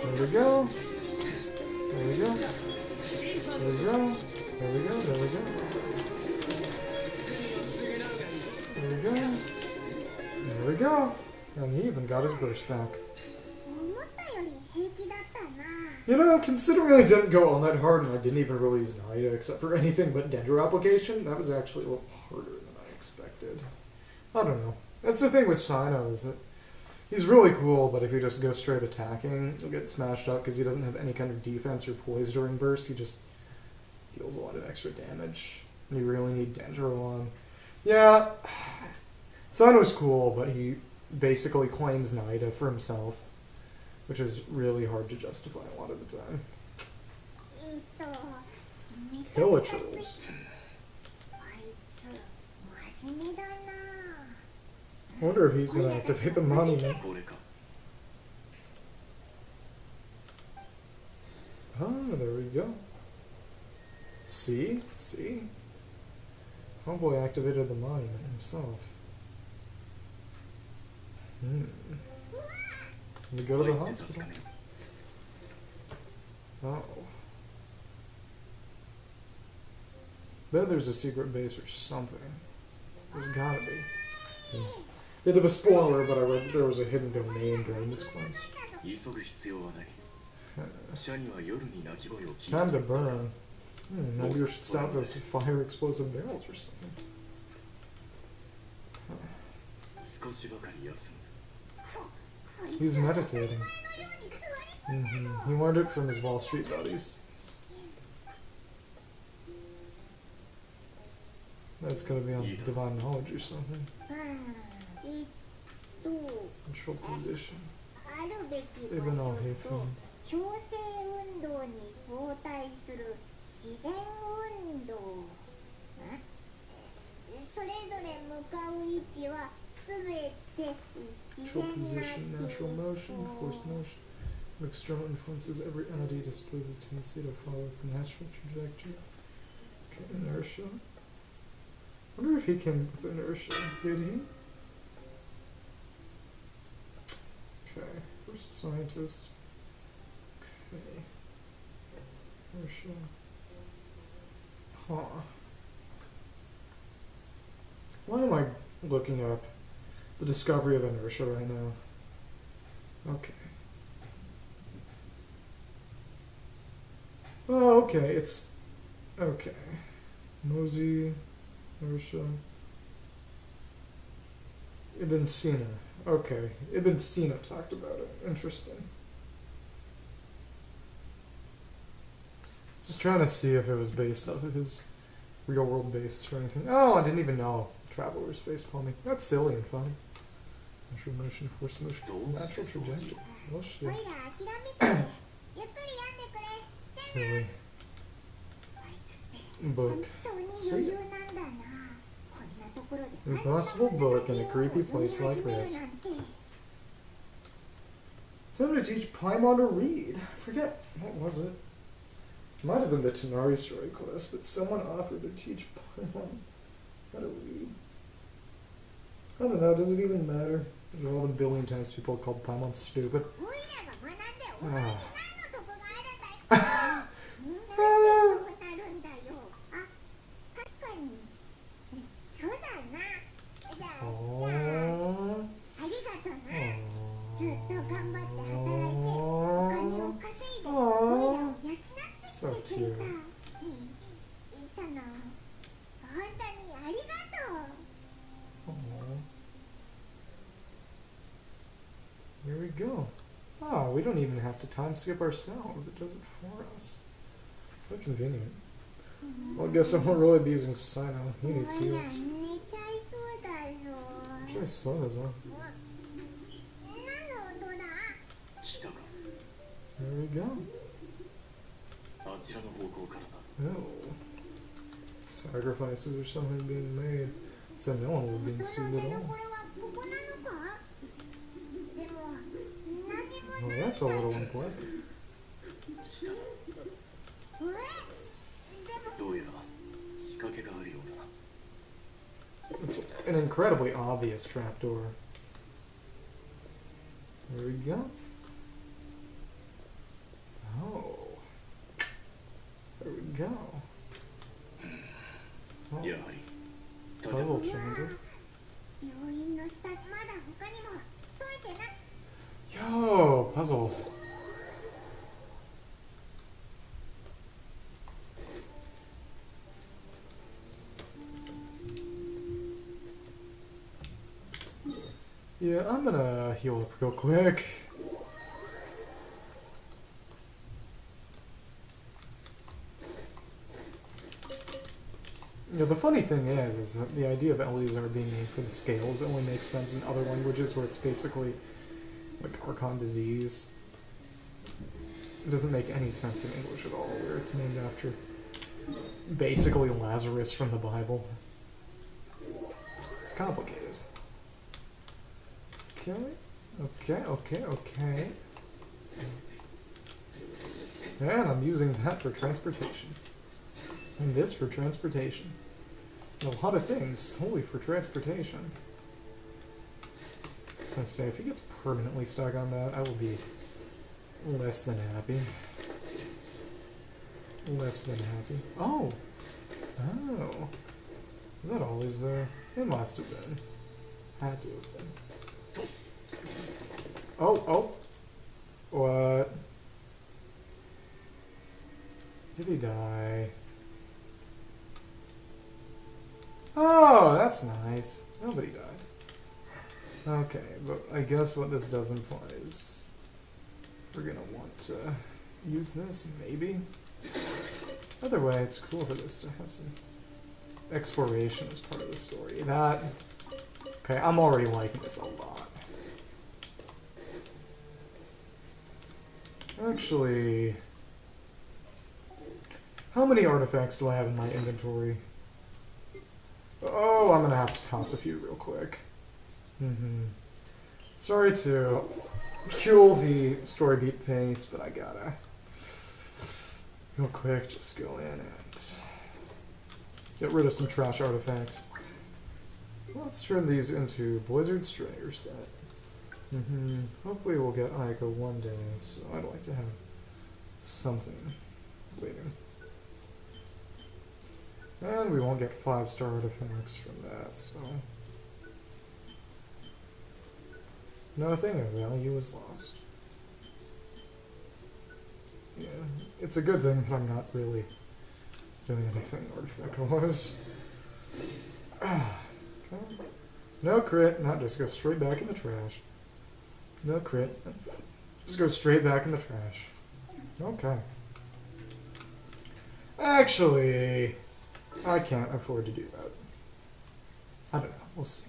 Speaker 1: There we go. There we go. There we go. There we go. There we go. There we go. There we go. And he even got his burst back. You know, considering I didn't go on that hard and I didn't even really use Naida except for anything but Dendro application, that was actually a little harder than I expected. I don't know. That's the thing with Sino, is that he's really cool, but if you just go straight attacking, you'll get smashed up because he doesn't have any kind of defense or poise during bursts. He just deals a lot of extra damage. And you really need Dendro on. Yeah, Sino's cool, but he basically claims Naida for himself, which is really hard to justify a lot of the time. Hillitrills. I wonder if he's going to activate the monument. Oh, there we go. See? See? Homeboy activated the monument himself. We go to the hospital. Oh. Bet there's a secret base or something. There's gotta be. Bit of a spoiler, but I read there was a hidden domain during this quest. Time to burn. Maybe we should stop those fire explosive barrels or something. He's meditating. He learned it from his Wall Street buddies. That's gonna be on divine knowledge or something. Control position. Even all hateful.
Speaker 3: 強制運動に相対する自然運動。それぞれ向かう位置はすべて自
Speaker 1: Control
Speaker 3: 然な
Speaker 1: position, natural motion, forced motion. External influences, every entity displays a tendency to follow its natural trajectory. Okay, inertia. I wonder if he came with inertia. Did he? Okay, first scientist. Okay. Inertia. Huh. Why am I looking up the discovery of inertia right now? Okay. Oh, okay, it's... Okay. Mosey, inertia... Ibn Sina. Okay, Ibn Sina talked about it. Interesting. Just trying to see if it was based off of his real world basis or anything. Oh, I didn't even know. Traveler's face palming. That's silly and funny. Natural motion, force motion, natural trajectory. Oh shit.
Speaker 3: おいら諦めてゆっくり病んでくれ。
Speaker 1: Silly
Speaker 3: あいつって
Speaker 1: book.
Speaker 3: 本当に余裕なんだな。こんなところで
Speaker 1: Impossible book in a creepy place like this. Time to teach Paimon to read. I forget, what was it? Might have been the Tenari story quest, but someone offered to teach Paimon how to read. I don't know, does it even matter? There's all the billion times people called Paimon stupid.
Speaker 3: おいらが学んでお前に何の得があるんだい。
Speaker 1: Ah.
Speaker 3: なんでそうなるんだよ。あ、確かに。そうだな。じゃあ、
Speaker 1: Oh.
Speaker 3: ありがとな。ずっと頑張って働いて、お金を稼いで、おいらを養ってきてくれた。その、本当にありがとう。
Speaker 1: Oh. Here we go. Oh, we don't even have to time skip ourselves. It does it for us. How convenient. Well, I guess I won't really be using Sino. He needs
Speaker 3: おいら
Speaker 1: heals.
Speaker 3: 寝ちゃいそうだよ。
Speaker 1: Try to slow those on.
Speaker 3: 何の音だ。
Speaker 2: 来たか。
Speaker 1: There we go.
Speaker 2: あちらの方向からだ。
Speaker 1: Oh. Sacrifices or something being made. So no one was being
Speaker 3: その
Speaker 1: sued
Speaker 3: 出
Speaker 1: at
Speaker 3: 所
Speaker 1: all.
Speaker 3: はここなのか。でも何も
Speaker 1: Well,
Speaker 3: ない。
Speaker 1: that's a little unpleasant.
Speaker 2: 下だ。
Speaker 3: え？でも
Speaker 2: どうやら仕掛けがあるようだな。
Speaker 1: It's an incredibly obvious trapdoor. There we go. Oh. There we go. Oh,
Speaker 2: やはり
Speaker 1: puzzle changer.
Speaker 3: 病院の下まだ他にも解いてな。
Speaker 1: Yo, puzzle. Yeah, I'm gonna heal up real quick. Yeah, the funny thing is that the idea of Eleazar being named for the scales only makes sense in other languages where it's basically like Archon disease. It doesn't make any sense in English at all, where it's named after basically Lazarus from the Bible. It's complicated. Okay. And I'm using that for transportation. And this for transportation. And a lot of things solely for transportation. So say if he gets permanently stuck on that, I will be less than happy. Less than happy. Oh! Oh. Was that always there? It must have been. Had to have been. Oh! What? Did he die? Oh, that's nice. Nobody died. Okay, but I guess what this does imply is we're gonna want to use this, maybe? Either way, it's cool for this to have some exploration as part of the story. That... Okay, I'm already liking this a lot. Actually... How many artifacts do I have in my inventory? Oh, I'm gonna have to toss a few real quick. Sorry to kill the story beat pace, but I gotta real quick just go in and get rid of some trash artifacts. Let's turn these into Blizzard Stringer set. Hopefully we'll get Aiko one day, so I'd like to have something waiting. And we won't get 5-star artifacts from that, so... Nothing of value is lost. Yeah, it's a good thing that I'm not really doing anything artifact-wise. Okay. No crit, not just go straight back in the trash. No crit, just go straight back in the trash. Okay. Actually, I can't afford to do that. I don't know. We'll see.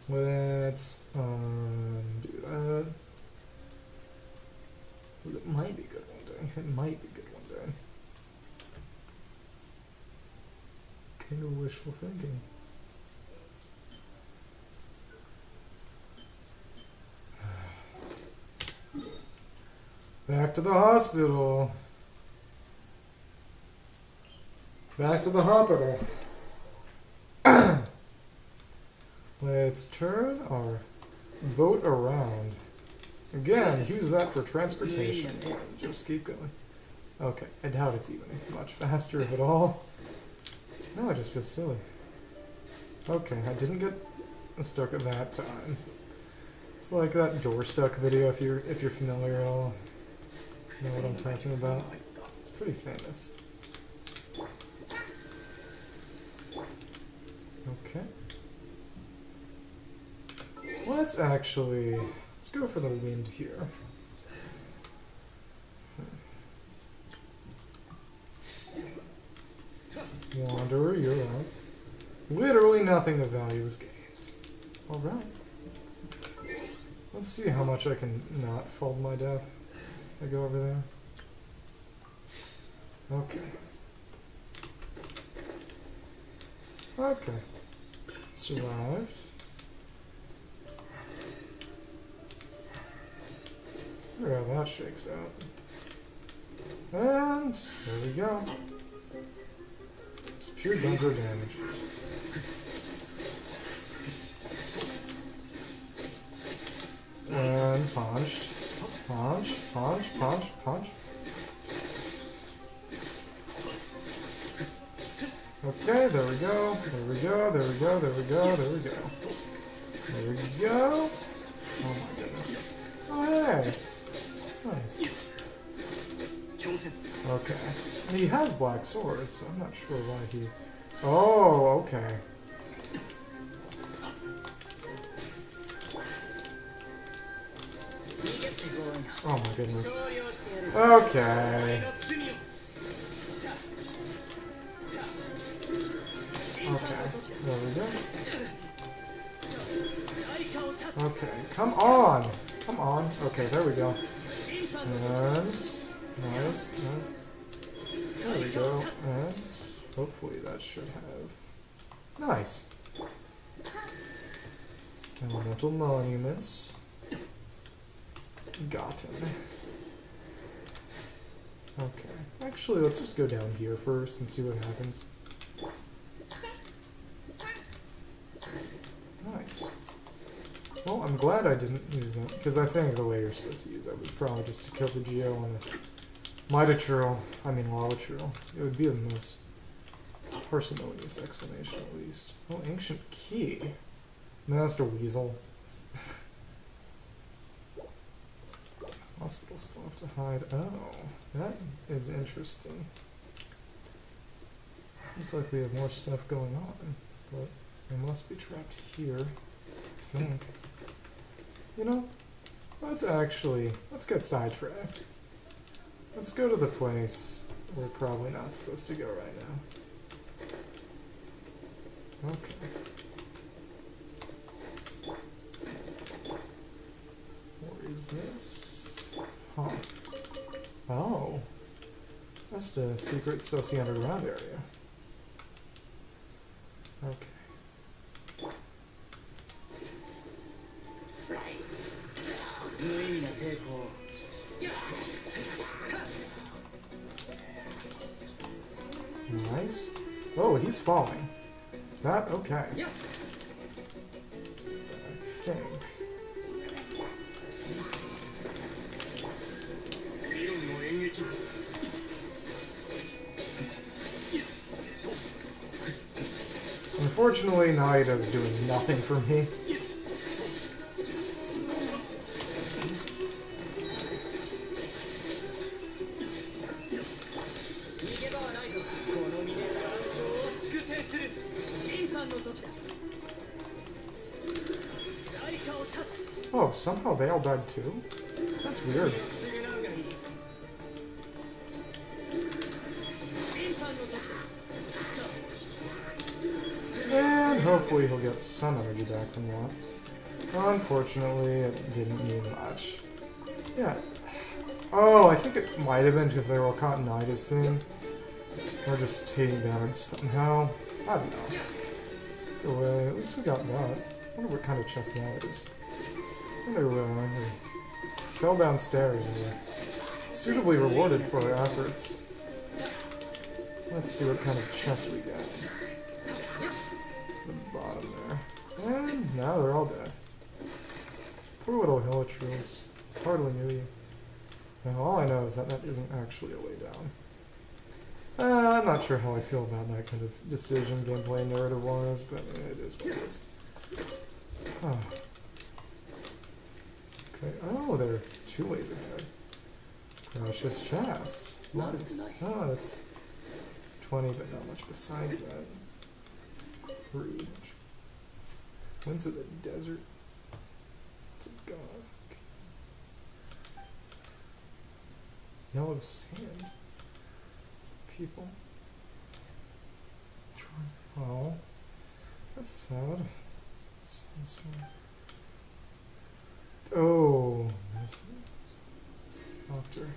Speaker 1: Let's do that. It might be good one day. It might be good one day. King of wishful thinking. Back to the hospital. Back to the hospital. Let's turn our boat around. Again, use that for transportation. Just keep going. Okay, I doubt it's even much faster, if at all. No, I just feel silly. Okay, I didn't get stuck at that time. It's like that door stuck video if you're familiar at all. You know what I'm talking about? It's pretty famous. Okay. Let's go for the wind here. Wanderer, you're out. Literally nothing of value is gained. Alright. Let's see how much I can not fold my death. I go over there. Okay. Okay. Survived. Look how that shakes out. And there we go. It's pure dunker damage. And punched. Punch, punch, punch, punch. Okay, there we go. There we go, there we go, there we go, there we go. There we go. Oh my goodness. Oh hey. Nice. Okay. He has black swords, so I'm not sure why he... Oh, okay. Oh my goodness. Okay. Okay, there we go. Okay, come on! Come on. Okay, there we go. And... Nice, nice. There we go. And... Hopefully that should have... Nice! Elemental monuments. Gotten. Okay. Actually, let's just go down here first and see what happens. Nice. Well, I'm glad I didn't use it, because I think the way you're supposed to use it was probably just to kill the Geo on the Lava Churl. It would be the most parsimonious explanation, at least. Oh, ancient key. Master Weasel. Hospital stuff to hide. Oh, that is interesting. Seems like we have more stuff going on, but they must be trapped here, I think. You know, let's get sidetracked. Let's go to the place we're probably not supposed to go right now. Okay. Where is this? Huh. Oh. That's the secret sussy underground area. Okay. Nice. Oh, he's falling. That, okay. I think. Unfortunately, Naida's doing nothing for me. Oh, somehow they all died too? That's weird. hopefully he'll get some energy back from that. Unfortunately, it didn't mean much. Yeah. Oh, I think it might have been because they were all caught in Nida's thing. Or just taking damage somehow. I don't know. Either way, at least we got that. I wonder what kind of chest that is. Either way, we fell downstairs and were suitably rewarded for our efforts. Let's see what kind of chest we got. The bottom there. And now they're all dead. Poor little Hilichurls. Hardly knew you. Now all I know is that that isn't actually a way down. I'm not sure how I feel about that kind of decision, gameplay narrative-wise, but it is what it is. Oh. Okay, oh, there are 2 ways ahead. Precious chest. Nice. Oh, that's 20, but not much besides that. Rude. Winds of the desert. It's a god. Yellow sand. People. Oh, that's sad. Sandstorm. Oh, nice. Doctor.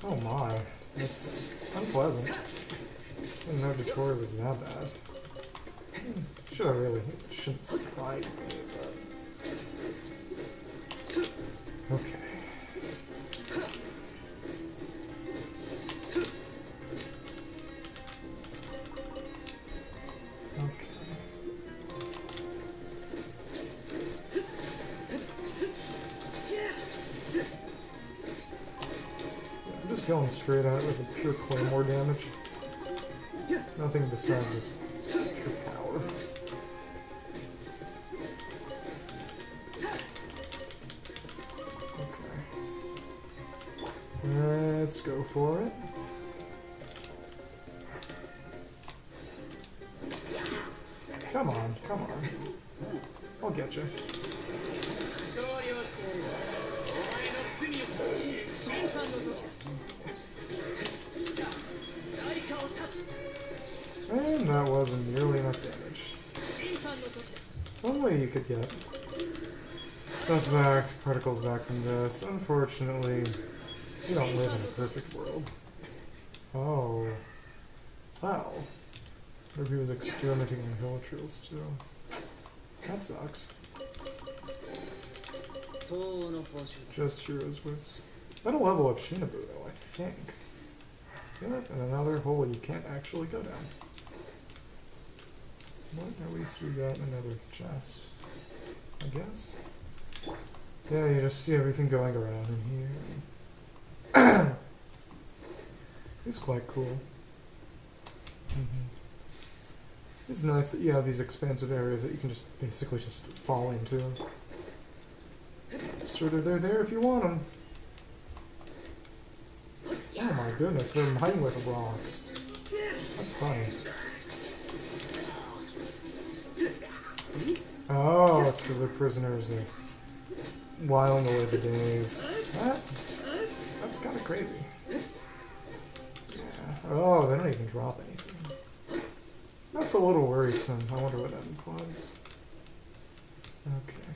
Speaker 1: Oh my, that's unpleasant. I didn't know Dotori was that bad. Should I really? It shouldn't surprise me, but... Okay. Okay. I'm just going straight at it with a pure claymore damage. Nothing besides just pure power. Let's go for it. Come on, come on. I'll get you. And that wasn't nearly enough damage. One way you could get stuff back, particles back from this. Unfortunately, we don't live in a perfect world. Oh. Wow. Maybe he was experimenting on Hilichurls too. That sucks. Just heroes wits. That'll level up Shinobu though, I think. Yep, and another hole you can't actually go down. But at least we got another chest. I guess? Yeah, you just see everything going around in here. It's quite cool. It's nice that you have these expansive areas that you can just basically just fall into. Sort of, they're there if you want them. Oh my goodness, they're mining with rocks. That's funny. Oh, it's because they're prisoners. They're whiling away the days. That's kind of crazy. Yeah. Oh, they don't even drop anything. That's a little worrisome. I wonder what that implies. Okay.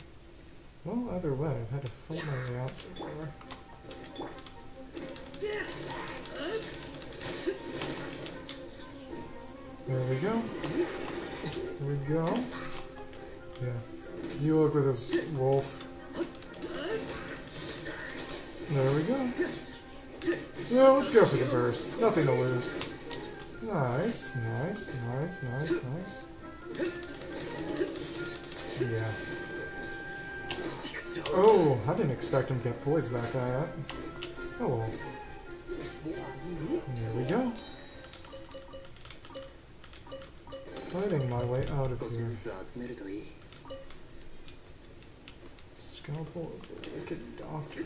Speaker 1: Well, either way, I've had to fight my way out so far. There we go. There we go. Yeah. You look with his wolves. There we go. Yeah, let's go for the burst. Nothing to lose. Nice, nice, nice, nice, nice. Yeah. Oh, I didn't expect him to get poised back at that. Oh well. There we go. Fighting my way out of here. Scalpel of the wicked doctor.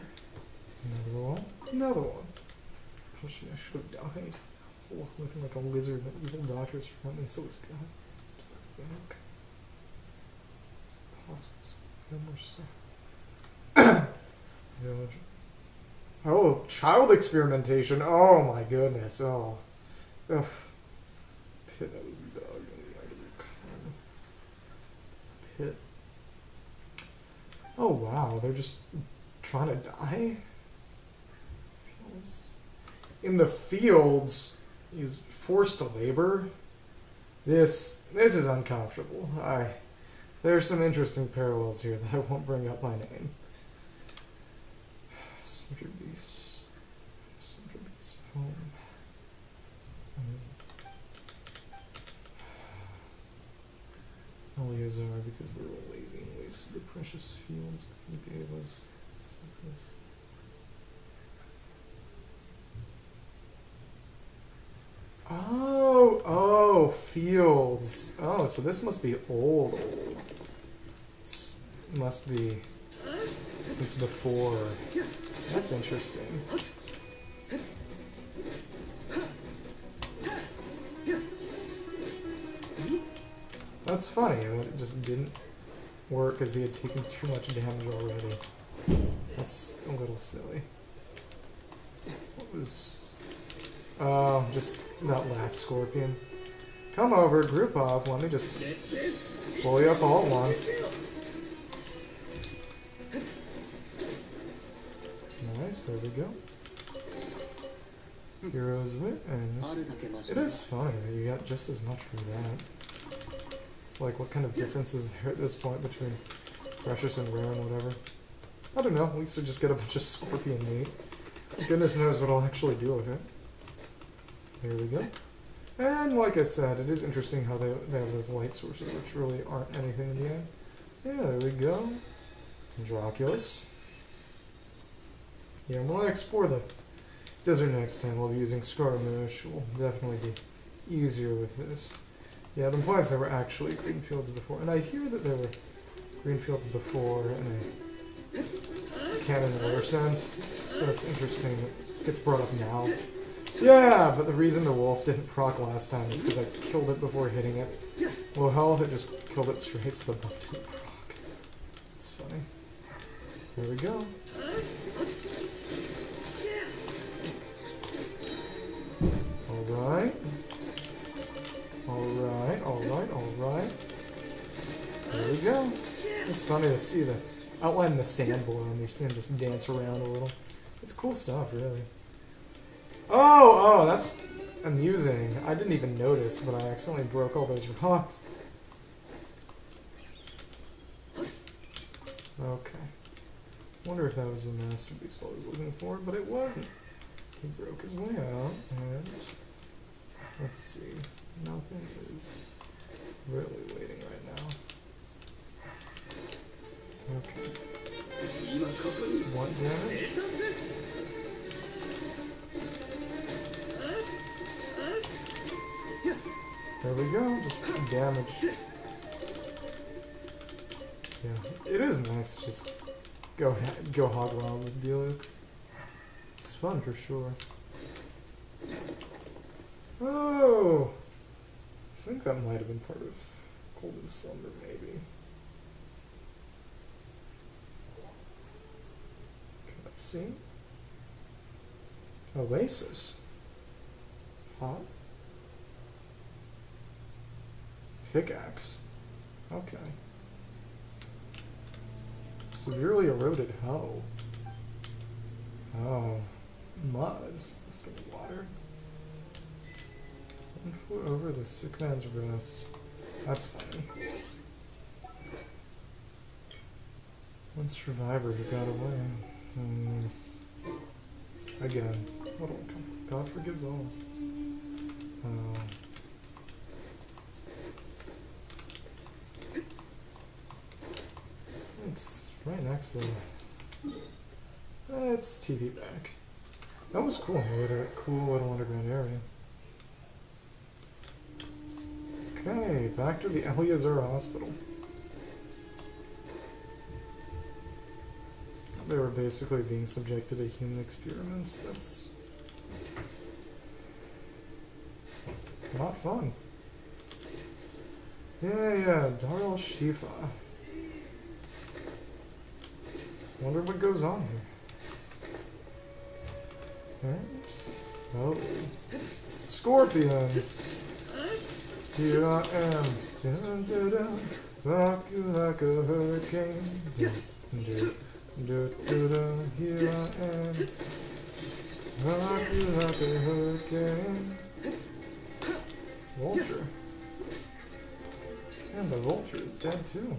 Speaker 1: Another one. Another one. Push me, I should have died. Oh, looking like a lizard that evil doctors front me, so it's God. Back. It's apostles. No more stuff. Village. Oh, child experimentation. Oh my goodness. Oh. Ugh. Pit, that was a dog. Pit. Oh wow, they're just trying to die? In the fields, he's forced to labor. This is uncomfortable. There's some interesting parallels here that I won't bring up my name. Central Beast home. Eleazar, because we were lazy and wasted the precious fields you gave us. Oh, fields. Oh, so this must be old. Must be since before. That's interesting. That's funny that it just didn't work because he had taken too much damage already. That's a little silly. What was... Oh, just that last scorpion. Come over, group up, let me just pull you up all at once. Nice, there we go. Heroes witness. It is funny that you got just as much for that. It's like, what kind of difference is there at this point between precious and rare and whatever? I don't know, at least I just get a bunch of scorpion meat. Goodness knows what I'll actually do with it. There we go. And like I said, it is interesting how they have those light sources, which really aren't anything in the end. Yeah, there we go. Draculus. Yeah, when I explore the desert next time, I'll be using Scaramouche. Will definitely be easier with this. Yeah, it implies there were actually green fields before. And I hear that there were green fields before in a canon lore sense. So it's interesting it gets brought up now. Yeah, but the reason the wolf didn't proc last time is because I killed it before hitting it. Well, hell, it just killed it straight so the buff didn't proc. It's funny. There we go. Alright. Alright. There we go. It's funny to see the outline in the sand below and you see him just dance around a little. It's cool stuff, really. Oh, that's amusing. I didn't even notice, but I accidentally broke all those rocks. Okay. Wonder if that was the masterpiece I was looking for, but it wasn't. He broke his way out, and let's see. Nothing is really waiting right now. Okay. 1 damage. There we go, just damage. Yeah, it is nice to just go hog wild with Beetlebattle. It's fun for sure. Oh! I think that might have been part of Golden Slumber, maybe. Let's see. Oasis. Hot. Pickaxe. Okay. Severely eroded hoe. Oh. Mud. Must be water. 1 foot over the sick man's rest. That's funny. One survivor who got away. Again. What will come? God forgives all. It's right next to the... It's TV back. That was cool. We had a cool little underground area. Okay, back to the Eleazar Hospital. They were basically being subjected to human experiments. That's not fun. Yeah, Darl Shifa. Wonder what goes on here. Okay. Oh. Scorpions. Here I am. Dun, dun, dun. Rock you like a hurricane. Dun, dun, dun, dun, dun. Here I am. Rock you like a hurricane. Vulture. And the vulture is dead too.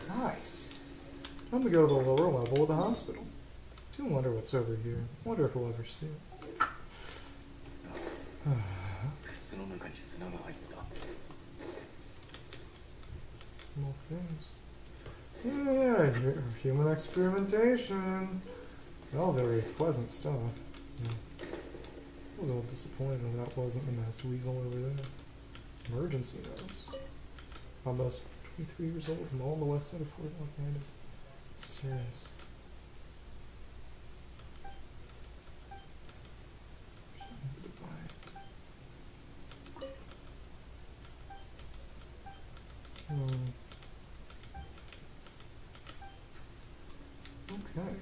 Speaker 1: Nice. I'm gonna go to the lower level of the hospital. Do wonder what's over here. Wonder if we'll ever see it.
Speaker 2: 靴の中に砂が入った。
Speaker 1: More things. Yeah, human experimentation. All very pleasant stuff. Yeah. I was a little disappointed when that wasn't the Master Weasel over there. Emergency notes. Almost 23 years old from all on the left side of Fort Left-handed. Serious. Okay.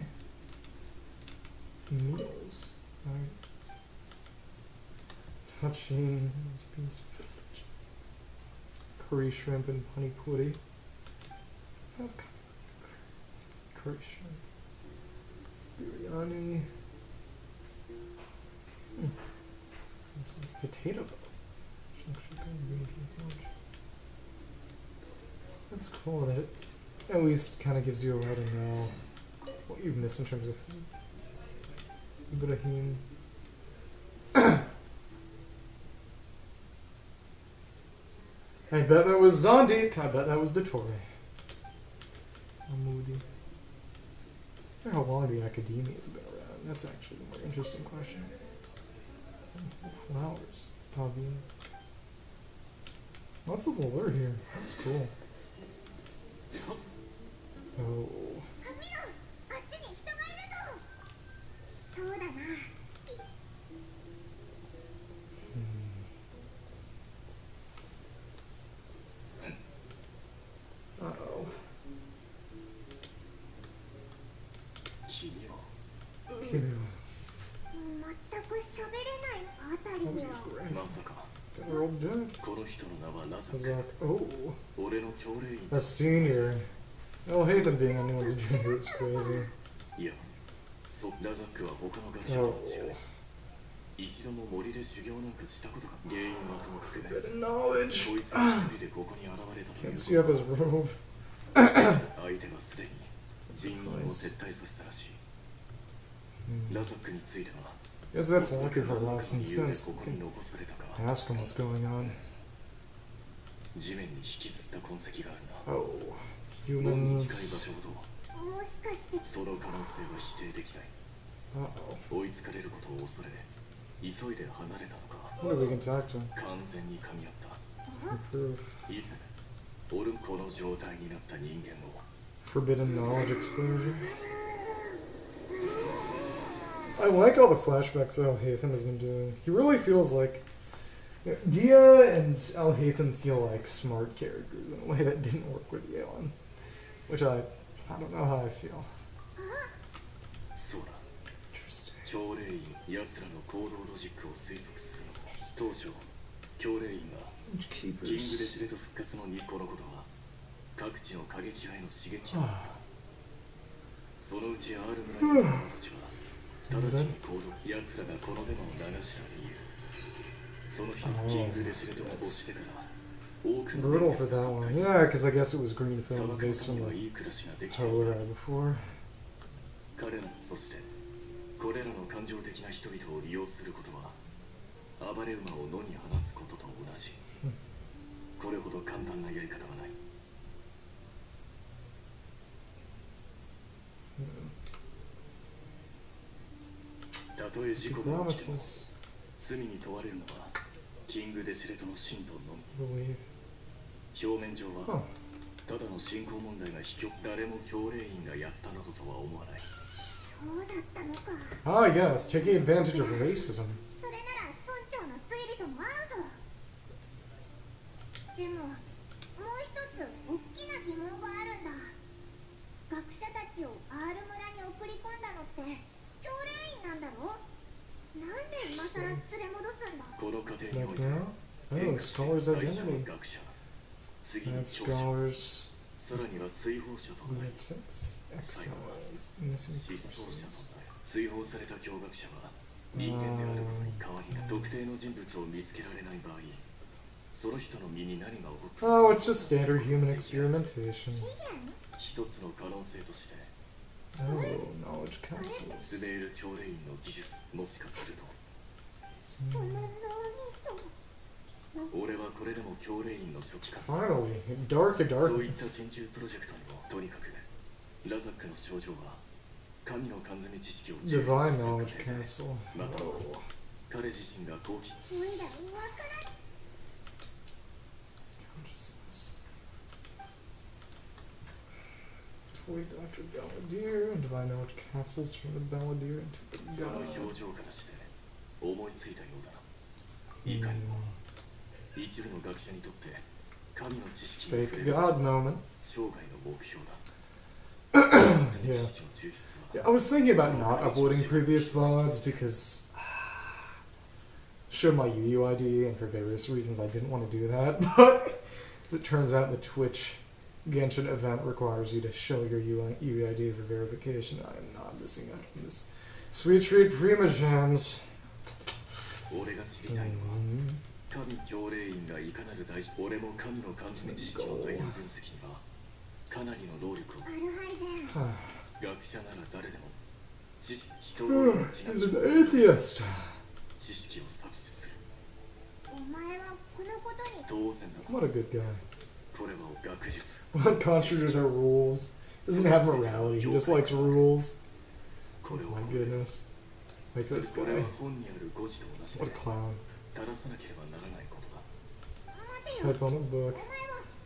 Speaker 1: Meals. Right. Touching. Curry shrimp and honey pudding. Have curry shrimp. Biryani. This potato bowl. That's cool. That at least kind of gives you a way to know what you've missed in terms of food. Ibrahim. I bet that was Zondik. I bet that was Dottore. Moody. I wonder how long the academia has been around. That's actually the more interesting question. Flowers. Pavine. Lots of lore here. That's cool. Oh.
Speaker 3: そうだな。
Speaker 1: Uh-oh.
Speaker 2: 君は
Speaker 1: Kimi.
Speaker 3: 全く喋れないあたりには。
Speaker 2: まさか
Speaker 1: We're all dead.
Speaker 2: この人の名はラザ
Speaker 1: I was
Speaker 2: ク。
Speaker 1: like, oh.
Speaker 2: 俺の教令員
Speaker 1: A senior. I don't hate them being anyone's junior. It's crazy.
Speaker 2: いや、ラザックは他の学者と
Speaker 1: Oh.
Speaker 2: 違い一度も森で修行なんかしたことが原因はともかく
Speaker 1: Forbidden knowledge.
Speaker 2: こいつが一人でここに現れたとい
Speaker 1: Can't
Speaker 2: う
Speaker 1: see up his robe.
Speaker 2: 相手はすでに人員を撤退させたらしい。ラザックについては
Speaker 1: Guess that's lucky for lost and
Speaker 2: 理由で
Speaker 1: sense.
Speaker 2: ここに残されたか
Speaker 1: Ask him what's going on.
Speaker 2: 地面に引きずった痕跡があるな。
Speaker 1: Oh.
Speaker 2: 門に近い場
Speaker 1: Humans.
Speaker 2: 所ほど
Speaker 3: もしかして
Speaker 2: その可能性は否定できない。
Speaker 1: Uh-oh.
Speaker 2: 追いつかれることを恐れ急いで離れたのか
Speaker 1: Wonder if we can talk to him.
Speaker 2: 完全に噛み合った。
Speaker 1: Improve.
Speaker 2: 以前俺この状態になった人間を
Speaker 1: Forbidden knowledge exposure. I like all the flashbacks that Al-Haytham has been doing. He really feels like... Dia and Al-Haytham feel like smart characters in a way that didn't work with Yeon. Which I don't know how I feel.
Speaker 2: そうだ
Speaker 1: Interesting.
Speaker 2: 教令員奴らの行動ロジックを推測するのも当初教令員がキングデ
Speaker 1: Keepers.
Speaker 2: シレト復活の日光のことは各地の過激派への刺激となったそのうち R 村の者たちは直ちに行動奴らがこのデマを流した理由その日キングデシレトが没してから多くの
Speaker 1: Brutal for that one. Yeah, because I guess it was green
Speaker 2: 砂
Speaker 1: films
Speaker 2: 漠の
Speaker 1: based
Speaker 2: 民
Speaker 1: on
Speaker 2: は
Speaker 1: the
Speaker 2: いい暮らしができている
Speaker 1: horror I had before.
Speaker 2: 彼らそしてこれらの感情的な人々を利用することは暴れ馬を野に放つことと同じこれほど簡単なやり方はないたとえ事
Speaker 1: She
Speaker 2: 故が起きても
Speaker 1: promises.
Speaker 2: 罪に問われるのはキングデシレトの信徒のみ
Speaker 1: Believe.
Speaker 2: 表面上
Speaker 1: Huh.
Speaker 2: はただの信仰問題が誰も教令員がやったなどとは思わない
Speaker 3: そうだったのか。
Speaker 1: Ah, yes, taking advantage of racism.
Speaker 3: それなら村長の推理とも合うぞ。でももう一つ大きな疑問があるんだ。学者たちを R 村に送り込んだのって教令員なんだろ。なんで今さら連れ戻すんだ。
Speaker 2: この過程におい
Speaker 1: Back
Speaker 2: て
Speaker 1: now? Oh, scholar's
Speaker 2: 最初の
Speaker 1: identity.
Speaker 2: 学者、次に
Speaker 1: Add
Speaker 2: 長者、
Speaker 1: scholars.
Speaker 2: さらには追放者となり
Speaker 1: Lunatics. Exiles. Missing
Speaker 2: 失踪者
Speaker 1: persons.
Speaker 2: となる。追放された教学者は人間であることに変わりな特定の人物を見つけられない場合、その人の身に何が起こったの
Speaker 1: Oh,
Speaker 2: か
Speaker 1: it's just standard human experimentation.
Speaker 2: 一つの可能性として、
Speaker 1: Oh, knowledge
Speaker 2: ス
Speaker 1: capsules.
Speaker 2: メール教令員の技術、もしかすると、
Speaker 3: この脳みそ。
Speaker 2: 俺はこれでも教令員の初期か。
Speaker 1: Finally, dark of
Speaker 2: そういった
Speaker 1: darkness.
Speaker 2: 研究プロジェクトにもとにかくラザックの症状は神の缶詰知識を抽出する
Speaker 1: Divine
Speaker 2: 過程
Speaker 1: knowledge
Speaker 2: で
Speaker 1: capsule.
Speaker 2: または
Speaker 1: Oh.
Speaker 2: 彼自身が好奇
Speaker 3: 未来わからない。
Speaker 1: Consciousness. Toy Dr. Belvedere and divine knowledge capsules turn the Belvedere into a
Speaker 2: その
Speaker 1: god.
Speaker 2: 表情からして思いついたようだな。いかにも一部の学者にとって神の知識に触
Speaker 1: Fake
Speaker 2: れる
Speaker 1: god moment.
Speaker 2: 生涯の目標だ。
Speaker 1: Yeah.
Speaker 2: 知識の抽出
Speaker 1: Yeah,
Speaker 2: は
Speaker 1: I was thinking about not uploading previous VODs because showed my UUID and for various reasons I didn't want to do that. But as it turns out, the Twitch Genshin event requires you to show your UUID for verification. I am not missing out on this. Sweet treat Prima Gems.
Speaker 2: 俺が知りたいのは神教令員がいかなる大事。俺も神の缶詰知識の内容分析にはかなりの労力を。
Speaker 3: アルハイゼン。
Speaker 2: 学者なら誰でも知識人の
Speaker 1: He's an atheist.
Speaker 2: 知識を搾取する。
Speaker 3: お前はこのことに。
Speaker 2: 当然だ。
Speaker 1: What a good guy.
Speaker 2: これは学術。
Speaker 1: What contradicts our rules? Doesn't have morality. He just likes rules.
Speaker 2: これ
Speaker 1: Oh
Speaker 2: は
Speaker 1: my goodness. Like this
Speaker 2: これは
Speaker 1: guy.
Speaker 2: 本にある誤字と同じ
Speaker 1: What
Speaker 2: で
Speaker 1: a clown.
Speaker 2: 正さなければならないことだ。
Speaker 3: 待てよ。
Speaker 1: Type on a book.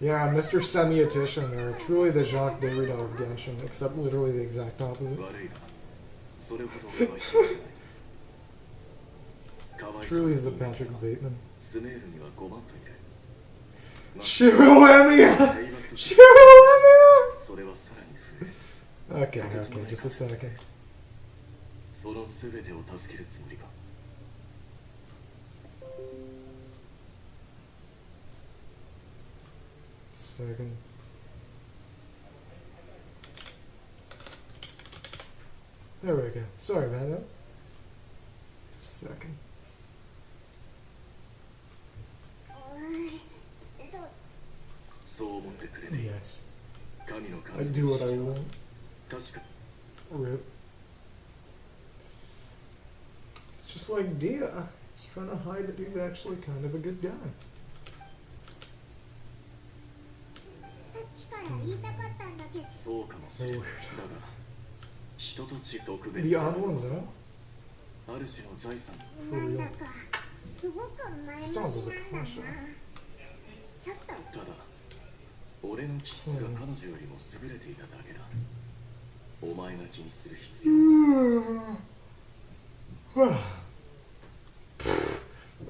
Speaker 1: Yeah, Mr. Semiotician there. Truly the Jacques Derrida of Genshin, except literally the exact opposite.
Speaker 2: 悪いがそれほど俺は人じゃない。かわいそう
Speaker 1: Truly
Speaker 2: に
Speaker 1: is the Patrick Bateman.
Speaker 2: スメールには5万といる。まあ
Speaker 1: Shiruemia!
Speaker 2: 平和と
Speaker 1: Shiruemia!
Speaker 2: それはさらに増え
Speaker 1: Okay, okay, just a second.
Speaker 2: その全てを助けるつもりか。
Speaker 1: Second. There we go. Sorry about that. Second.
Speaker 2: そう思ってくれていい。
Speaker 1: Yes.
Speaker 2: 神の感
Speaker 1: I
Speaker 2: じ
Speaker 1: do what I want.
Speaker 2: 確か
Speaker 1: Rip. It's just like Dia. He's trying to hide that he's actually kind of a good guy.
Speaker 3: さっきから言いたかったんだけど。
Speaker 2: そうかもしれない。
Speaker 1: So
Speaker 2: だ
Speaker 1: weird.
Speaker 2: が人と違う特別
Speaker 1: The
Speaker 2: な
Speaker 1: odd ones out.
Speaker 2: ある種の財産。
Speaker 3: なんだかすごく前向きなんだな。
Speaker 1: Stones is a caution.
Speaker 3: ちょっと
Speaker 2: ただ俺の気質が彼女よりも優れていただけだ。お前が気にする必要。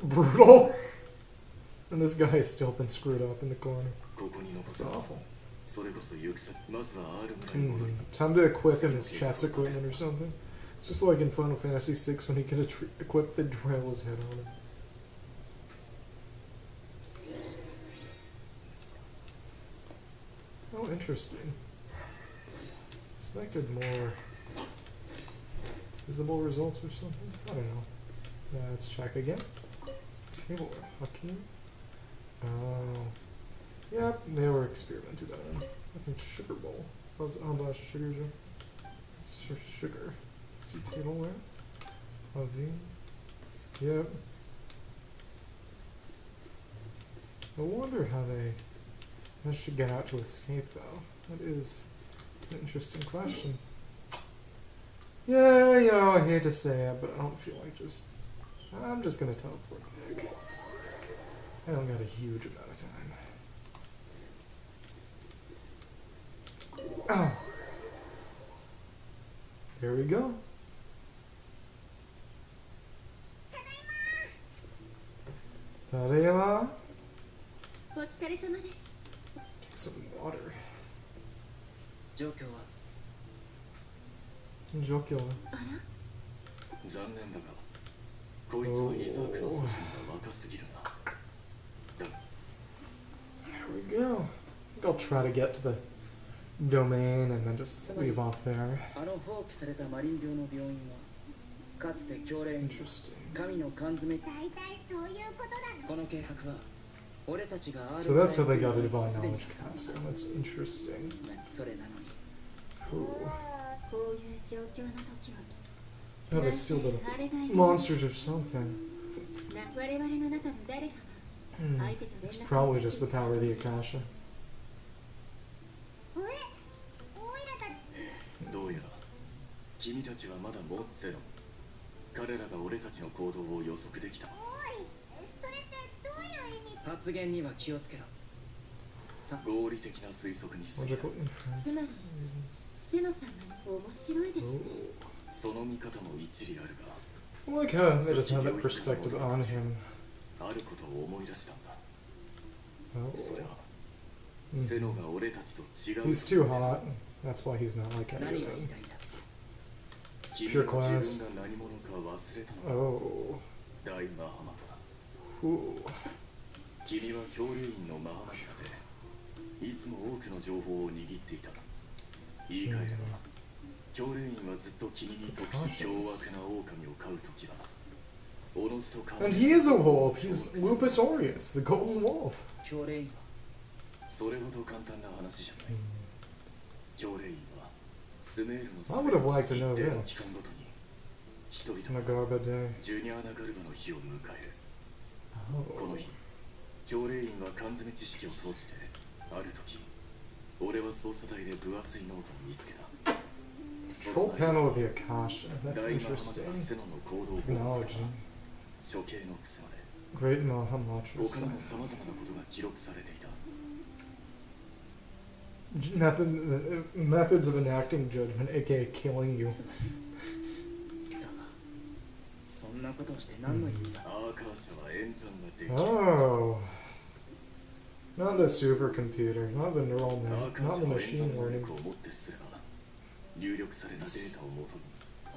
Speaker 1: Brutal. And this guy's still been screwed up in the corner.
Speaker 2: ここに残
Speaker 1: It's
Speaker 2: す。
Speaker 1: awful.
Speaker 2: それこそ行く先。まずは R 村に戻る。
Speaker 1: Time to equip him his chest equipment or something. It's just like in Final Fantasy VI when he could equip the drill his head on him. Oh, interesting. Expected more visible results or something? I don't know. Let's check again. Table Hakim. Oh. Yep, they were experimented on. Fucking sugar bowl. How's sugar? It's just sugar. See tableware. Hakim. Yep. I wonder how they managed to get out to escape, though. That is an interesting question. Yeah, you know, I hate to say it, but I don't feel like just... I'm just gonna teleport back. I don't got a huge amount of time. Oh. There we go. Tadaima.
Speaker 3: お疲れ様です。
Speaker 1: Take some water.
Speaker 5: 状況は
Speaker 1: Jokyo.
Speaker 3: あら、
Speaker 2: 残念だがこいつはイザークの祖父が若すぎるな。
Speaker 1: There we go. I think I'll try to get to the domain and then just leave off there.
Speaker 5: あの放棄されたマリン病の病院はかつて教令員
Speaker 1: Interesting.
Speaker 5: 神の缶詰。
Speaker 3: 大体そういうことだ。
Speaker 5: この計画は俺たちが
Speaker 1: So that's how they got a divine knowledge capsule. That's interesting.
Speaker 5: それなのに
Speaker 1: Ooh.
Speaker 3: こういう状況の時は
Speaker 1: Yeah, they still the monsters or something.
Speaker 3: 我々の中の誰か
Speaker 1: It's probably just the power of the Akasha.
Speaker 3: がおいらたち
Speaker 2: どうやら君たちはまだ持ってろ。彼らが俺たちの行動を予測できた。
Speaker 3: おいそれってどういう意味。
Speaker 5: 発言には気をつけろ。
Speaker 2: 合理的な推測に過ぎない。
Speaker 1: Logical inference.
Speaker 3: つまりセノさんが面白いですね。
Speaker 1: Oh.
Speaker 2: その見方も一理あるが、
Speaker 1: I like how they just have that perspective on him.
Speaker 2: あることを思い出したんだ。
Speaker 1: Oh.
Speaker 2: それはセノが俺たちと違う。
Speaker 1: He's too hot. That's why he's not like
Speaker 5: 何が
Speaker 1: any
Speaker 5: 言
Speaker 1: of
Speaker 5: い
Speaker 1: them.
Speaker 5: たいんだ。
Speaker 2: 君
Speaker 1: Pure
Speaker 2: は
Speaker 1: class.
Speaker 2: 自分が何者か忘れたのか。
Speaker 1: Oh.
Speaker 2: 大マハマトだ。
Speaker 1: Ooh.
Speaker 2: 君は教令員のマハマトでいつも多くの情報を握っていた。言い換えれば、教令員はずっと君に特殊凶悪な狼を飼う時はおのずと感じ
Speaker 1: And he is a wolf. He's Lupus Aureus, the golden wolf.
Speaker 5: 教令員は
Speaker 2: それほど簡単な話じゃない。教令員はスメールの
Speaker 1: I would have liked to know
Speaker 2: 一定の
Speaker 1: this
Speaker 2: 期間ごとに人
Speaker 1: in
Speaker 2: 々
Speaker 1: the
Speaker 2: は
Speaker 1: Garba Day.
Speaker 2: ジュニアナガルバの日を迎える。こ
Speaker 1: Oh.
Speaker 2: の日、教令員は缶詰知識を通してある時、俺は捜査隊で分厚いノートを見つけた。
Speaker 1: Full panel of the Akasha. That's
Speaker 2: 大マハマ
Speaker 1: interesting.
Speaker 2: トがセノの行動法
Speaker 1: Acknowledging
Speaker 2: 処刑の癖まで
Speaker 1: great Mahamatra's
Speaker 2: 他にも様々なことが記録されていた。
Speaker 1: methods of enacting judgment, aka killing you.
Speaker 5: だがそんなことをして何の意味だ。
Speaker 2: アーカーシャは演算ができる。
Speaker 1: Oh. Not the supercomputer, not the neural
Speaker 2: アー
Speaker 1: net,
Speaker 2: カー
Speaker 1: not
Speaker 2: シ
Speaker 1: the
Speaker 2: ャは演
Speaker 1: machine
Speaker 2: 算能
Speaker 1: learning.
Speaker 2: 力を持ってすれば入力されたデータをもとに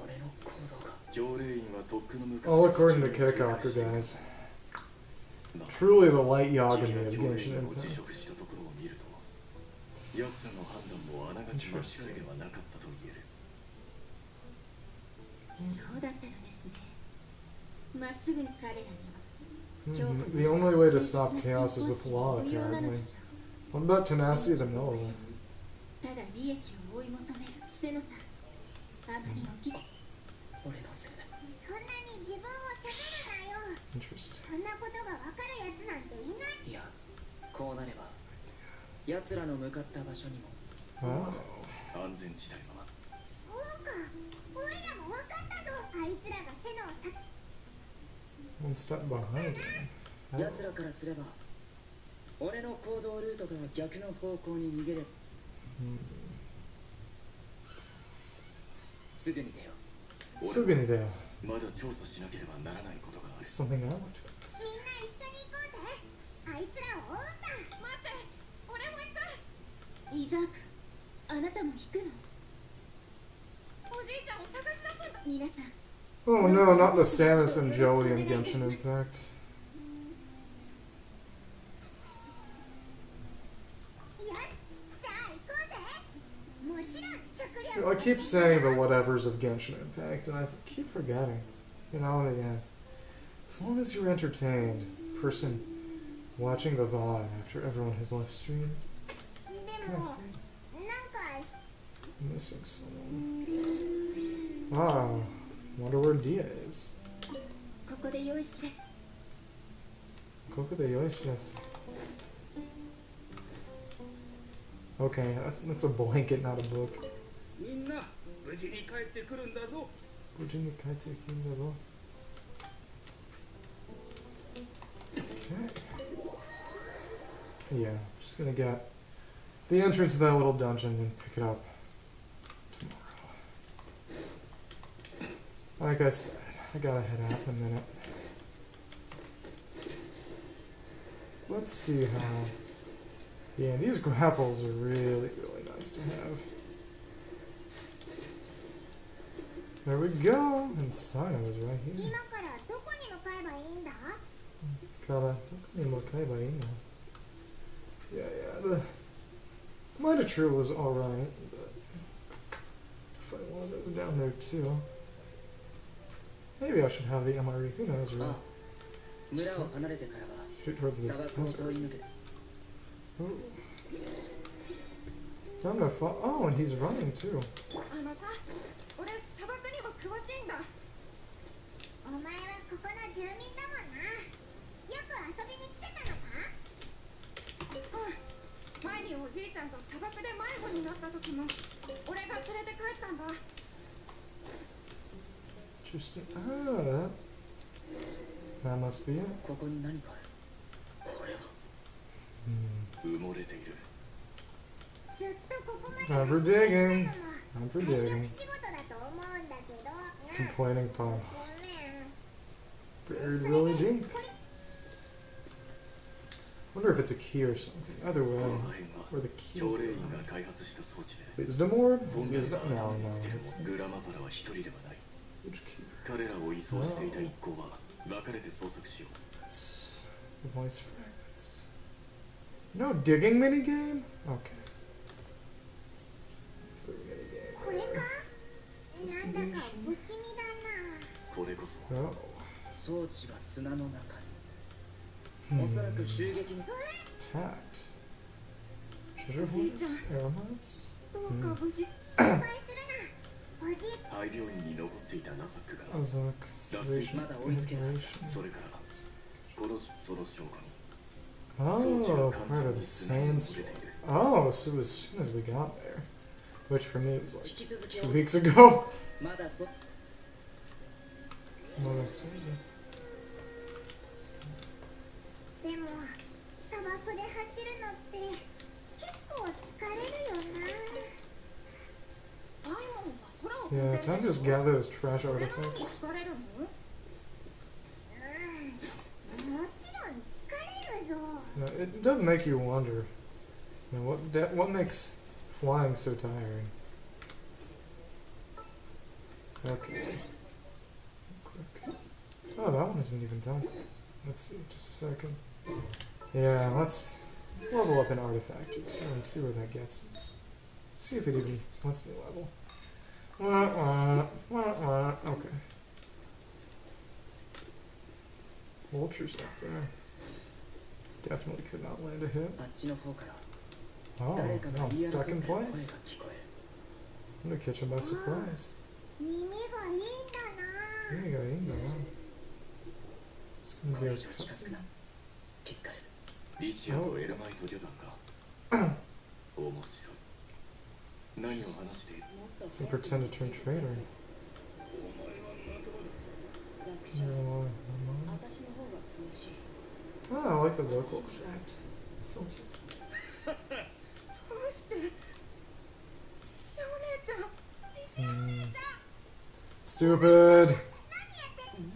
Speaker 5: 俺の行動が
Speaker 2: 教令員はとっくの昔
Speaker 1: All according to Kikoku, guys. Truly the light
Speaker 2: 君
Speaker 1: Yagami
Speaker 2: が
Speaker 1: of
Speaker 2: 教令
Speaker 1: Genshin
Speaker 2: 員を辞
Speaker 1: Impact.
Speaker 2: 職したところを見ると奴らの判断もあながち間違いではなかったと言える。
Speaker 3: そうだったのですね。まっすぐに彼らには
Speaker 1: The only way to stop chaos is with law, apparently. What about tenacity of the Millowith?
Speaker 3: ただ利益を追い求めるセノさん。あまり起き
Speaker 5: 俺のせいだ。
Speaker 3: そんなに自分を責めるなよ。
Speaker 1: Interesting.
Speaker 3: そんなことがわかるやつなんていない。
Speaker 5: いや、こうなれば奴らの向かった場所にも
Speaker 1: Wow.
Speaker 2: 安全地帯は
Speaker 3: そうか。俺らもわかったぞ。あいつらがセノをさ
Speaker 1: One step behind him.
Speaker 5: 奴らからすれば俺の行動ルートとは逆の方向に逃げればすぐに出よう。
Speaker 1: Sugini there.
Speaker 2: まだ調査しなければならないことがある。
Speaker 1: Something I want to ask.
Speaker 3: みんな一緒に行こうぜ。あいつらを追うんだ。待って、俺も行く。イザーク、あなたも引くの。おじいちゃんを探し出すんだ。皆さん。
Speaker 1: Oh no, not the Samus and Joey in Genshin Impact.
Speaker 3: よし、じゃあ行こうぜ。もちろん食料
Speaker 1: I keep saying the whatevers of Genshin Impact, and I keep forgetting. You know, yeah. As long as you're entertained, person watching the VOD after everyone has left stream,
Speaker 3: で
Speaker 1: can
Speaker 3: も
Speaker 1: I say
Speaker 3: なんか
Speaker 1: I'm missing someone? Wow, wonder where Dia is.
Speaker 3: ここで用意しです。
Speaker 1: Koko de Yoshis. Okay, that's a blanket, not a book.
Speaker 5: みんな無事に帰ってくるんだぞ。
Speaker 1: Virginia Kaite King as well. Okay. Yeah, just gonna get the entrance to that little dungeon and pick it up tomorrow. Like I said, I gotta head out in a minute. Let's see how... Yeah, these grapples are really, really nice to have. There we go! And Sino is right
Speaker 3: 今
Speaker 1: here.
Speaker 3: からどこに
Speaker 1: Gotta look by email. Yeah, the Might of True was alright, but find one of those down there too. Maybe I should have the MRE, who knows, right?
Speaker 5: 村を離れてからは
Speaker 1: Shoot towards the
Speaker 5: 砂漠を
Speaker 1: desert.
Speaker 5: 通り抜けて
Speaker 1: Ooh. Time to fall. Oh, and he's running too.
Speaker 3: あのさ、俺砂漠にも詳しいんだ。お前はここの住民だもんな。よく遊びに来てたのか？うん。前におじいちゃんと砂漠で迷子になった時も俺が連れて帰ったんだ。
Speaker 1: Interesting. Ah, that must be it.
Speaker 5: ここに何かあるこれは
Speaker 1: Hmm.
Speaker 2: 埋もれている。
Speaker 3: ずっとここまで
Speaker 1: Time for digging. Time for
Speaker 3: 体
Speaker 1: digging.
Speaker 3: 力仕事だと思うんだけど。
Speaker 1: Complaining palm.
Speaker 3: ごめん。
Speaker 1: Buried really deep. Wonder if it's a key or something. Either
Speaker 2: こ
Speaker 1: way,
Speaker 2: の破片は
Speaker 1: or the key.
Speaker 2: 教令員が開発した装置で
Speaker 1: Wisdom orb?
Speaker 2: 本来
Speaker 1: Wisdom?
Speaker 2: は
Speaker 1: No,
Speaker 2: 見つ
Speaker 1: no.
Speaker 2: け
Speaker 1: It's
Speaker 2: もグラマパラは一人ではない。
Speaker 1: which key?
Speaker 2: 彼らを移送していた一行は分かれて捜索しよう。
Speaker 1: It's the voice fragments. No digging minigame? Okay. Minigame.
Speaker 3: これか？なんだか不気味だな。
Speaker 2: これこそ
Speaker 1: Oh.
Speaker 5: 装置が砂の中におそらく襲撃に
Speaker 1: Tact. Treasure voice? Aromates?
Speaker 3: どうか無事。心配するな。おじいち
Speaker 2: 廃病院に残っていたナザックが
Speaker 1: Ozark.
Speaker 2: Dusty.
Speaker 1: Restoration. Manipulation.
Speaker 2: それからこのその証拠に
Speaker 1: Oh, part of the sandstorm. Oh, so as soon as we got there. Which for me was
Speaker 5: 引
Speaker 1: like
Speaker 5: き続き
Speaker 1: 2 weeks ago.
Speaker 5: まだそ
Speaker 1: Well, that's crazy.
Speaker 3: ゃん。でも砂漠で走るのって結構疲れるよな。ダイモンは空を
Speaker 1: Yeah, time to just gather those trash
Speaker 3: それの方
Speaker 1: artifacts.
Speaker 3: が疲れるの？もちろん疲れるぞ。
Speaker 1: No, it does make you wonder. You know, what makes flying so tiring? Okay. Quick. Oh, that one isn't even done. Let's see, just a second. Yeah, let's level up an artifact or two and see where that gets us. See if it even lets me level. Okay. Vultures up there. Definitely could not land a hit.
Speaker 5: あっちの方から
Speaker 1: Oh,
Speaker 5: 誰か
Speaker 1: now
Speaker 5: が
Speaker 1: I'm
Speaker 5: 言い争
Speaker 1: stuck
Speaker 5: って
Speaker 1: in
Speaker 5: る声が
Speaker 1: place.
Speaker 5: 聞こえ
Speaker 1: I'm gonna catch him by surprise.
Speaker 3: 耳がいいんだな。
Speaker 1: Yeah, got in there. It's
Speaker 5: る
Speaker 1: gonna
Speaker 5: こ
Speaker 1: be
Speaker 5: れ
Speaker 1: a
Speaker 5: 以上近づく
Speaker 1: cutscene.
Speaker 5: な気づかれる
Speaker 2: リシアとエラマイト旅団か面白い。何を話している？
Speaker 1: They pretend to turn traitor. Yeah, oh, I like the vocal effect.
Speaker 3: どうして？リシアお姉ちゃん。リシアお姉ちゃん。
Speaker 1: Stupid!
Speaker 3: 何やってんの？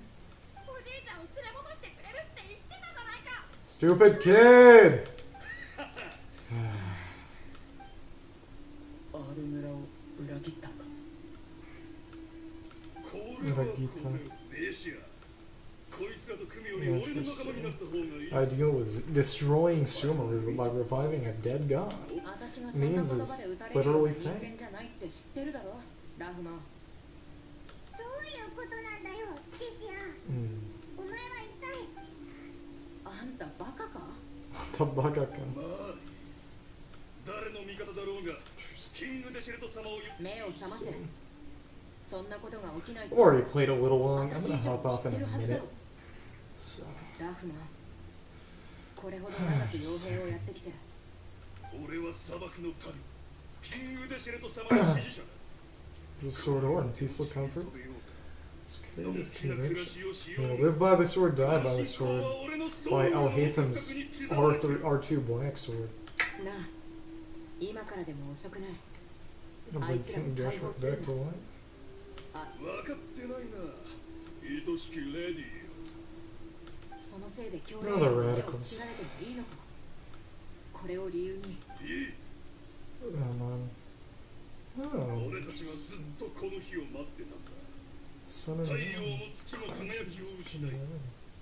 Speaker 3: おじいちゃんを連れ戻してくれるって言ってたじゃないか。
Speaker 1: Stupid kid!
Speaker 5: アール村を裏切ったんだ
Speaker 1: 裏切った
Speaker 6: ベシアこいつらと組むより俺の仲間になった方がいい
Speaker 1: Ideal was destroying Sumeru by reviving a dead god.
Speaker 4: 私がそんな言葉で打たれるような人間じゃないって知ってるだろラフマン。
Speaker 3: どういうことなんだよ、リシア。 お前は一体。
Speaker 4: あんたバカか？
Speaker 1: Tabaka-kan.
Speaker 6: まあ誰の味方だろうがキングデシェルト様を
Speaker 4: 目を覚ませ。そんなことが起きないと
Speaker 1: Already played a little long. I'm
Speaker 4: 私
Speaker 1: gonna
Speaker 4: 以上
Speaker 1: hop off
Speaker 4: 知っ
Speaker 1: in
Speaker 4: て
Speaker 1: a
Speaker 4: るはずだ
Speaker 1: minute.
Speaker 4: ろ
Speaker 1: So,
Speaker 4: ラフマン。これほど長く傭兵をやってきて
Speaker 6: 俺は砂漠の民キングデシェルト様の支持者だ
Speaker 1: just sword or and peaceful comfort.
Speaker 6: 遊べよう
Speaker 1: Let's
Speaker 6: か
Speaker 1: create
Speaker 6: のん
Speaker 1: this
Speaker 6: きな暮ら
Speaker 1: conviction.
Speaker 6: しをし
Speaker 1: You
Speaker 6: よ
Speaker 1: know,
Speaker 6: う
Speaker 1: live by the sword, die by the
Speaker 6: 信仰
Speaker 1: sword.
Speaker 6: は俺のソウ
Speaker 1: By
Speaker 6: ルの
Speaker 1: Alhaitham's
Speaker 6: 骨格に刻まれている
Speaker 1: R2 black sword.
Speaker 4: なあ今からでも遅くない。
Speaker 1: It'll bring King Joshua back to life.
Speaker 6: 分かってないな愛しきレディーよ
Speaker 4: そのせいで教令
Speaker 1: Another
Speaker 4: に目を
Speaker 1: radicals.
Speaker 4: つけられてもいいのか。これを理由に
Speaker 6: いい
Speaker 1: Oh, man. Oh,
Speaker 6: 俺たちはずっとこの日を待ってたんだ
Speaker 1: son of
Speaker 6: 太
Speaker 1: a
Speaker 6: 陽も月も輝きを失い
Speaker 1: man.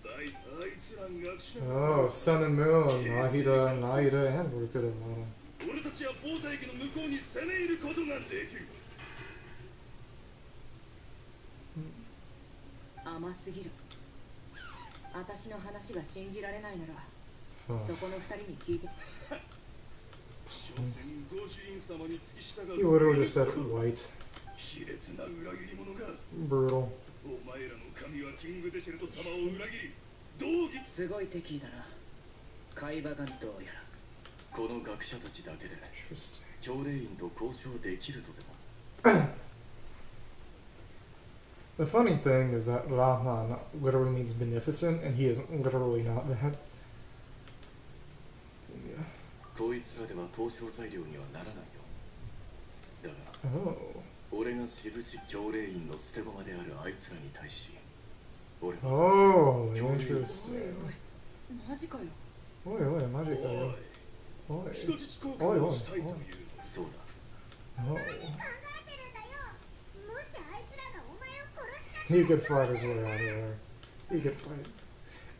Speaker 6: だつらん学者
Speaker 1: Oh, Sun and Moon, Nahida, Naida, and Rukudamara.
Speaker 6: 俺たちは防災機の向こうに攻め入ることができる。
Speaker 4: 甘すぎる。私の話が信じられないなら、
Speaker 1: Oh.
Speaker 4: そこの二人に聞いて。
Speaker 6: 所詮ご主人様に付き従
Speaker 1: He
Speaker 6: う
Speaker 1: literally just said white.
Speaker 6: 卑劣な裏切り者が
Speaker 1: Brutal.
Speaker 6: お前らの神はキングデシェルト様を裏切り道義
Speaker 5: すごい敵意だな。海馬眼どうやら。
Speaker 2: この学者たちだけで
Speaker 1: Interesting.
Speaker 2: 教令員と交渉できるとでも。
Speaker 1: The funny thing is that Rahman literally means beneficent, and he is literally not that. Yeah.
Speaker 2: こいつらでは交渉材料にはならないよ。だが
Speaker 1: Oh.
Speaker 2: 俺がしぶし教令員の捨て駒であるあいつらに対し俺は
Speaker 1: Oh,
Speaker 4: おい
Speaker 1: interesting.
Speaker 4: おい、マジかよ。
Speaker 1: Oi, oi, magic.
Speaker 6: お
Speaker 1: Oi.
Speaker 6: い人質交換をしたいというの
Speaker 2: そうだ
Speaker 1: Oh.
Speaker 3: 考えてるんだよ。もしあいつらがお前を殺した
Speaker 1: He could fight his way out of there. He could fight.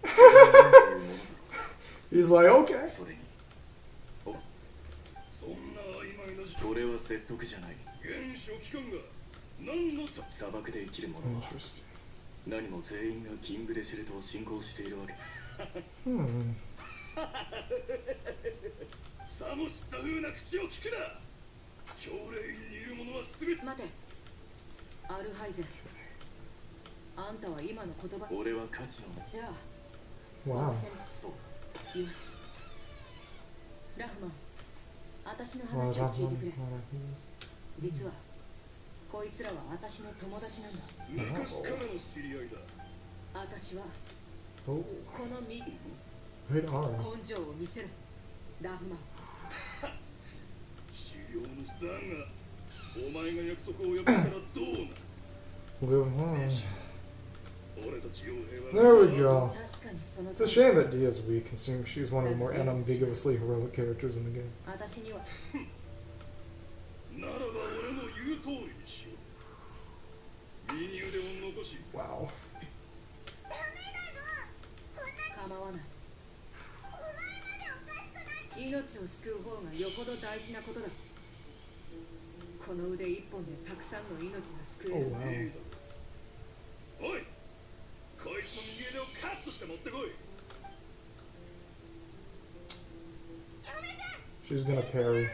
Speaker 2: そういうものだ
Speaker 1: He's like, okay.
Speaker 2: それに
Speaker 6: そんな曖昧な
Speaker 2: これは説得じゃない
Speaker 6: 原初機関が何のた
Speaker 2: 砂漠で生きる者は
Speaker 1: Interesting.
Speaker 2: 何も全員がキングデシェルトを信仰しているわけ
Speaker 1: Hmm.
Speaker 6: さも知った風な口を聞くな教令員にいる者は全て
Speaker 4: 待て。アルハイゼン。あんたは今の言葉。
Speaker 2: 俺は価値の
Speaker 4: じゃあ、
Speaker 1: Wow.
Speaker 2: そう
Speaker 4: 言います。ラフマン、私の
Speaker 1: Well,
Speaker 4: 話を聞いてく
Speaker 1: Rahman,
Speaker 4: れ。実は、こいつらは私の友達なんだ。
Speaker 6: 昔からの知り合いだ
Speaker 4: 私は
Speaker 1: Oh,
Speaker 4: この身
Speaker 1: right on.
Speaker 4: 根性を見せる。ラフマン。
Speaker 6: 治療のだがお前が約束を破ったらどうな
Speaker 1: Live on.
Speaker 6: 俺たち傭兵は
Speaker 1: There we go.
Speaker 4: 確かにその
Speaker 1: It's a shame that Dia's weak, considering she's one of the more unambiguously heroic characters in the game.
Speaker 4: 私には
Speaker 6: ならば俺の言う通りにしよう右腕を残し
Speaker 1: Wow.
Speaker 4: 構わない。命を救う方がよほど大事なことだ。この腕一本でたくさんの命が救え
Speaker 1: Oh,
Speaker 4: る。
Speaker 1: wow.
Speaker 6: おいこいつの右腕をカットして持ってこい
Speaker 1: She's gonna parry.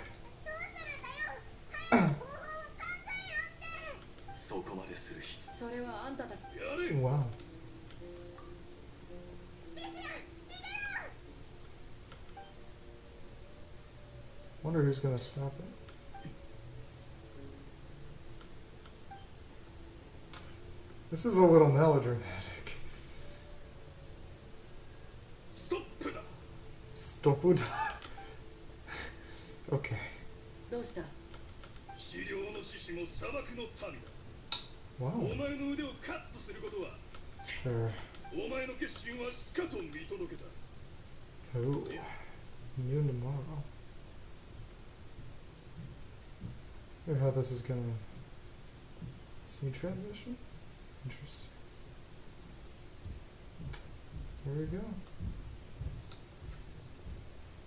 Speaker 2: そこまでする必
Speaker 4: それはあんたたち。
Speaker 6: やれ
Speaker 1: Wow. Wonder who's gonna stop it. This is a little melodramatic.
Speaker 6: ストップだ
Speaker 1: Stopud. Okay.
Speaker 4: どうした？
Speaker 6: 治療の獅子も砂漠の民だ
Speaker 1: Wow.
Speaker 6: お前の腕をカットすることは
Speaker 1: Fair.
Speaker 6: お前の決心はしかと見届けた
Speaker 1: Oh. Noon tomorrow. Wonder how this is gonna see transition? Interesting. Here we go.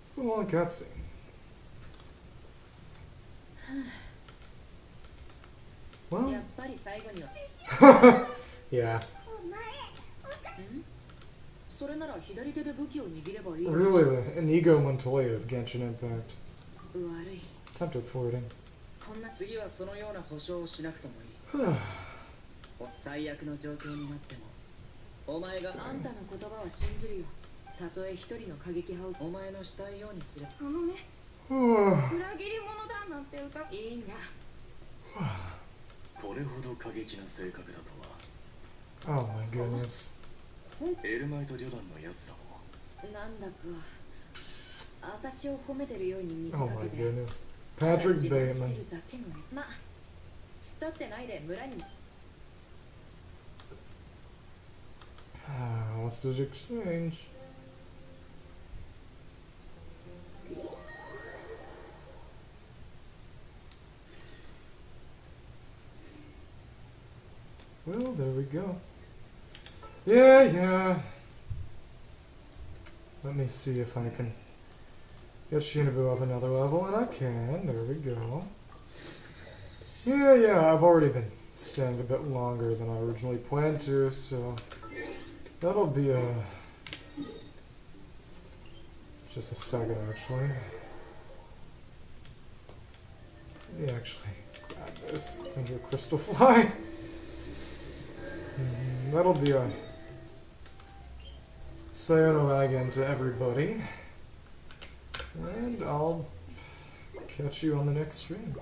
Speaker 1: It's a long cutscene. Well,
Speaker 4: やっぱり最後には。
Speaker 1: yeah.
Speaker 3: お前
Speaker 4: それなら左手で武器を握ればいい。
Speaker 1: Really, an ego Montoya of Genshin Impact.
Speaker 4: 悪い。
Speaker 1: Tempted forwarding.
Speaker 5: こんな次はそのような保証をしなくともいい。最悪の状況になっても、お前が
Speaker 4: あんたの言葉は信じるよ。たとえ一人の過激派を
Speaker 5: お前のしたいようにする。
Speaker 3: あのね
Speaker 1: Oh
Speaker 3: 裏切り者だなんて歌
Speaker 4: いいんだ。
Speaker 2: これほど過激な性格だとは
Speaker 1: my goodness.
Speaker 2: エルマイト旅団のやつらも
Speaker 4: なんだか私を褒めてるように見せ
Speaker 1: Oh
Speaker 4: か
Speaker 1: my
Speaker 4: けて。
Speaker 1: goodness.
Speaker 4: ただ
Speaker 1: Patrick
Speaker 4: 自慢して
Speaker 1: Bateman.
Speaker 4: るだけのまあ突っ立ってないで村に
Speaker 1: Hostage exchange. Well, there we go. Yeah, yeah. Let me see if I can get Shinobu up another level, and I can. There we go. Yeah, I've already been staying a bit longer than I originally planned to, so that'll be just a second, actually. Let me actually grab this Danger Crystal Fly. That'll be a sayonara again to everybody. And I'll catch you on the next stream.